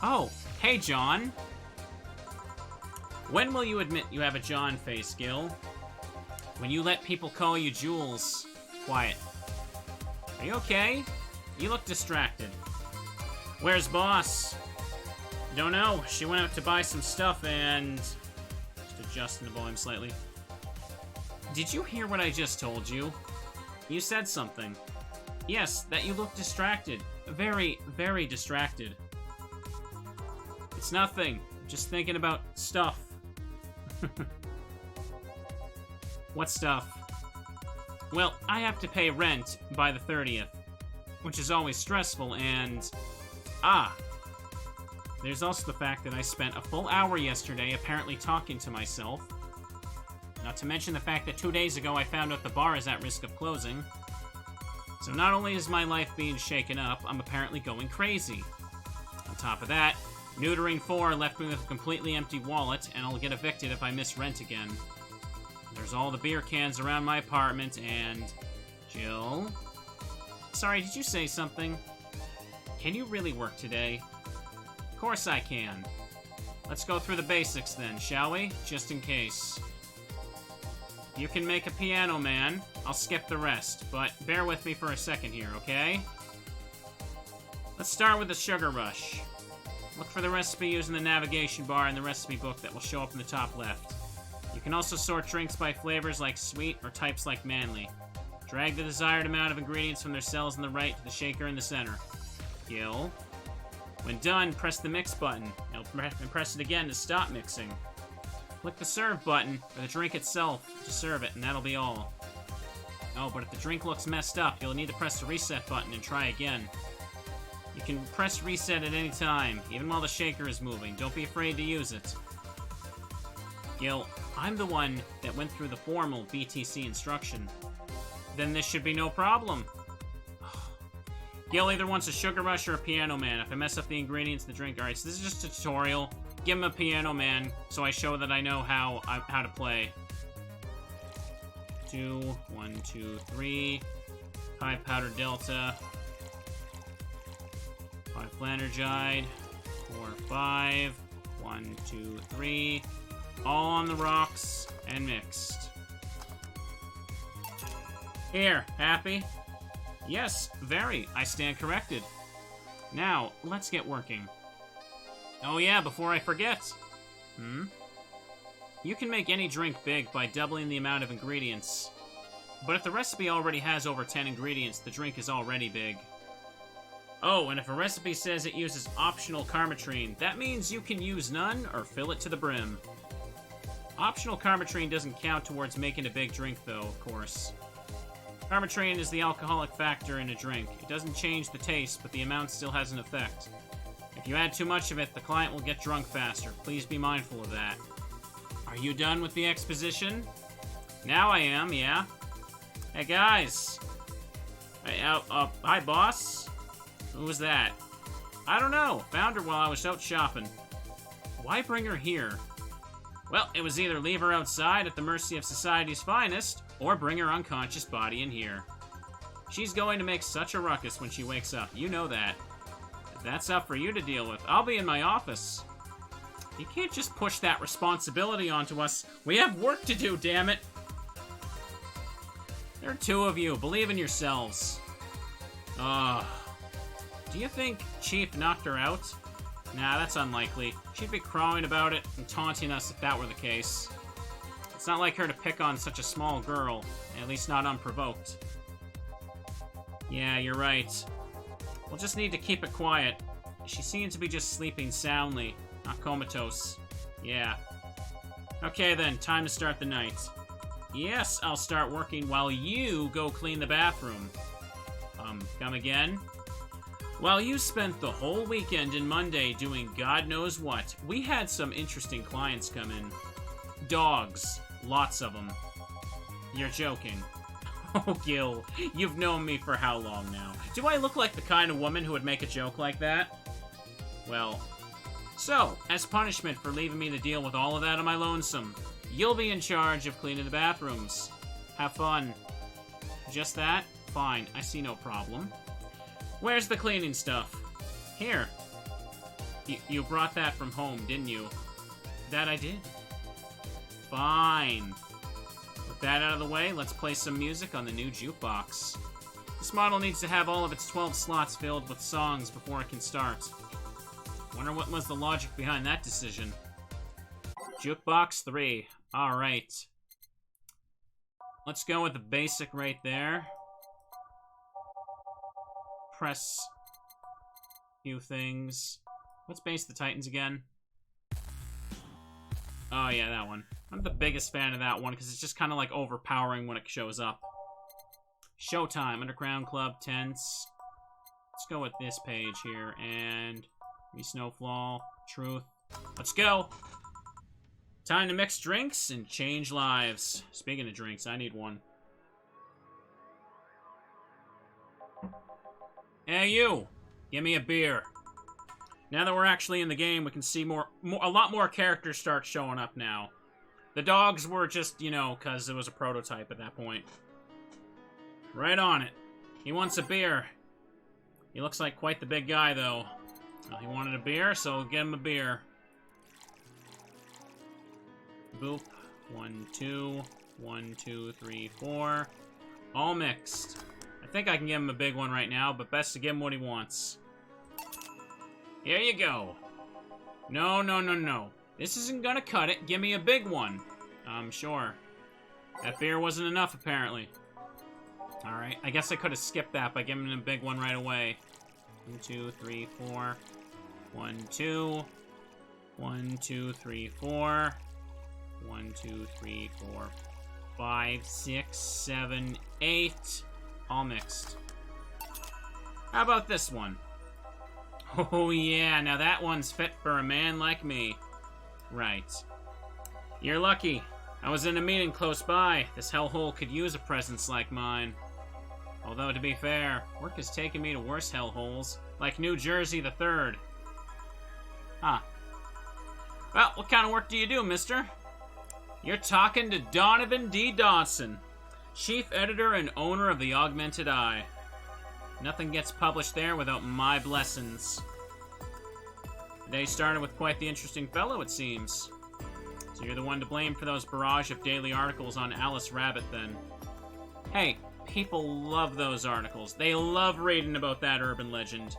Speaker 1: Oh, hey, John. When will you admit you have a John face, Gil? When you let people call you Jules. Quiet. Are you okay? You look distracted. Where's Boss? Don't know. She went out to buy some stuff and... Just adjusting the volume slightly. Did you hear what I just told you? You said something. Yes, that you look distracted. Very, very distracted. It's nothing. Just thinking about stuff. What stuff? Well, I have to pay rent by the 30th, which is always stressful, and... There's also the fact that I spent a full hour yesterday apparently talking to myself. Not to mention the fact that 2 days ago I found out the bar is at risk of closing. So not only is my life being shaken up, I'm apparently going crazy. On top of that, Neutering 4 left me with a completely empty wallet, and I'll get evicted if I miss rent again. There's all the beer cans around my apartment, and... Jill? Sorry, did you say something? Can you really work today? Of course I can. Let's go through the basics then, shall we? Just in case. You can make a piano man. I'll skip the rest, but bear with me for a second here, okay? Let's start with the sugar rush. Look for the recipe using the navigation bar in the recipe book that will show up in the top left. You can also sort drinks by flavors like sweet or types like manly. Drag the desired amount of ingredients from their cells on the right to the shaker in the center. Gil. When done, press the mix button, and press it again to stop mixing. Click the serve button for the drink itself to serve it, and that'll be all. Oh, but if the drink looks messed up, you'll need to press the reset button and try again. You can press reset at any time, even while the shaker is moving. Don't be afraid to use it. Gil, I'm the one that went through the formal BTC instruction. Then this should be no problem. Gil either wants a sugar rush or a piano man. If I mess up the ingredients in the drink... Alright, so this is just a tutorial. Give him a piano man, so I show that I know how to play. 2, 1, 2, 3. High powder delta. 5 flanergide. 4, 5. 1, 2, 3. All on the rocks and mixed. Here, happy? Yes, very. I stand corrected. Now, let's get working. Oh yeah, before I forget. You can make any drink big by doubling the amount of ingredients. But if the recipe already has over 10 ingredients, the drink is already big. Oh, and if a recipe says it uses optional carmetrine, that means you can use none or fill it to the brim. Optional carmetrine doesn't count towards making a big drink, though, of course. Carmetrine is the alcoholic factor in a drink. It doesn't change the taste, but the amount still has an effect. If you add too much of it, the client will get drunk faster. Please be mindful of that. Are you done with the exposition? Now I am, yeah. Hey, guys. Hey, hi, boss. Who was that? I don't know. Found her while I was out shopping. Why bring her here? Well, it was either leave her outside at the mercy of society's finest, or bring her unconscious body in here. She's going to make such a ruckus when she wakes up. You know that. If that's up for you to deal with, I'll be in my office. You can't just push that responsibility onto us. We have work to do, damn it. There are two of you. Believe in yourselves. Do you think Chief knocked her out? Nah, that's unlikely. She'd be crowing about it and taunting us if that were the case. It's not like her to pick on such a small girl, at least not unprovoked. Yeah, you're right. We'll just need to keep it quiet. She seems to be just sleeping soundly, not comatose. Yeah. Okay then, time to start the night. Yes, I'll start working while you go clean the bathroom. Come again? While you spent the whole weekend and Monday doing God knows what, we had some interesting clients come in. Dogs. Lots of them. You're joking. Oh, Gil, you've known me for how long now? Do I look like the kind of woman who would make a joke like that? Well, so, as punishment for leaving me to deal with all of that on my lonesome, you'll be in charge of cleaning the bathrooms. Have fun. Just that? Fine, I see no problem. Where's the cleaning stuff? Here. You brought that from home, didn't you? That I did. Fine. With that out of the way, let's play some music on the new jukebox. This model needs to have all of its 12 slots filled with songs before it can start. Wonder what was the logic behind that decision. Jukebox 3. Alright. Let's go with the basic right there. Press a few things. What's Base the Titans again? Oh yeah, that one. I'm the biggest fan of that one because it's just kind of like overpowering when it shows up. Showtime, Underground Club, Tense. Let's go with this page here, and Snowfall, Truth. Let's go! Time to mix drinks and change lives. Speaking of drinks, I need one. Hey, you! Give me a beer. Now that we're actually in the game, we can see a lot more characters start showing up now. The dogs were just, you know, because it was a prototype at that point. Right on it. He wants a beer. He looks like quite the big guy, though. Well, he wanted a beer, so we'll get him a beer. Boop. 1, 2. 1, 2, 3, 4. All mixed. I think I can give him a big one right now, but best to give him what he wants. Here you go. No, no, no, no. This isn't gonna cut it. Give me a big one. Sure. That beer wasn't enough, apparently. Alright, I guess I could have skipped that by giving him a big one right away. 1, 2, 3, 4. 1, 2. 1, 2, 3, 4. 1, 2, 3, 4. 5, 6, 7, 8. All mixed. How about this one? Oh yeah, now that one's fit for a man like me. Right. You're lucky. I was in a meeting close by. This hellhole could use a presence like mine. Although, to be fair, work has taken me to worse hellholes, like New Jersey the 3rd. Huh. Well, what kind of work do you do, mister? You're talking to Donovan D. Dawson, chief editor and owner of the Augmented Eye. Nothing gets published there without my blessings. The day started with quite the interesting fellow, it seems. So you're the one to blame for those barrage of daily articles on Alice Rabbit, then. Hey, people love those articles. They love reading about that urban legend.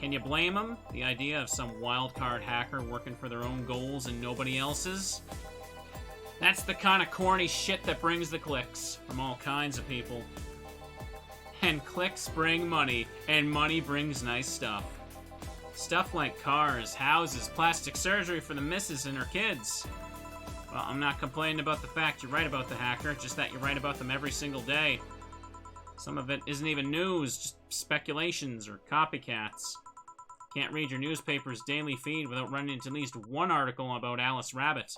Speaker 1: Can you blame them? The idea of some wildcard hacker working for their own goals and nobody else's? That's the kind of corny shit that brings the clicks from all kinds of people. And clicks bring money, and money brings nice stuff. Stuff like cars, houses, plastic surgery for the missus and her kids. Well, I'm not complaining about the fact you're right about the hacker, just that you're right about them every single day. Some of it isn't even news, just speculations or copycats. Can't read your newspaper's daily feed without running into at least one article about Alice Rabbit.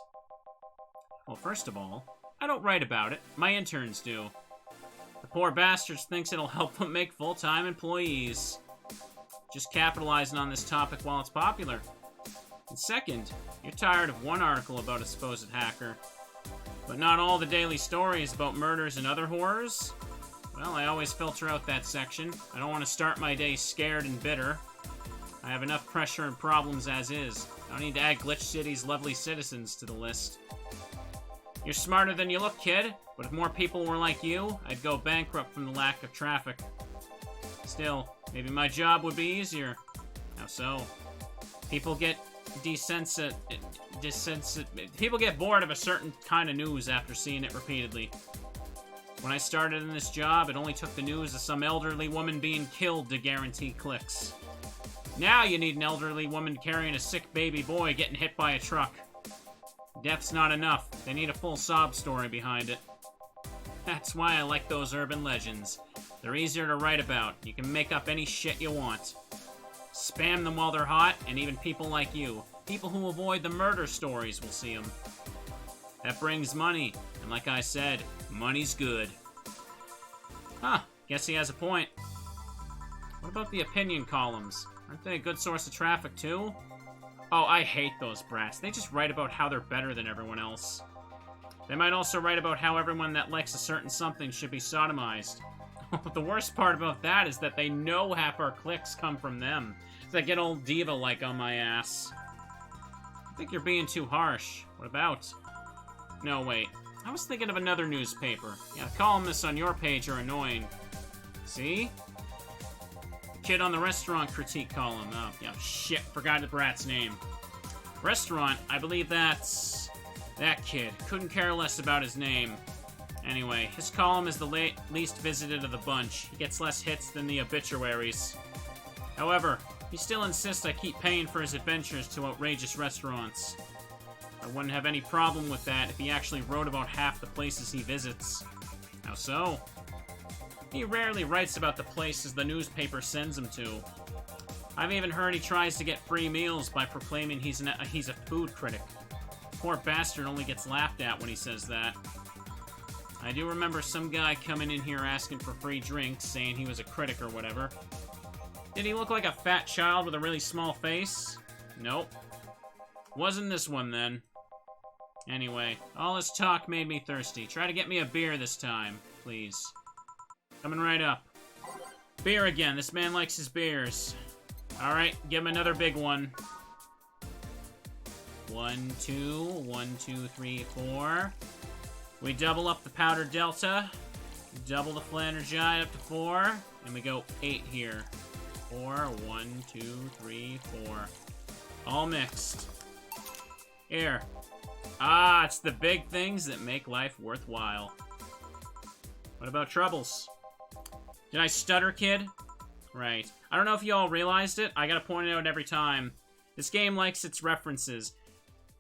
Speaker 1: Well, first of all, I don't write about it. My interns do. The poor bastards thinks it'll help them make full-time employees. Just capitalizing on this topic while it's popular. And second, you're tired of one article about a supposed hacker, but not all the daily stories about murders and other horrors? Well, I always filter out that section. I don't want to start my day scared and bitter. I have enough pressure and problems as is. I don't need to add Glitch City's lovely citizens to the list. You're smarter than you look, kid. But if more people were like you, I'd go bankrupt from the lack of traffic. Still, maybe my job would be easier. How so? People get people get bored of a certain kind of news after seeing it repeatedly. When I started in this job, it only took the news of some elderly woman being killed to guarantee clicks. Now you need an elderly woman carrying a sick baby boy getting hit by a truck. Death's not enough. They need a full sob story behind it. That's why I like those urban legends. They're easier to write about. You can make up any shit you want. Spam them while they're hot, and even people like you, people who avoid the murder stories, will see them. That brings money, and like I said, money's good. Huh, guess he has a point. What about the opinion columns? Aren't they a good source of traffic, too? Oh, I hate those brats. They just write about how they're better than everyone else. They might also write about how everyone that likes a certain something should be sodomized. The worst part about that is that they know half our clicks come from them. So they get old diva-like on my ass. I think you're being too harsh. What about? No, wait. I was thinking of another newspaper. Yeah, the columnists on your page are annoying. See? Kid on the restaurant critique column. Oh, yeah, shit. Forgot the brat's name. Restaurant, I believe that's... that kid. Couldn't care less about his name. Anyway, his column is the least visited of the bunch. He gets less hits than the obituaries. However, he still insists I keep paying for his adventures to outrageous restaurants. I wouldn't have any problem with that if he actually wrote about half the places he visits. How so? He rarely writes about the places the newspaper sends him to. I've even heard he tries to get free meals by proclaiming he's a food critic. Poor bastard only gets laughed at when he says that. I do remember some guy coming in here asking for free drinks, saying he was a critic or whatever. Did he look like a fat child with a really small face? Nope. Wasn't this one, then. Anyway, all this talk made me thirsty. Try to get me a beer this time, please. Coming right up. Beer again. This man likes his beers. Alright, give him another big one. 1, 2, 1, 2, 3, 4. We double up the powdered delta, double the flanergide up to 4, and we go 8 here. 4, 1, 2, 3, 4. All mixed. Here. Ah, it's the big things that make life worthwhile. What about troubles? Did I stutter, kid? Right. I don't know if you all realized it. I gotta point it out every time. This game likes its references.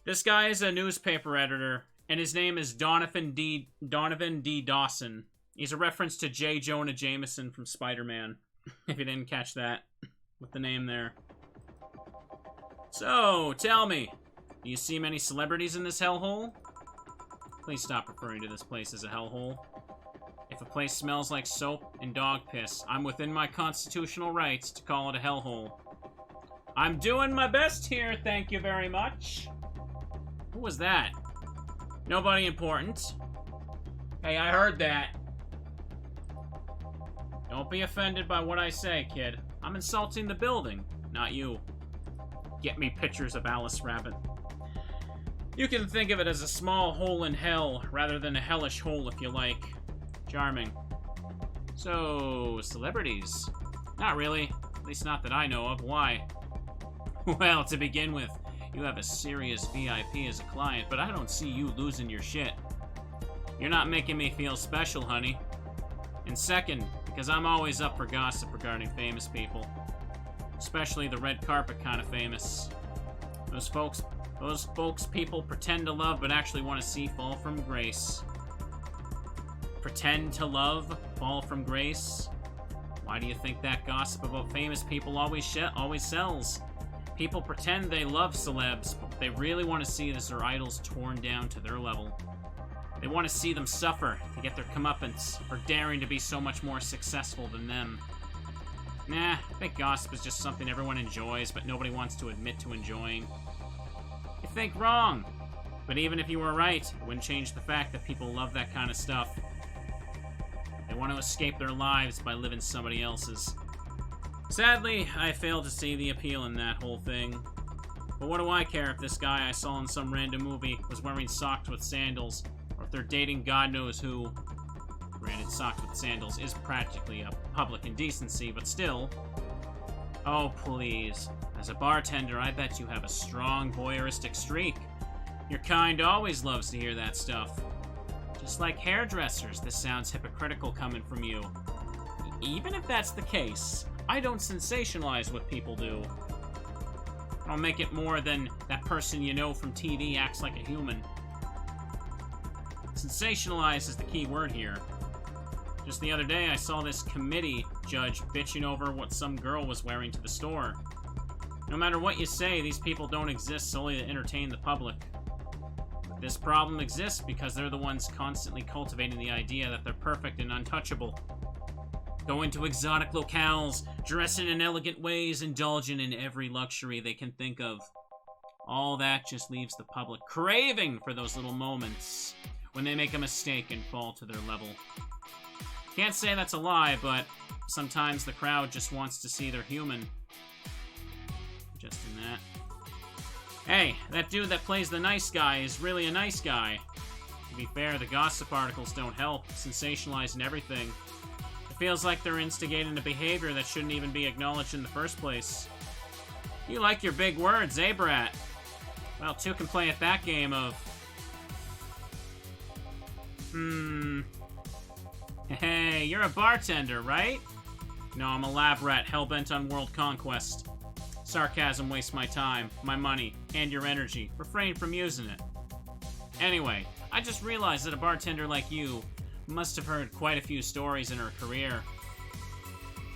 Speaker 1: This guy is a newspaper editor, and his name is Donovan D. Dawson. He's a reference to J. Jonah Jameson from Spider-Man. If you didn't catch that with the name there. So, tell me, do you see many celebrities in this hellhole? Please stop referring to this place as a hellhole. If a place smells like soap and dog piss, I'm within my constitutional rights to call it a hellhole. I'm doing my best here, thank you very much. Who was that? Nobody important. Hey, I heard that. Don't be offended by what I say, kid. I'm insulting the building, not you. Get me pictures of Alice Rabbit. You can think of it as a small hole in hell, rather than a hellish hole if you like. Charming. So, celebrities? Not really. At least not that I know of. Why? Well, to begin with, you have a serious VIP as a client, but I don't see you losing your shit. You're not making me feel special, honey. And second, because I'm always up for gossip regarding famous people. Especially the red carpet kind of famous. Those folks people pretend to love but actually want to see fall from grace. Pretend to love, fall from grace? Why do you think that gossip about famous people always sells? People pretend they love celebs, but they really want to see their idols torn down to their level. They want to see them suffer to get their comeuppance for daring to be so much more successful than them. Nah, I think gossip is just something everyone enjoys, but nobody wants to admit to enjoying. You think wrong. But even if you were right, it wouldn't change the fact that people love that kind of stuff. They want to escape their lives by living somebody else's. Sadly, I fail to see the appeal in that whole thing. But what do I care if this guy I saw in some random movie was wearing socks with sandals, or if they're dating God knows who. Granted, socks with sandals is practically a public indecency, but still. Oh, please. As a bartender, I bet you have a strong voyeuristic streak. Your kind always loves to hear that stuff. Just like hairdressers, this sounds hypocritical coming from you. Even if that's the case, I don't sensationalize what people do. I'll make it more than that person you know from TV acts like a human. Sensationalize is the key word here. Just the other day, I saw this committee judge bitching over what some girl was wearing to the store. No matter what you say, these people don't exist solely to entertain the public. This problem exists because they're the ones constantly cultivating the idea that they're perfect and untouchable. Go into exotic locales, dressing in elegant ways, indulging in every luxury they can think of. All that just leaves the public craving for those little moments when they make a mistake and fall to their level. Can't say that's a lie, but sometimes the crowd just wants to see they're human. Just in that. Hey, that dude that plays the nice guy is really a nice guy. To be fair, the gossip articles don't help, sensationalizing everything. It feels like they're instigating a behavior that shouldn't even be acknowledged in the first place. You like your big words, eh, brat? Well, two can play at that game of... Hey, you're a bartender, right? No, I'm a lab rat hell-bent on world conquest. Sarcasm wastes my time, my money, and your energy. Refrain from using it. Anyway, I just realized that a bartender like you must have heard quite a few stories in her career.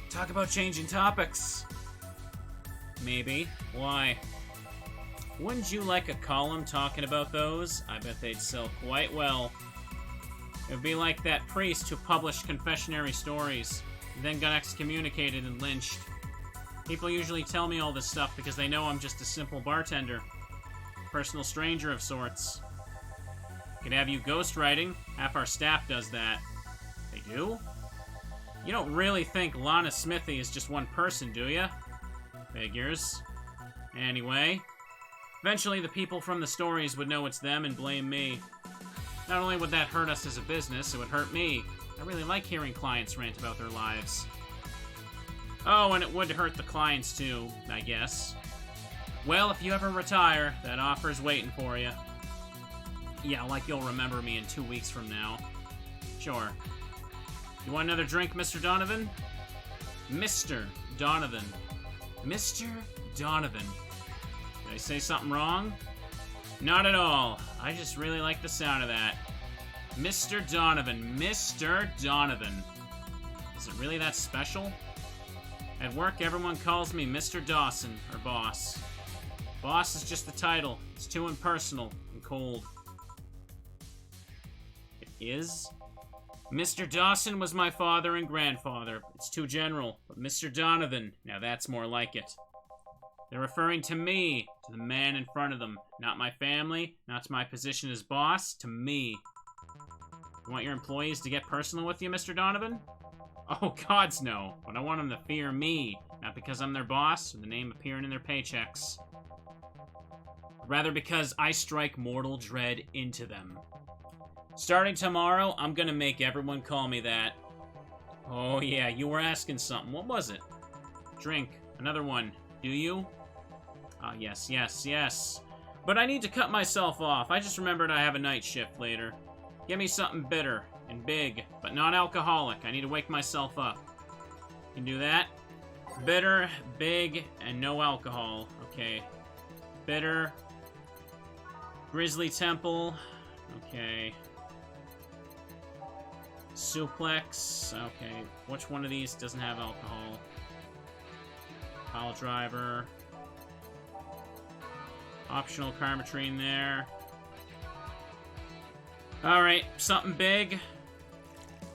Speaker 1: Talk about changing topics. Maybe. Why? Wouldn't you like a column talking about those? I bet they'd sell quite well. It would be like that priest who published confessionary stories, and then got excommunicated and lynched. People usually tell me all this stuff because they know I'm just a simple bartender. Personal stranger of sorts. Could have you ghostwriting. Half our staff does that. They do? You don't really think Lana Smithy is just one person, do ya? Figures. Anyway. Eventually the people from the stories would know it's them and blame me. Not only would that hurt us as a business, it would hurt me. I really like hearing clients rant about their lives. Oh, and it would hurt the clients too, I guess. Well, if you ever retire, that offer's waiting for you. Yeah, like you'll remember me in 2 weeks from now. Sure. You want another drink, Mr. Donovan? Mr. Donovan. Mr. Donovan. Did I say something wrong? Not at all. I just really like the sound of that. Mr. Donovan. Mr. Donovan. Is it really that special? At work, everyone calls me Mr. Dawson, or Boss. Boss is just the title. It's too impersonal and cold. It is? Mr. Dawson was my father and grandfather. It's too general. But Mr. Donovan, now that's more like it. They're referring to me, to the man in front of them. Not my family, not to my position as boss, to me. You want your employees to get personal with you, Mr. Donovan? Oh, gods no. But I want them to fear me, not because I'm their boss or the name appearing in their paychecks. Rather because I strike mortal dread into them. Starting tomorrow, I'm gonna make everyone call me that. Oh yeah, you were asking something. What was it? Drink. Another one. Do you? Ah, yes, yes, yes. But I need to cut myself off. I just remembered I have a night shift later. Give me something bitter and big, but not alcoholic. I need to wake myself up. Can do that? Bitter, big, and no alcohol. Okay. Bitter. Grizzly Temple. Okay. Suplex. Okay. Which one of these doesn't have alcohol? Pile driver. Optional Karmatrine there. Alright, something big.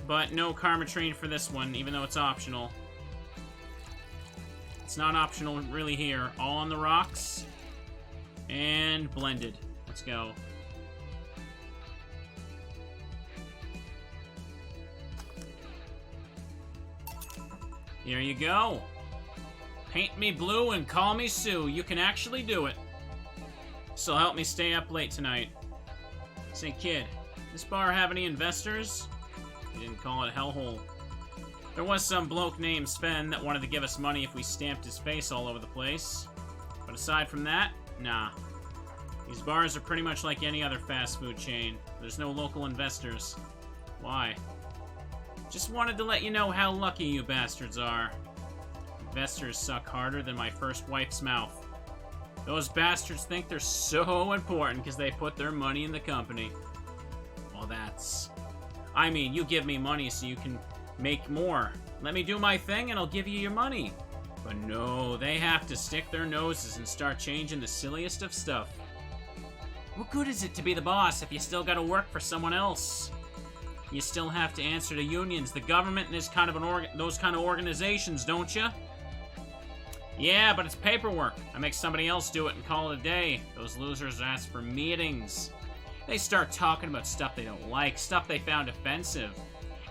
Speaker 1: But no Karmatrine for this one, even though it's optional. It's not optional really here. All on the rocks. And blended. Let's go. Here you go. Paint me blue and call me Sue. You can actually do it. This'll help me stay up late tonight. Say, kid, this bar have any investors? You didn't call it a hellhole. There was some bloke named Sven that wanted to give us money if we stamped his face all over the place. But aside from that, nah. These bars are pretty much like any other fast food chain. There's no local investors. Why? Just wanted to let you know how lucky you bastards are. Investors suck harder than my first wife's mouth. Those bastards think they're so important because they put their money in the company. Well, that's... I mean, you give me money so you can make more. Let me do my thing and I'll give you your money. But no, they have to stick their noses and start changing the silliest of stuff. What good is it to be the boss if you still gotta work for someone else? You still have to answer to unions, the government, and those kind of organizations, don't you? Yeah, but it's paperwork. I make somebody else do it and call it a day. Those losers ask for meetings. They start talking about stuff they don't like, stuff they found offensive.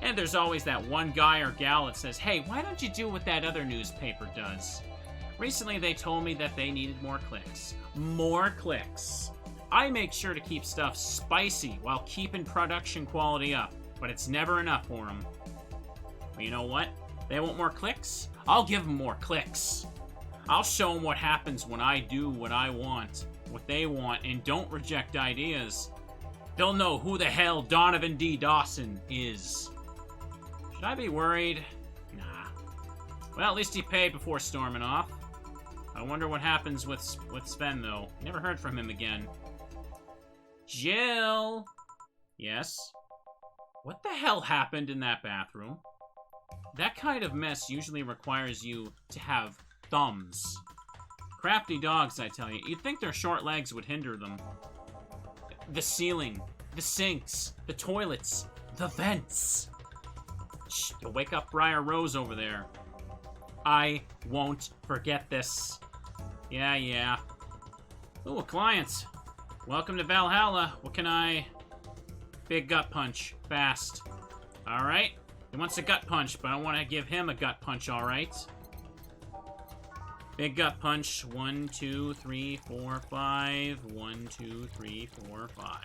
Speaker 1: And there's always that one guy or gal that says, hey, why don't you do what that other newspaper does? Recently, they told me that they needed more clicks. More clicks. I make sure to keep stuff spicy while keeping production quality up, but it's never enough for them. But you know what? They want more clicks? I'll give them more clicks. I'll show them what happens when I do what I want, what they want, and don't reject ideas. They'll know who the hell Donovan D. Dawson is. Should I be worried? Nah. Well, at least he paid before storming off. I wonder what happens with Sven, though. Never heard from him again. Jill! Yes? What the hell happened in that bathroom? That kind of mess usually requires you to have thumbs. Crafty dogs, I tell you. You'd think their short legs would hinder them. The ceiling, the sinks, the toilets, the vents. Shh, you'll wake up Briar Rose over there. I won't forget this. Yeah. Ooh, a client. Welcome to Valhalla. What can I... Big gut punch. Fast. Alright. He wants a gut punch, but I want to give him a gut punch, alright? Big gut punch. 1, 2, 3, 4, 5. 1, 2, 3, 4, 5.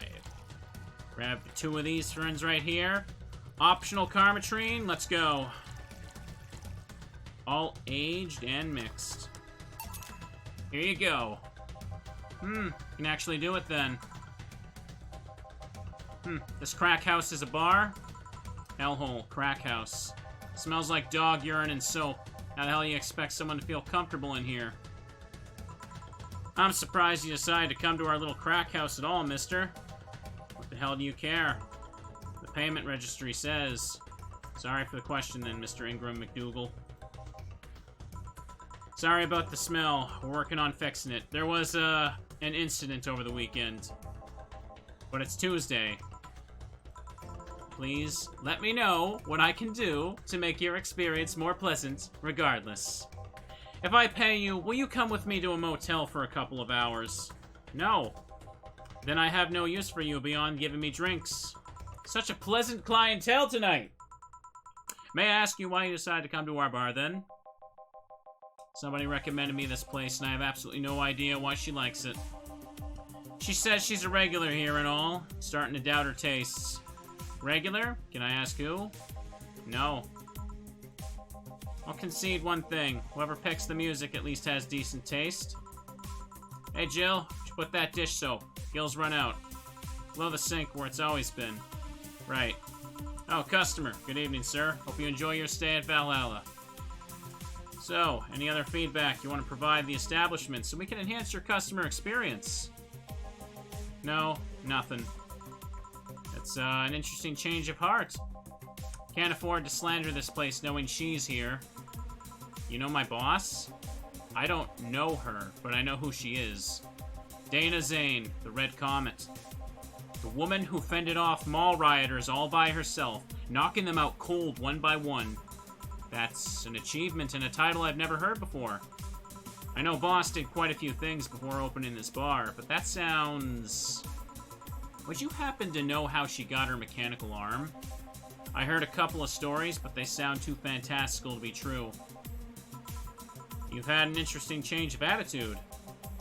Speaker 1: Grab 2 of these friends right here. Optional Karmatrine. Let's go. All aged and mixed. Here you go. Can actually do it then. This crack house is a bar? Hellhole, crack house. Smells like dog urine and soap. How the hell you expect someone to feel comfortable in here? I'm surprised you decided to come to our little crack house at all, mister. What the hell do you care? The payment registry says. Sorry for the question then, Mr. Ingram McDougal. Sorry about the smell. We're working on fixing it. There was, an incident over the weekend. But it's Tuesday. Please let me know what I can do to make your experience more pleasant, regardless. If I pay you, will you come with me to a motel for a couple of hours? No. Then I have no use for you beyond giving me drinks. Such a pleasant clientele tonight! May I ask you why you decided to come to our bar, then? Somebody recommended me this place, and I have absolutely no idea why she likes it. She says she's a regular here and all, starting to doubt her tastes. Regular? Can I ask who? No. I'll concede one thing. Whoever picks the music at least has decent taste. Hey, Jill, put that dish soap. Gil's run out. Below the sink where it's always been. Right. Oh, customer. Good evening, sir. Hope you enjoy your stay at Valhalla. So, any other feedback you want to provide the establishment so we can enhance your customer experience? No, nothing. It's an interesting change of heart. Can't afford to slander this place knowing she's here. You know my boss? I don't know her, but I know who she is. Dana Zane, the Red Comet. The woman who fended off mall rioters all by herself, knocking them out cold one by one. That's an achievement and a title I've never heard before. I know Boss did quite a few things before opening this bar, but that sounds... Would you happen to know how she got her mechanical arm? I heard a couple of stories, but they sound too fantastical to be true. You've had an interesting change of attitude.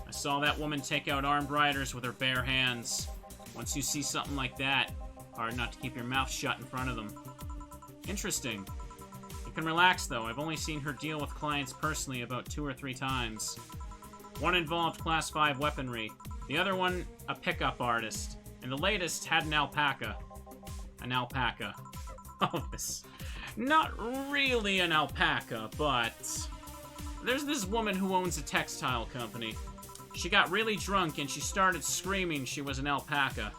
Speaker 1: I saw that woman take out armed riders with her bare hands. Once you see something like that, hard not to keep your mouth shut in front of them. Interesting. You can relax, though. I've only seen her deal with clients personally about 2 or 3 times. One involved Class 5 weaponry. The other one, a pickup artist. And the latest had an alpaca. An alpaca. Oh, this... Not really an alpaca, but... There's this woman who owns a textile company. She got really drunk and she started screaming she was an alpaca.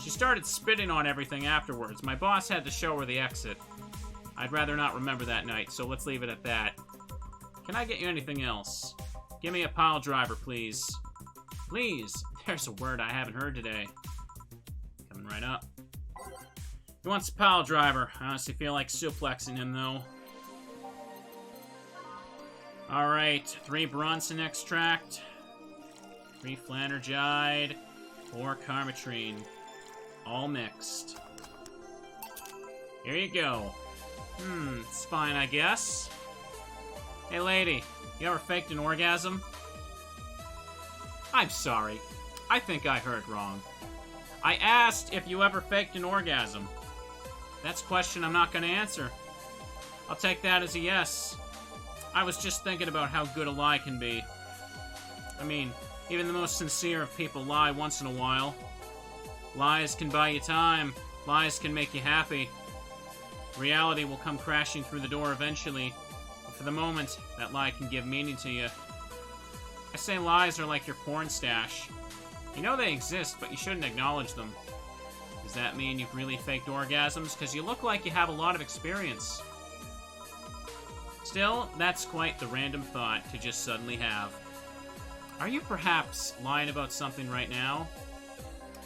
Speaker 1: She started spitting on everything afterwards. My boss had to show her the exit. I'd rather not remember that night, so let's leave it at that. Can I get you anything else? Give me a pile driver, please. Please. There's a word I haven't heard today. Coming right up. He wants a pile driver. I honestly feel like suplexing him, though. Alright, 3 Bronson extract, 3 Flanergide, 4 Carmetrine. All mixed. Here you go. It's fine, I guess. Hey, lady, you ever faked an orgasm? I'm sorry. I think I heard wrong. I asked if you ever faked an orgasm. That's a question I'm not going to answer. I'll take that as a yes. I was just thinking about how good a lie can be. I mean, even the most sincere of people lie once in a while. Lies can buy you time. Lies can make you happy. Reality will come crashing through the door eventually. But for the moment, that lie can give meaning to you. I say lies are like your porn stash. You know they exist, but you shouldn't acknowledge them. Does that mean you've really faked orgasms? Because you look like you have a lot of experience. Still, that's quite the random thought to just suddenly have. Are you perhaps lying about something right now?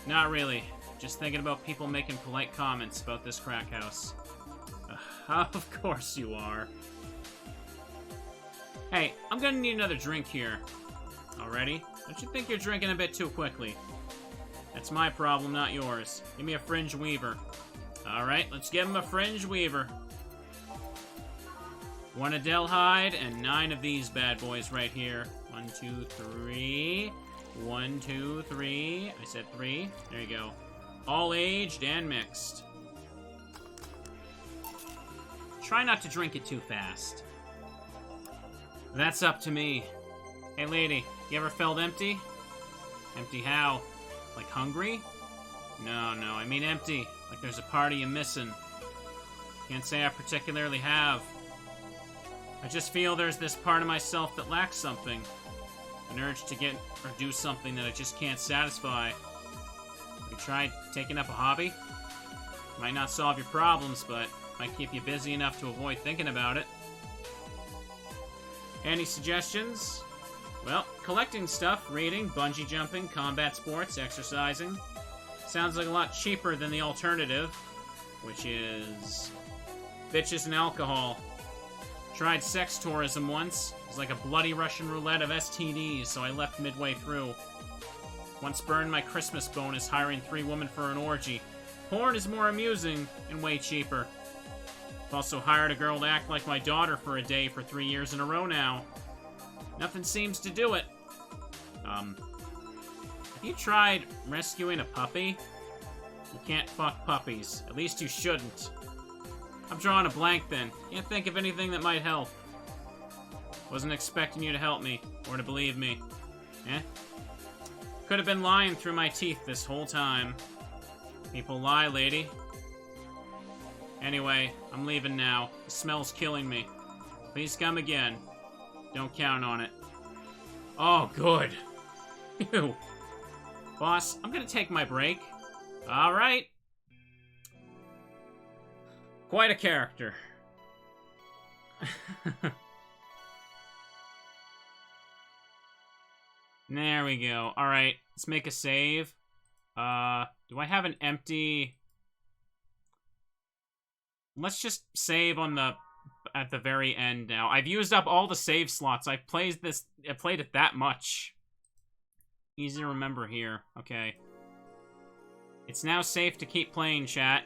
Speaker 1: Not really. Just thinking about people making polite comments about this crack house. Of course you are. Hey, I'm gonna need another drink here. Already? Don't you think you're drinking a bit too quickly? That's my problem, not yours. Give me a fringe weaver. Alright, let's give him a fringe weaver. 1 Adelhyde and 9 of these bad boys right here. 1, 2, 3. 1, 2, 3. I said 3. There you go. All aged and mixed. Try not to drink it too fast. That's up to me. Hey, lady, you ever felt empty? Empty how? Like hungry? No, I mean empty. Like there's a party you're missing. Can't say I particularly have. I just feel there's this part of myself that lacks something. An urge to get or do something that I just can't satisfy. Have you tried taking up a hobby? Might not solve your problems, but might keep you busy enough to avoid thinking about it. Any suggestions? Well, collecting stuff, reading, bungee jumping, combat sports, exercising. Sounds like a lot cheaper than the alternative, which is bitches and alcohol. Tried sex tourism once. It was like a bloody Russian roulette of STDs, so I left midway through. Once burned my Christmas bonus hiring 3 women for an orgy. Porn is more amusing and way cheaper. I've also hired a girl to act like my daughter for a day for 3 years in a row now. Nothing seems to do it. Have you tried rescuing a puppy? You can't fuck puppies. At least you shouldn't. I'm drawing a blank then. Can't think of anything that might help. Wasn't expecting you to help me, or to believe me. Eh? Could have been lying through my teeth this whole time. People lie, lady. Anyway, I'm leaving now. The smell's killing me. Please come again. Don't count on it. Oh, good. Phew. Boss, I'm gonna take my break. Alright. Quite a character. There we go. Alright, let's make a save. Do I have an empty... Let's just save on the... at the very end now. I've used up all the save slots. I played it that much. Easy to remember here. Okay. It's now safe to keep playing, chat.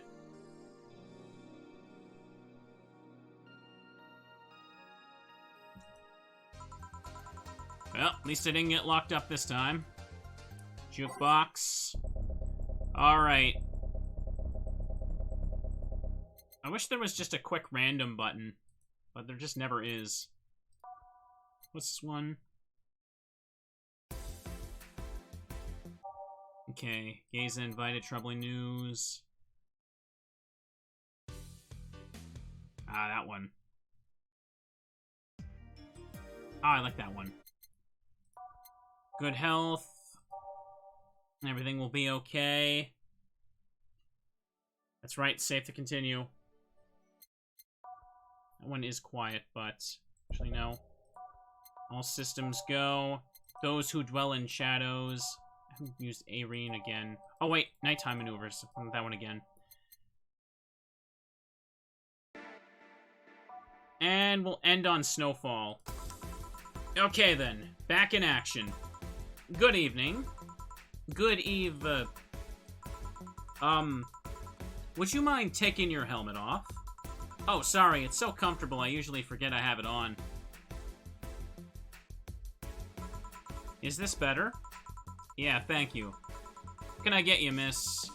Speaker 1: Well, at least I didn't get locked up this time. Jukebox. Alright. I wish there was just a quick random button, but there just never is. What's this one? Okay, Geza invited, troubling news. Ah, that one. Oh, I like that one. Good health. Everything will be okay. That's right, safe to continue. That one is quiet, but actually no. All systems go. Those who dwell in shadows. I haven't used Arene again. Oh wait, nighttime maneuvers. That one again. And we'll end on Snowfall. Okay then, back in action. Good evening. Good eve, would you mind taking your helmet off? Oh, sorry, it's so comfortable I usually forget I have it on. Is this better? Yeah, thank you. What can I get you, miss?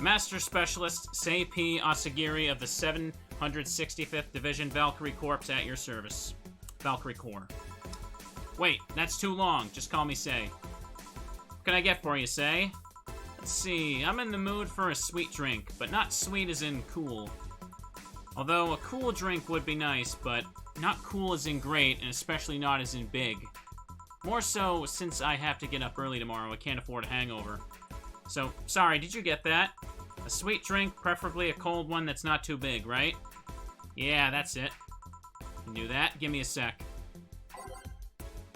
Speaker 1: Master Specialist Sei-P Asagiri of the 765th Division Valkyrie Corps at your service. Valkyrie Corps. Wait, that's too long. Just call me Sei. What can I get for you, Sei? Let's see, I'm in the mood for a sweet drink, but not sweet as in cool. Although a cool drink would be nice, but not cool as in great, and especially not as in big. More so, since I have to get up early tomorrow, I can't afford a hangover. So, sorry, did you get that? A sweet drink, preferably a cold one that's not too big, right? Yeah, that's it. Can do that. Give me a sec.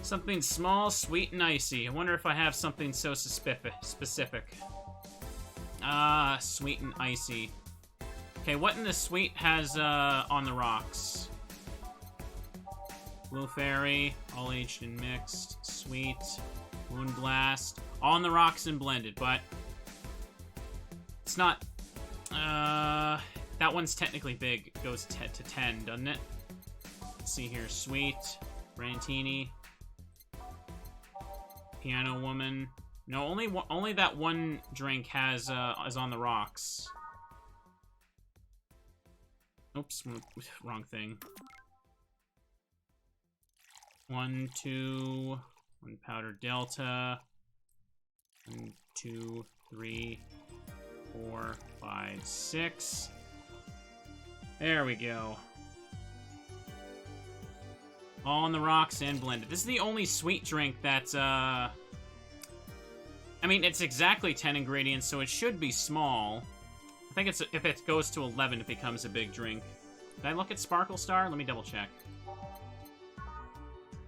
Speaker 1: Something small, sweet, and icy. I wonder if I have something so specific. Ah, sweet and icy. Okay, what in the sweet has, on the rocks? Blue Fairy, all aged and mixed, sweet, Moonblast, all on the rocks and blended, but it's not, that one's technically big. It goes to 10, doesn't it? Let's see here, sweet, Brantini, Piano Woman. No, only that one drink has, is on the rocks. Oops, wrong thing. 1, 2, 1 powder delta. 1, 2, 3, 4, 5, 6. There we go. All on the rocks and blended. This is the only sweet drink that's, I mean, it's exactly 10 ingredients, so it should be small. I think it's, if it goes to 11, it becomes a big drink. Did I look at Sparkle Star? Let me double check.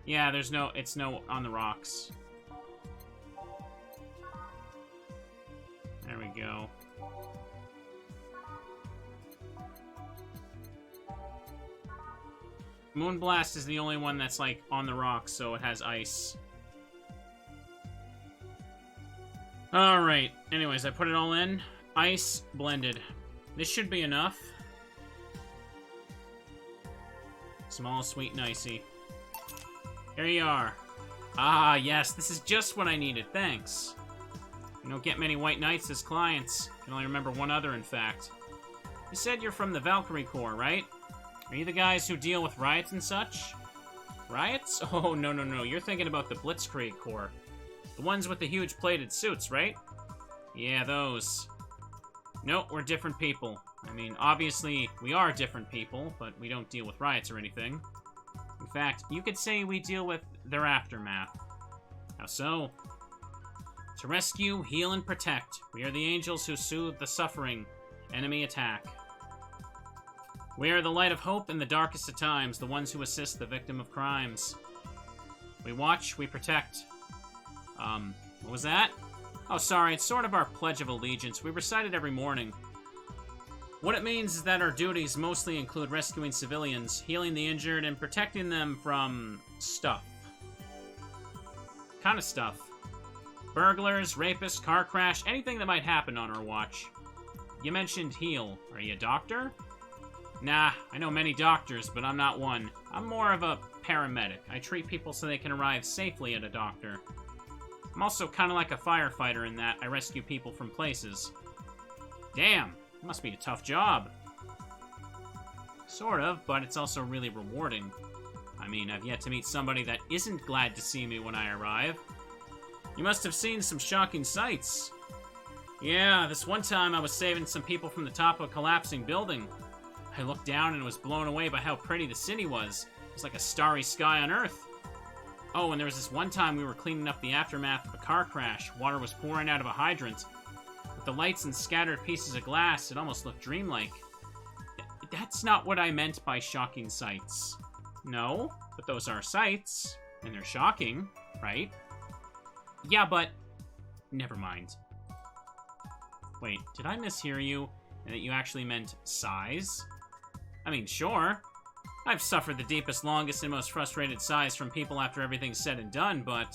Speaker 1: Yeah, there's no, it's no on the rocks. There we go. Moonblast is the only one that's, like, on the rocks, so it has ice. Alright, anyways, I put it all in. Ice, blended. This should be enough. Small, sweet, and icy. Here you are. Ah, yes, this is just what I needed, thanks. You don't get many White Knights as clients. I can only remember one other, in fact. You said you're from the Valkyrie Corps, right? Are you the guys who deal with riots and such? Riots? Oh, no, no, no. You're thinking about the Blitzkrieg Corps. The ones with the huge plated suits, right? Yeah, those. No, we're different people. I mean, obviously, we are different people, but we don't deal with riots or anything. In fact, you could say we deal with their aftermath. How so? To rescue, heal, and protect. We are the angels who soothe the suffering. Enemy attack. We are the light of hope in the darkest of times, the ones who assist the victim of crimes. We watch, we protect. What was that? Oh, sorry, it's sort of our Pledge of Allegiance. We recite it every morning. What it means is that our duties mostly include rescuing civilians, healing the injured, and protecting them from stuff. Kind of stuff. Burglars, rapists, car crash, anything that might happen on our watch. You mentioned heal. Are you a doctor? Nah, I know many doctors, but I'm not one. I'm more of a paramedic. I treat people so they can arrive safely at a doctor. I'm also kind of like a firefighter in that I rescue people from places. Damn, it must be a tough job. Sort of, but it's also really rewarding. I mean, I've yet to meet somebody that isn't glad to see me when I arrive. You must have seen some shocking sights. Yeah, this one time I was saving some people from the top of a collapsing building. I looked down and was blown away by how pretty the city was. It was like a starry sky on Earth. Oh, and there was this one time we were cleaning up the aftermath of a car crash. Water was pouring out of a hydrant. With the lights and scattered pieces of glass, it almost looked dreamlike. That's not what I meant by shocking sights. No, but those are sights, and they're shocking, right? Yeah, but... never mind. Wait, did I mishear you? And that you actually meant sighs? I mean, sure. I've suffered the deepest, longest, and most frustrated sighs from people after everything's said and done, but...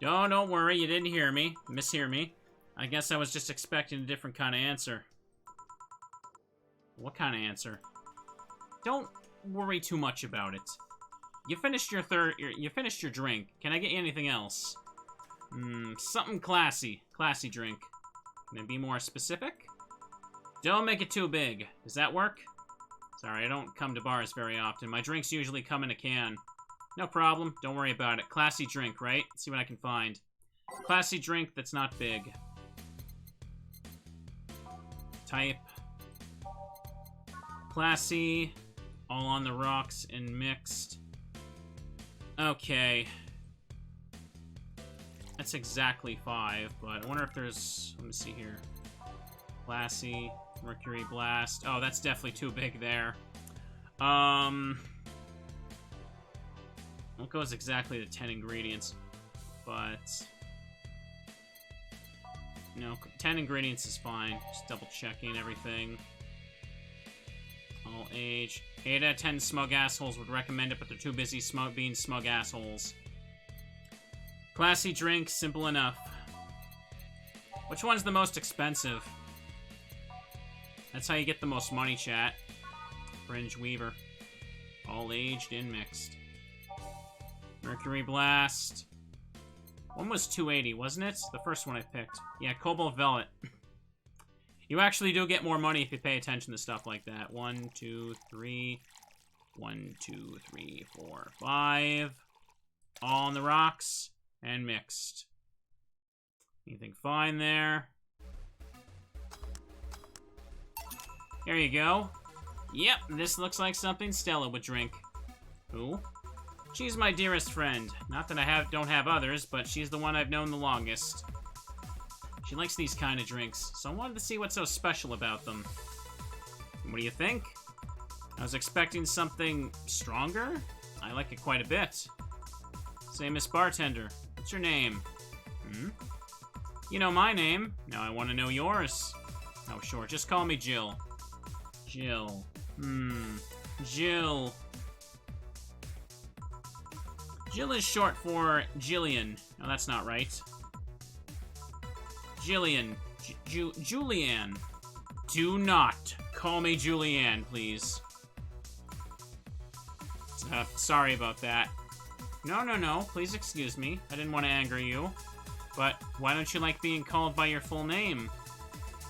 Speaker 1: Oh, don't worry, you didn't hear me. Mishear me. I guess I was just expecting a different kind of answer. What kind of answer? Don't worry too much about it. You finished your drink. Can I get you anything else? Something classy. Classy drink. Can I be more specific? Don't make it too big. Does that work? Sorry, I don't come to bars very often. My drinks usually come in a can. No problem. Don't worry about it. Classy drink, right? Let's see what I can find. Classy drink that's not big. Type. Classy. All on the rocks and mixed. Okay. That's exactly 5, but I wonder if there's... let me see here. Classy. Mercury Blast. Oh, that's definitely too big there. What goes exactly to 10 ingredients? But... no, 10 ingredients is fine. Just double checking everything. All age. 8 out of 10 smug assholes would recommend it, but they're too busy being smug assholes. Classy drink, simple enough. Which one's the most expensive? That's how you get the most money, chat. Fringe Weaver. All aged and mixed. Mercury Blast. One was 280, wasn't it? The first one I picked. Yeah, Cobalt Velvet. You actually do get more money if you pay attention to stuff like that. 1, 2, 3. 1, 2, 3, 4, 5. All on the rocks. And mixed. Anything fine there? Here you go. Yep, this looks like something Stella would drink. Who? She's my dearest friend. Not that I don't have others, but she's the one I've known the longest. She likes these kind of drinks, so I wanted to see what's so special about them. What do you think? I was expecting something stronger? I like it quite a bit. Same as Bartender. What's your name? You know my name. Now I want to know yours. Oh, sure. Just call me Jill. Jill. Jill. Jill is short for Jillian. No, that's not right. Jillian. Julianne. Do not call me Julianne, please. Sorry about that. No. Please excuse me. I didn't want to anger you. But why don't you like being called by your full name?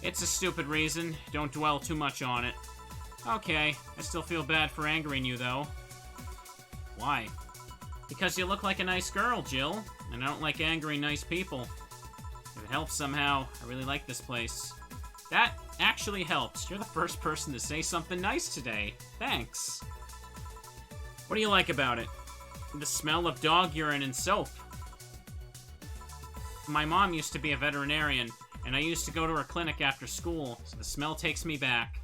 Speaker 1: It's a stupid reason. Don't dwell too much on it. Okay. I still feel bad for angering you, though. Why? Because you look like a nice girl, Jill. And I don't like angering nice people. If it helps somehow, I really like this place. That actually helps. You're the first person to say something nice today. Thanks. What do you like about it? The smell of dog urine and soap. My mom used to be a veterinarian, and I used to go to her clinic after school, so the smell takes me back.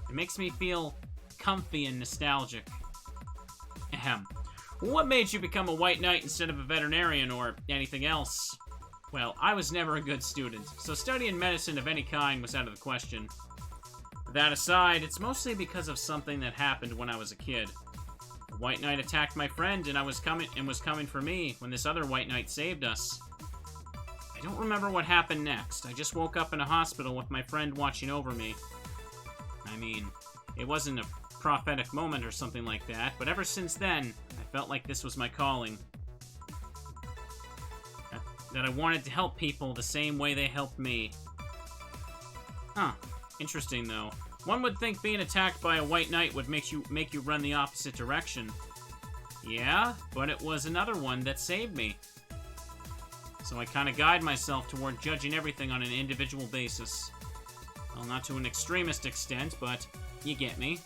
Speaker 1: It makes me feel comfy and nostalgic. Ahem. What made you become a white knight instead of a veterinarian or anything else? Well, I was never a good student, so studying medicine of any kind was out of the question. That aside, it's mostly because of something that happened when I was a kid. A white knight attacked my friend and was coming for me when this other white knight saved us. I don't remember what happened next. I just woke up in a hospital with my friend watching over me. I mean, it wasn't a prophetic moment or something like that, but ever since then, I felt like this was my calling. That I wanted to help people the same way they helped me. Huh. Interesting, though. One would think being attacked by a white knight would make you run the opposite direction. Yeah, but it was another one that saved me. So I kind of guide myself toward judging everything on an individual basis. Well, not to an extremist extent, but you get me.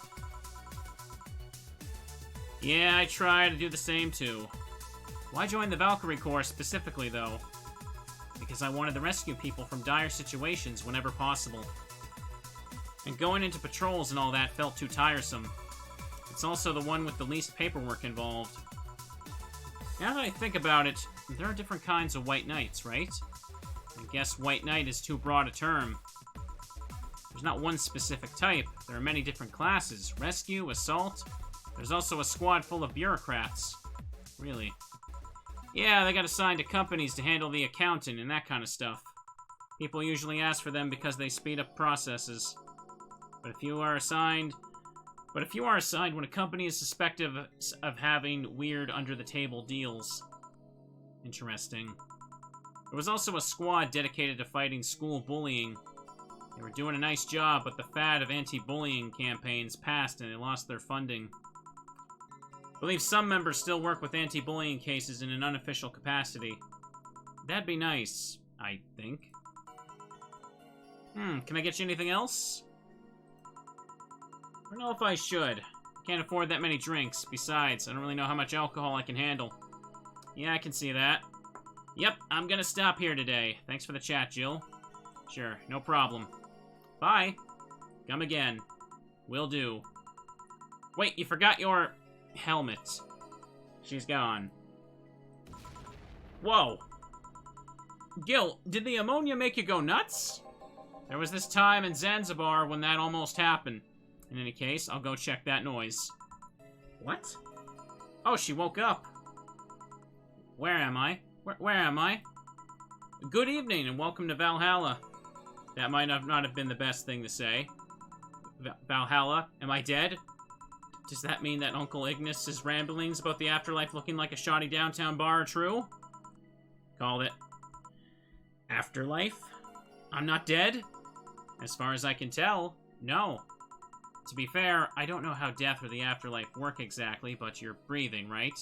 Speaker 1: Yeah, I try to do the same too. Why join the Valkyrie Corps specifically, though? Because I wanted to rescue people from dire situations whenever possible. And going into patrols and all that felt too tiresome. It's also the one with the least paperwork involved. Now that I think about it, there are different kinds of White Knights, right? I guess White Knight is too broad a term. There's not one specific type. There are many different classes. Rescue, assault. There's also a squad full of bureaucrats. Really? Yeah, they got assigned to companies to handle the accounting and that kind of stuff. People usually ask for them because they speed up processes. But if you are assigned when a company is suspected of having weird under-the-table deals. Interesting. There was also a squad dedicated to fighting school bullying. They were doing a nice job, but the fad of anti-bullying campaigns passed and they lost their funding. I believe some members still work with anti-bullying cases in an unofficial capacity. That'd be nice, I think. Can I get you anything else? I don't know if I should. Can't afford that many drinks. Besides, I don't really know how much alcohol I can handle. Yeah, I can see that. Yep, I'm gonna stop here today. Thanks for the chat, Jill. Sure, no problem. Bye. Come again. Will do. Wait, you forgot your helmet. She's gone. Whoa. Gil, did the ammonia make you go nuts? There was this time in Zanzibar when that almost happened. In any case, I'll go check that noise. What? Oh, she woke up. Where am I? Where am I? Good evening and welcome to Valhalla. That might not have been the best thing to say. Valhalla? Am I dead? Does that mean that Uncle Ignis's ramblings about the afterlife looking like a shoddy downtown bar are true? Called it. Afterlife? I'm not dead? As far as I can tell, no. To be fair, I don't know how death or the afterlife work exactly, but you're breathing, right?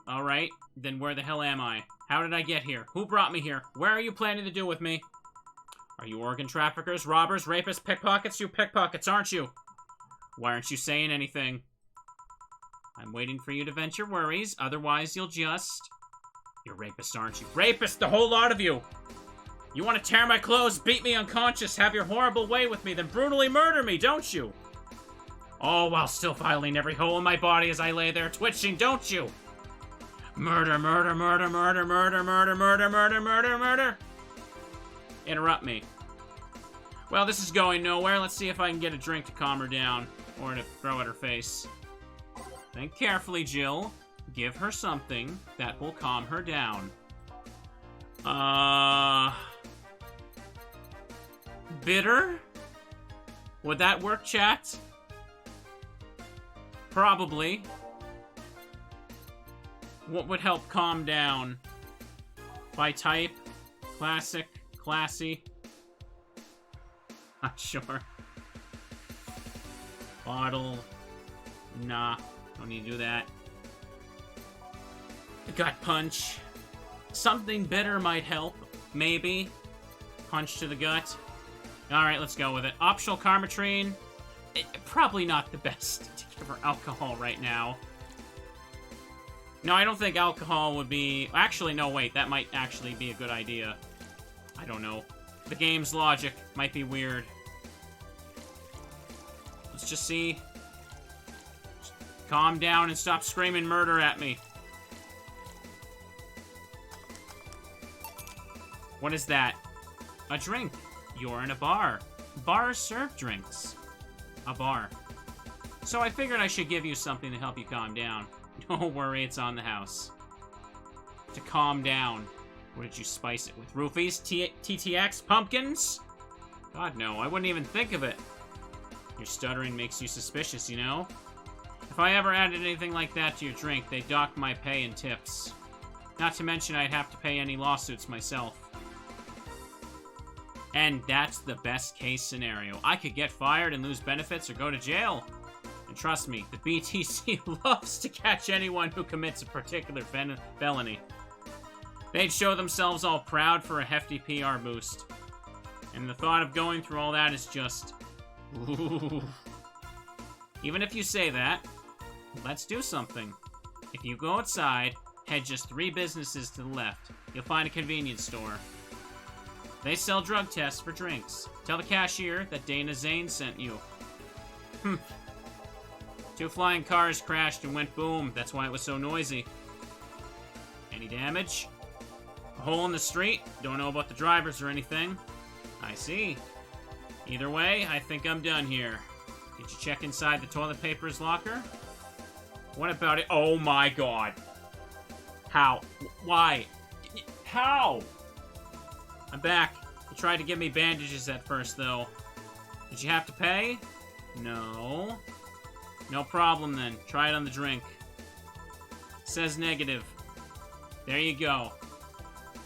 Speaker 1: Alright, then where the hell am I? How did I get here? Who brought me here? Where are you planning to do with me? Are you organ traffickers, robbers, rapists, pickpockets? You pickpockets, aren't you? Why aren't you saying anything? I'm waiting for you to vent your worries, otherwise you'll just... You're rapists, aren't you? Rapists, the whole lot of you! You want to tear my clothes, beat me unconscious, have your horrible way with me, then brutally murder me, don't you? Oh, while still filing every hole in my body as I lay there twitching, don't you? Murder, murder, murder, murder, murder, murder, murder, murder, murder, murder. Interrupt me. Well, this is going nowhere. Let's see if I can get a drink to calm her down. Or to throw at her face. Think carefully, Jill. Give her something that will calm her down. Bitter? Would that work, chat? Probably. What would help calm down? By type? Classic? Classy? Not sure. Bottle? Nah, don't need to do that. Gut punch. Something bitter might help. Maybe. Punch to the gut. Alright, let's go with it. Optional Karmatrine. Probably not the best to give her alcohol right now. No, I don't think alcohol would be... Actually, no, wait. That might actually be a good idea. I don't know. The game's logic might be weird. Let's just see. Just calm down and stop screaming murder at me. What is that? A drink. You're in a bar. Bars serve drinks. A bar. So I figured I should give you something to help you calm down. Don't worry, it's on the house. To calm down. What did you spice it with? Roofies? TTX? Pumpkins? God, no. I wouldn't even think of it. Your stuttering makes you suspicious, you know? If I ever added anything like that to your drink, they'd dock my pay and tips. Not to mention I'd have to pay any lawsuits myself. And that's the best case scenario. I could get fired and lose benefits or go to jail. And trust me, the BTC loves to catch anyone who commits a particular felony. They'd show themselves all proud for a hefty PR boost. And the thought of going through all that is just... Ooh. Even if you say that, let's do something. If you go outside, head just 3 businesses to the left. You'll find a convenience store. They sell drug tests for drinks. Tell the cashier that Dana Zane sent you. 2 flying cars crashed and went boom. That's why it was so noisy. Any damage? A hole in the street? Don't know about the drivers or anything. I see. Either way, I think I'm done here. Did you check inside the toilet paper's locker? What about it? Oh my god. How? Why? How? I'm back. You tried to give me bandages at first, though. Did you have to pay? No. No problem, then. Try it on the drink. Says negative. There you go.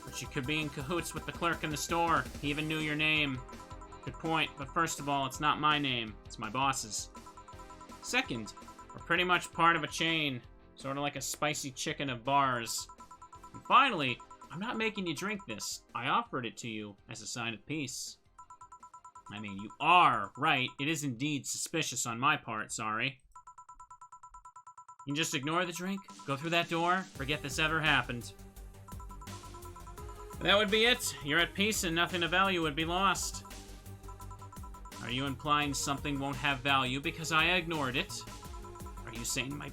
Speaker 1: But you could be in cahoots with the clerk in the store. He even knew your name. Good point, but first of all, it's not my name. It's my boss's. Second, we're pretty much part of a chain. Sort of like a spicy chicken of bars. And finally, I'm not making you drink this. I offered it to you as a sign of peace. I mean, you are right. It is indeed suspicious on my part, sorry. You can just ignore the drink, go through that door, forget this ever happened. That would be it. You're at peace and nothing of value would be lost. Are you implying something won't have value because I ignored it? Are you saying my...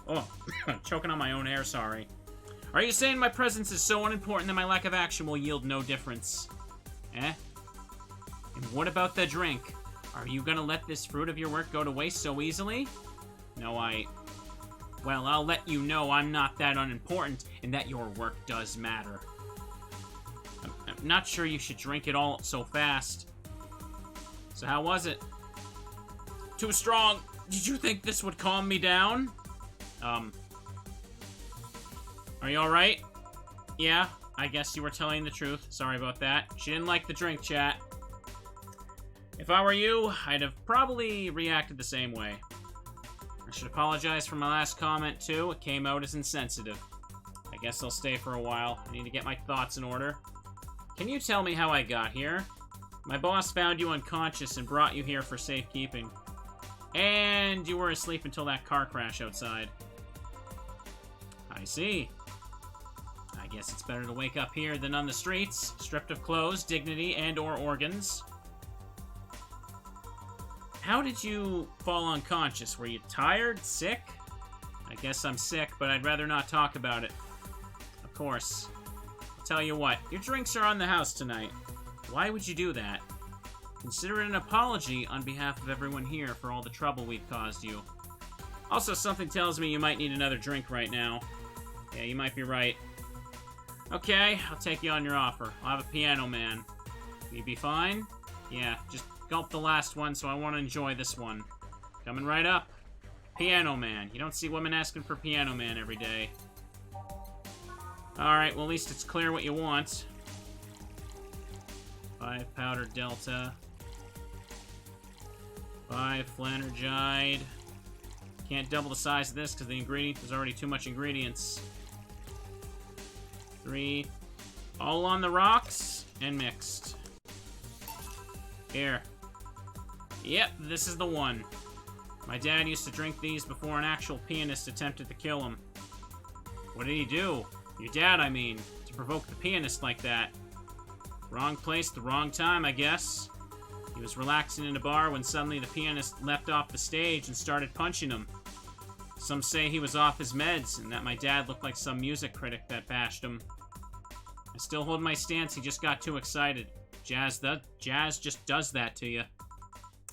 Speaker 1: oh, choking on my own air, sorry. Are you saying my presence is so unimportant that my lack of action will yield no difference? Eh? And what about the drink? Are you gonna let this fruit of your work go to waste so easily? No, well, I'll let you know I'm not that unimportant and that your work does matter. I'm not sure you should drink it all so fast. So how was it? Too strong. Did you think this would calm me down? Are you alright? Yeah, I guess you were telling the truth. Sorry about that. She didn't like the drink, chat. If I were you, I'd have probably reacted the same way. I should apologize for my last comment, too. It came out as insensitive. I guess I'll stay for a while. I need to get my thoughts in order. Can you tell me how I got here? My boss found you unconscious and brought you here for safekeeping. And you were asleep until that car crash outside. I see. I guess it's better to wake up here than on the streets, stripped of clothes, dignity, and/or organs. How did you fall unconscious? Were you tired? Sick? I guess I'm sick, but I'd rather not talk about it. Of course. I'll tell you what, your drinks are on the house tonight. Why would you do that? Consider it an apology on behalf of everyone here for all the trouble we've caused you. Also, something tells me you might need another drink right now. Yeah, you might be right. Okay, I'll take you on your offer. I'll have a piano man. Will you be fine? Yeah, just gulp the last one, so I want to enjoy this one. Coming right up. Piano man. You don't see women asking for piano man every day. Alright, well at least it's clear what you want. 5 powder delta. 5 flanergide. Can't double the size of this because there's already too much ingredients. 3. All on the rocks and mixed. Here. Yep, this is the one. My dad used to drink these before an actual pianist attempted to kill him. What did he do? Your dad, I mean, to provoke the pianist like that. Wrong place, the wrong time, I guess. He was relaxing in a bar when suddenly the pianist leapt off the stage and started punching him. Some say he was off his meds, and that my dad looked like some music critic that bashed him. I still hold my stance, he just got too excited. Jazz just does that to you.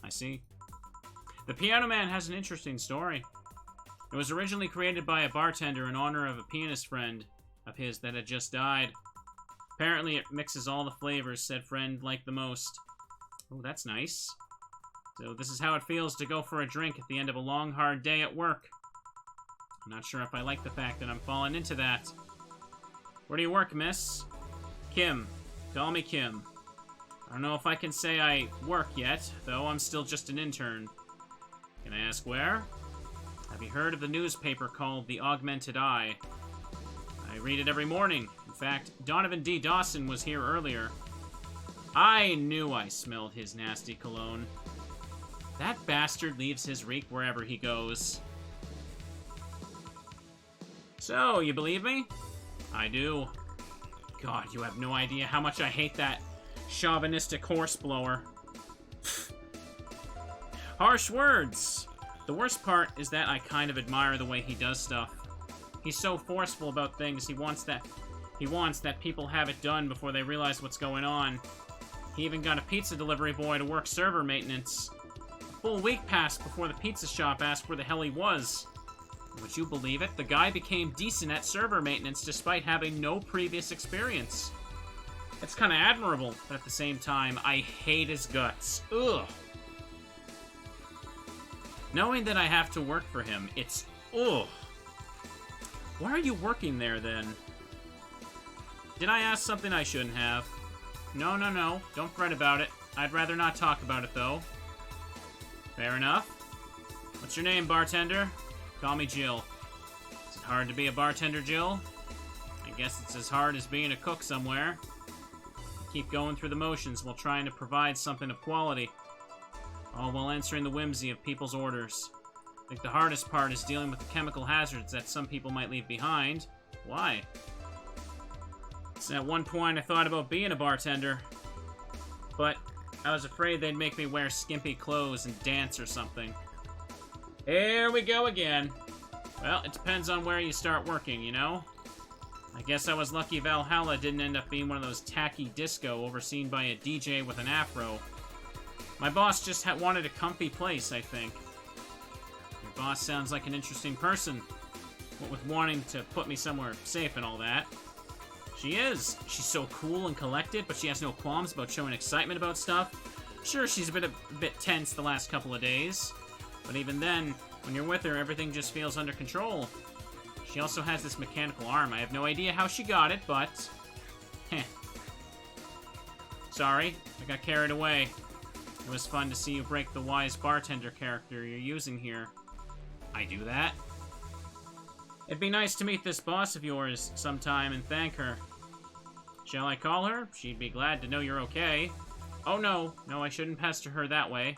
Speaker 1: I see. The Piano Man has an interesting story. It was originally created by a bartender in honor of a pianist friend of his that had just died. Apparently it mixes all the flavors said friend liked the most. Oh, that's nice. So this is how it feels to go for a drink at the end of a long, hard day at work. I'm not sure if I like the fact that I'm falling into that. Where do you work, miss? Kim. Call me Kim. I don't know if I can say I work yet, though I'm still just an intern. Can I ask where? Have you heard of the newspaper called The Augmented Eye? I read it every morning. In fact, Donovan D. Dawson was here earlier. I knew I smelled his nasty cologne. That bastard leaves his reek wherever he goes. So, you believe me? I do. God, you have no idea how much I hate that chauvinistic horseblower. Harsh words! The worst part is that I kind of admire the way he does stuff. He's so forceful about things, he wants that people have it done before they realize what's going on. He even got a pizza delivery boy to work server maintenance. A full week passed before the pizza shop asked where the hell he was. Would you believe it? The guy became decent at server maintenance despite having no previous experience. It's kind of admirable, but at the same time, I hate his guts. Ugh. Knowing that I have to work for him, it's ugh. Why are you working there, then? Did I ask something I shouldn't have? No. Don't fret about it. I'd rather not talk about it, though. Fair enough. What's your name, bartender? Call me Jill. Is it hard to be a bartender, Jill? I guess it's as hard as being a cook somewhere. Keep going through the motions while trying to provide something of quality. All while answering the whimsy of people's orders. I think the hardest part is dealing with the chemical hazards that some people might leave behind. Why? So at one point I thought about being a bartender, but I was afraid they'd make me wear skimpy clothes and dance or something. Here we go again. Well, it depends on where you start working, you know? I guess I was lucky Valhalla didn't end up being one of those tacky disco overseen by a DJ with an afro. My boss just wanted a comfy place, I think. Your boss sounds like an interesting person, what with wanting to put me somewhere safe and all that. She is. She's so cool and collected, but she has no qualms about showing excitement about stuff. Sure, she's been a bit tense the last couple of days, but even then, when you're with her, everything just feels under control. She also has this mechanical arm. I have no idea how she got it, but... heh. Sorry, I got carried away. It was fun to see you break the wise bartender character you're using here. I do that? It'd be nice to meet this boss of yours sometime and thank her. Shall I call her? She'd be glad to know you're okay. Oh no, I shouldn't pester her that way.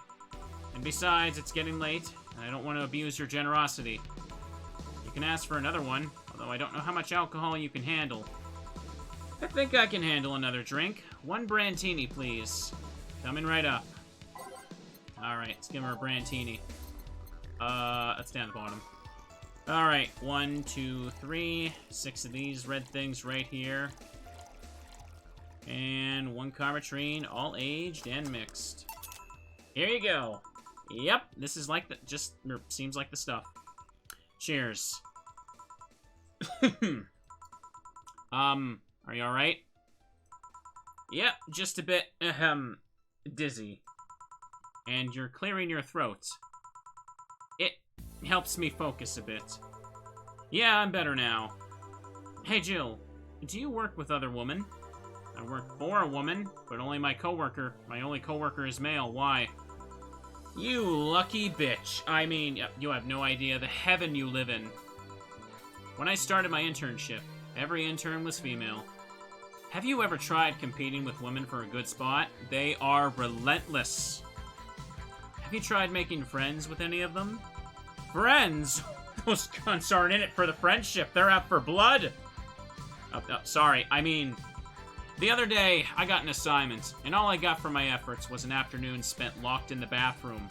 Speaker 1: And besides, it's getting late, and I don't want to abuse your generosity. You can ask for another one, although I don't know how much alcohol you can handle. I think I can handle another drink. 1 Brantini, please. Coming right up. Alright, let's give her a Brantini. That's down the bottom. Alright, 1, 2, 3. 6 of these red things right here. And 1 Carmetrine, all aged and mixed. Here you go. Yep, this is like the, seems like the stuff. Cheers. Are you alright? Yep, just a bit, dizzy. And you're clearing your throat. It helps me focus a bit. Yeah, I'm better now. Hey, Jill, do you work with other women? I work for a woman, but only my only coworker is male. Why? You lucky bitch. I mean, you have no idea the heaven you live in. When I started my internship, every intern was female. Have you ever tried competing with women for a good spot? They are relentless. Have you tried making friends with any of them? Friends? Those cunts aren't in it for the friendship. They're out for blood. Sorry. I mean, the other day, I got an assignment, and all I got for my efforts was an afternoon spent locked in the bathroom.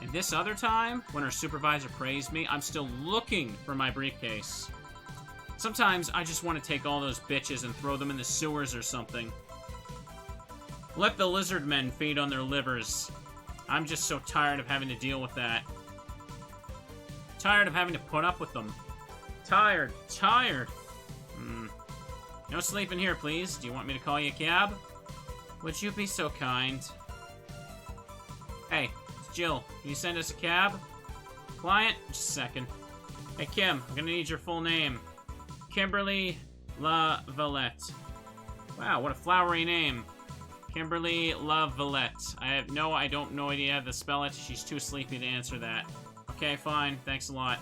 Speaker 1: And this other time, when our supervisor praised me, I'm still looking for my briefcase. Sometimes I just want to take all those bitches and throw them in the sewers or something. Let the lizard men feed on their livers. I'm just so tired of having to deal with that. Tired of having to put up with them. Tired. No sleeping here, please. Do you want me to call you a cab? Would you be so kind? Hey, Jill, can you send us a cab? Client? Just a second. Hey, Kim, I'm gonna need your full name. Kimberly La Valette. Wow, what a flowery name. Kimberly La Valette. I don't know idea how to spell it. She's too sleepy to answer that. Okay, fine. Thanks a lot.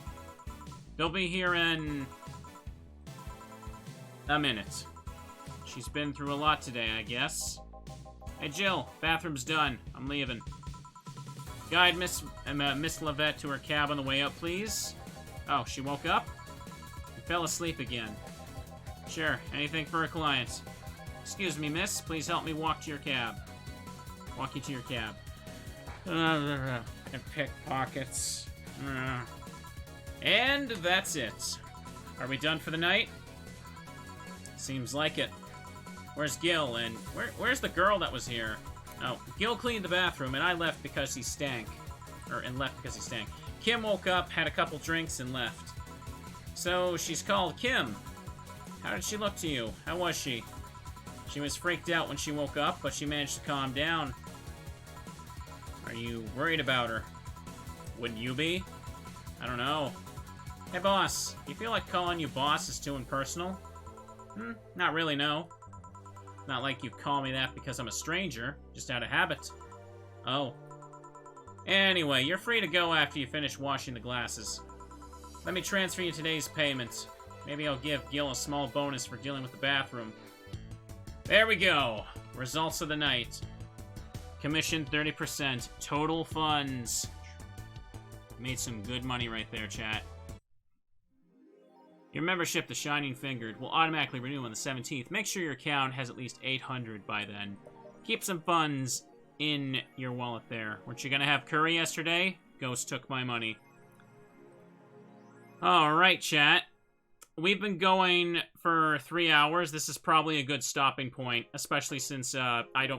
Speaker 1: They'll be here in a minute. She's been through a lot today, I guess. Hey, Jill, bathroom's done. I'm leaving. Guide Miss Lavette to her cab on the way up, please. Oh, she woke up? And fell asleep again. Sure, anything for a client. Excuse me, miss. Please help me walk to your cab. Walk you to your cab. And pickpockets. And that's it. Are we done for the night? Seems like it. Where's Gil? And where's the girl that was here? Oh, Gil cleaned the bathroom, and I left because he stank. And left because he stank. Kim woke up, had a couple drinks, and left. So, she's called Kim. How did she look to you? How was she? She was freaked out when she woke up, but she managed to calm down. Are you worried about her? Wouldn't you be? I don't know. Hey, boss. You feel like calling you boss is too impersonal? Not really, no. Not like you call me that because I'm a stranger, just out of habit. Oh. Anyway, you're free to go after you finish washing the glasses. Let me transfer you today's payment. Maybe I'll give Gil a small bonus for dealing with the bathroom. There we go. Results of the night. Commission 30%. Total funds. Made some good money right there, chat. Your membership, the Shining Fingered, will automatically renew on the 17th. Make sure your account has at least 800 by then. Keep some funds in your wallet there. Weren't you gonna have curry yesterday? Ghost took my money. Alright, chat. We've been going for 3 hours. This is probably a good stopping point, especially since I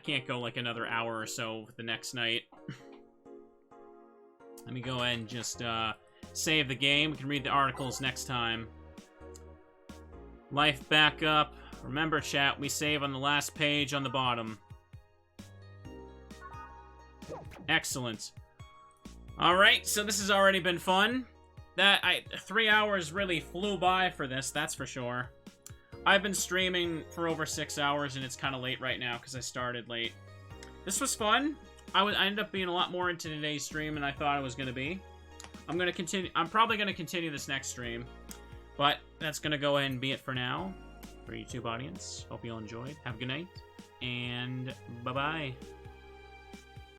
Speaker 1: can't go like another hour or so the next night. Let me go ahead and just save the game. We can read the articles next time. Life backup. Remember, chat, we save on the last page on the bottom. Excellent. Alright, so this has already been fun. 3 hours really flew by for this, that's for sure. I've been streaming for over 6 hours, and it's kind of late right now because I started late. This was fun. I ended up being a lot more into today's stream than I thought I was going to be. I'm probably going to continue this next stream, but that's going to go ahead and be it for now. For YouTube audience, hope you all enjoyed. Have a good night, and bye-bye.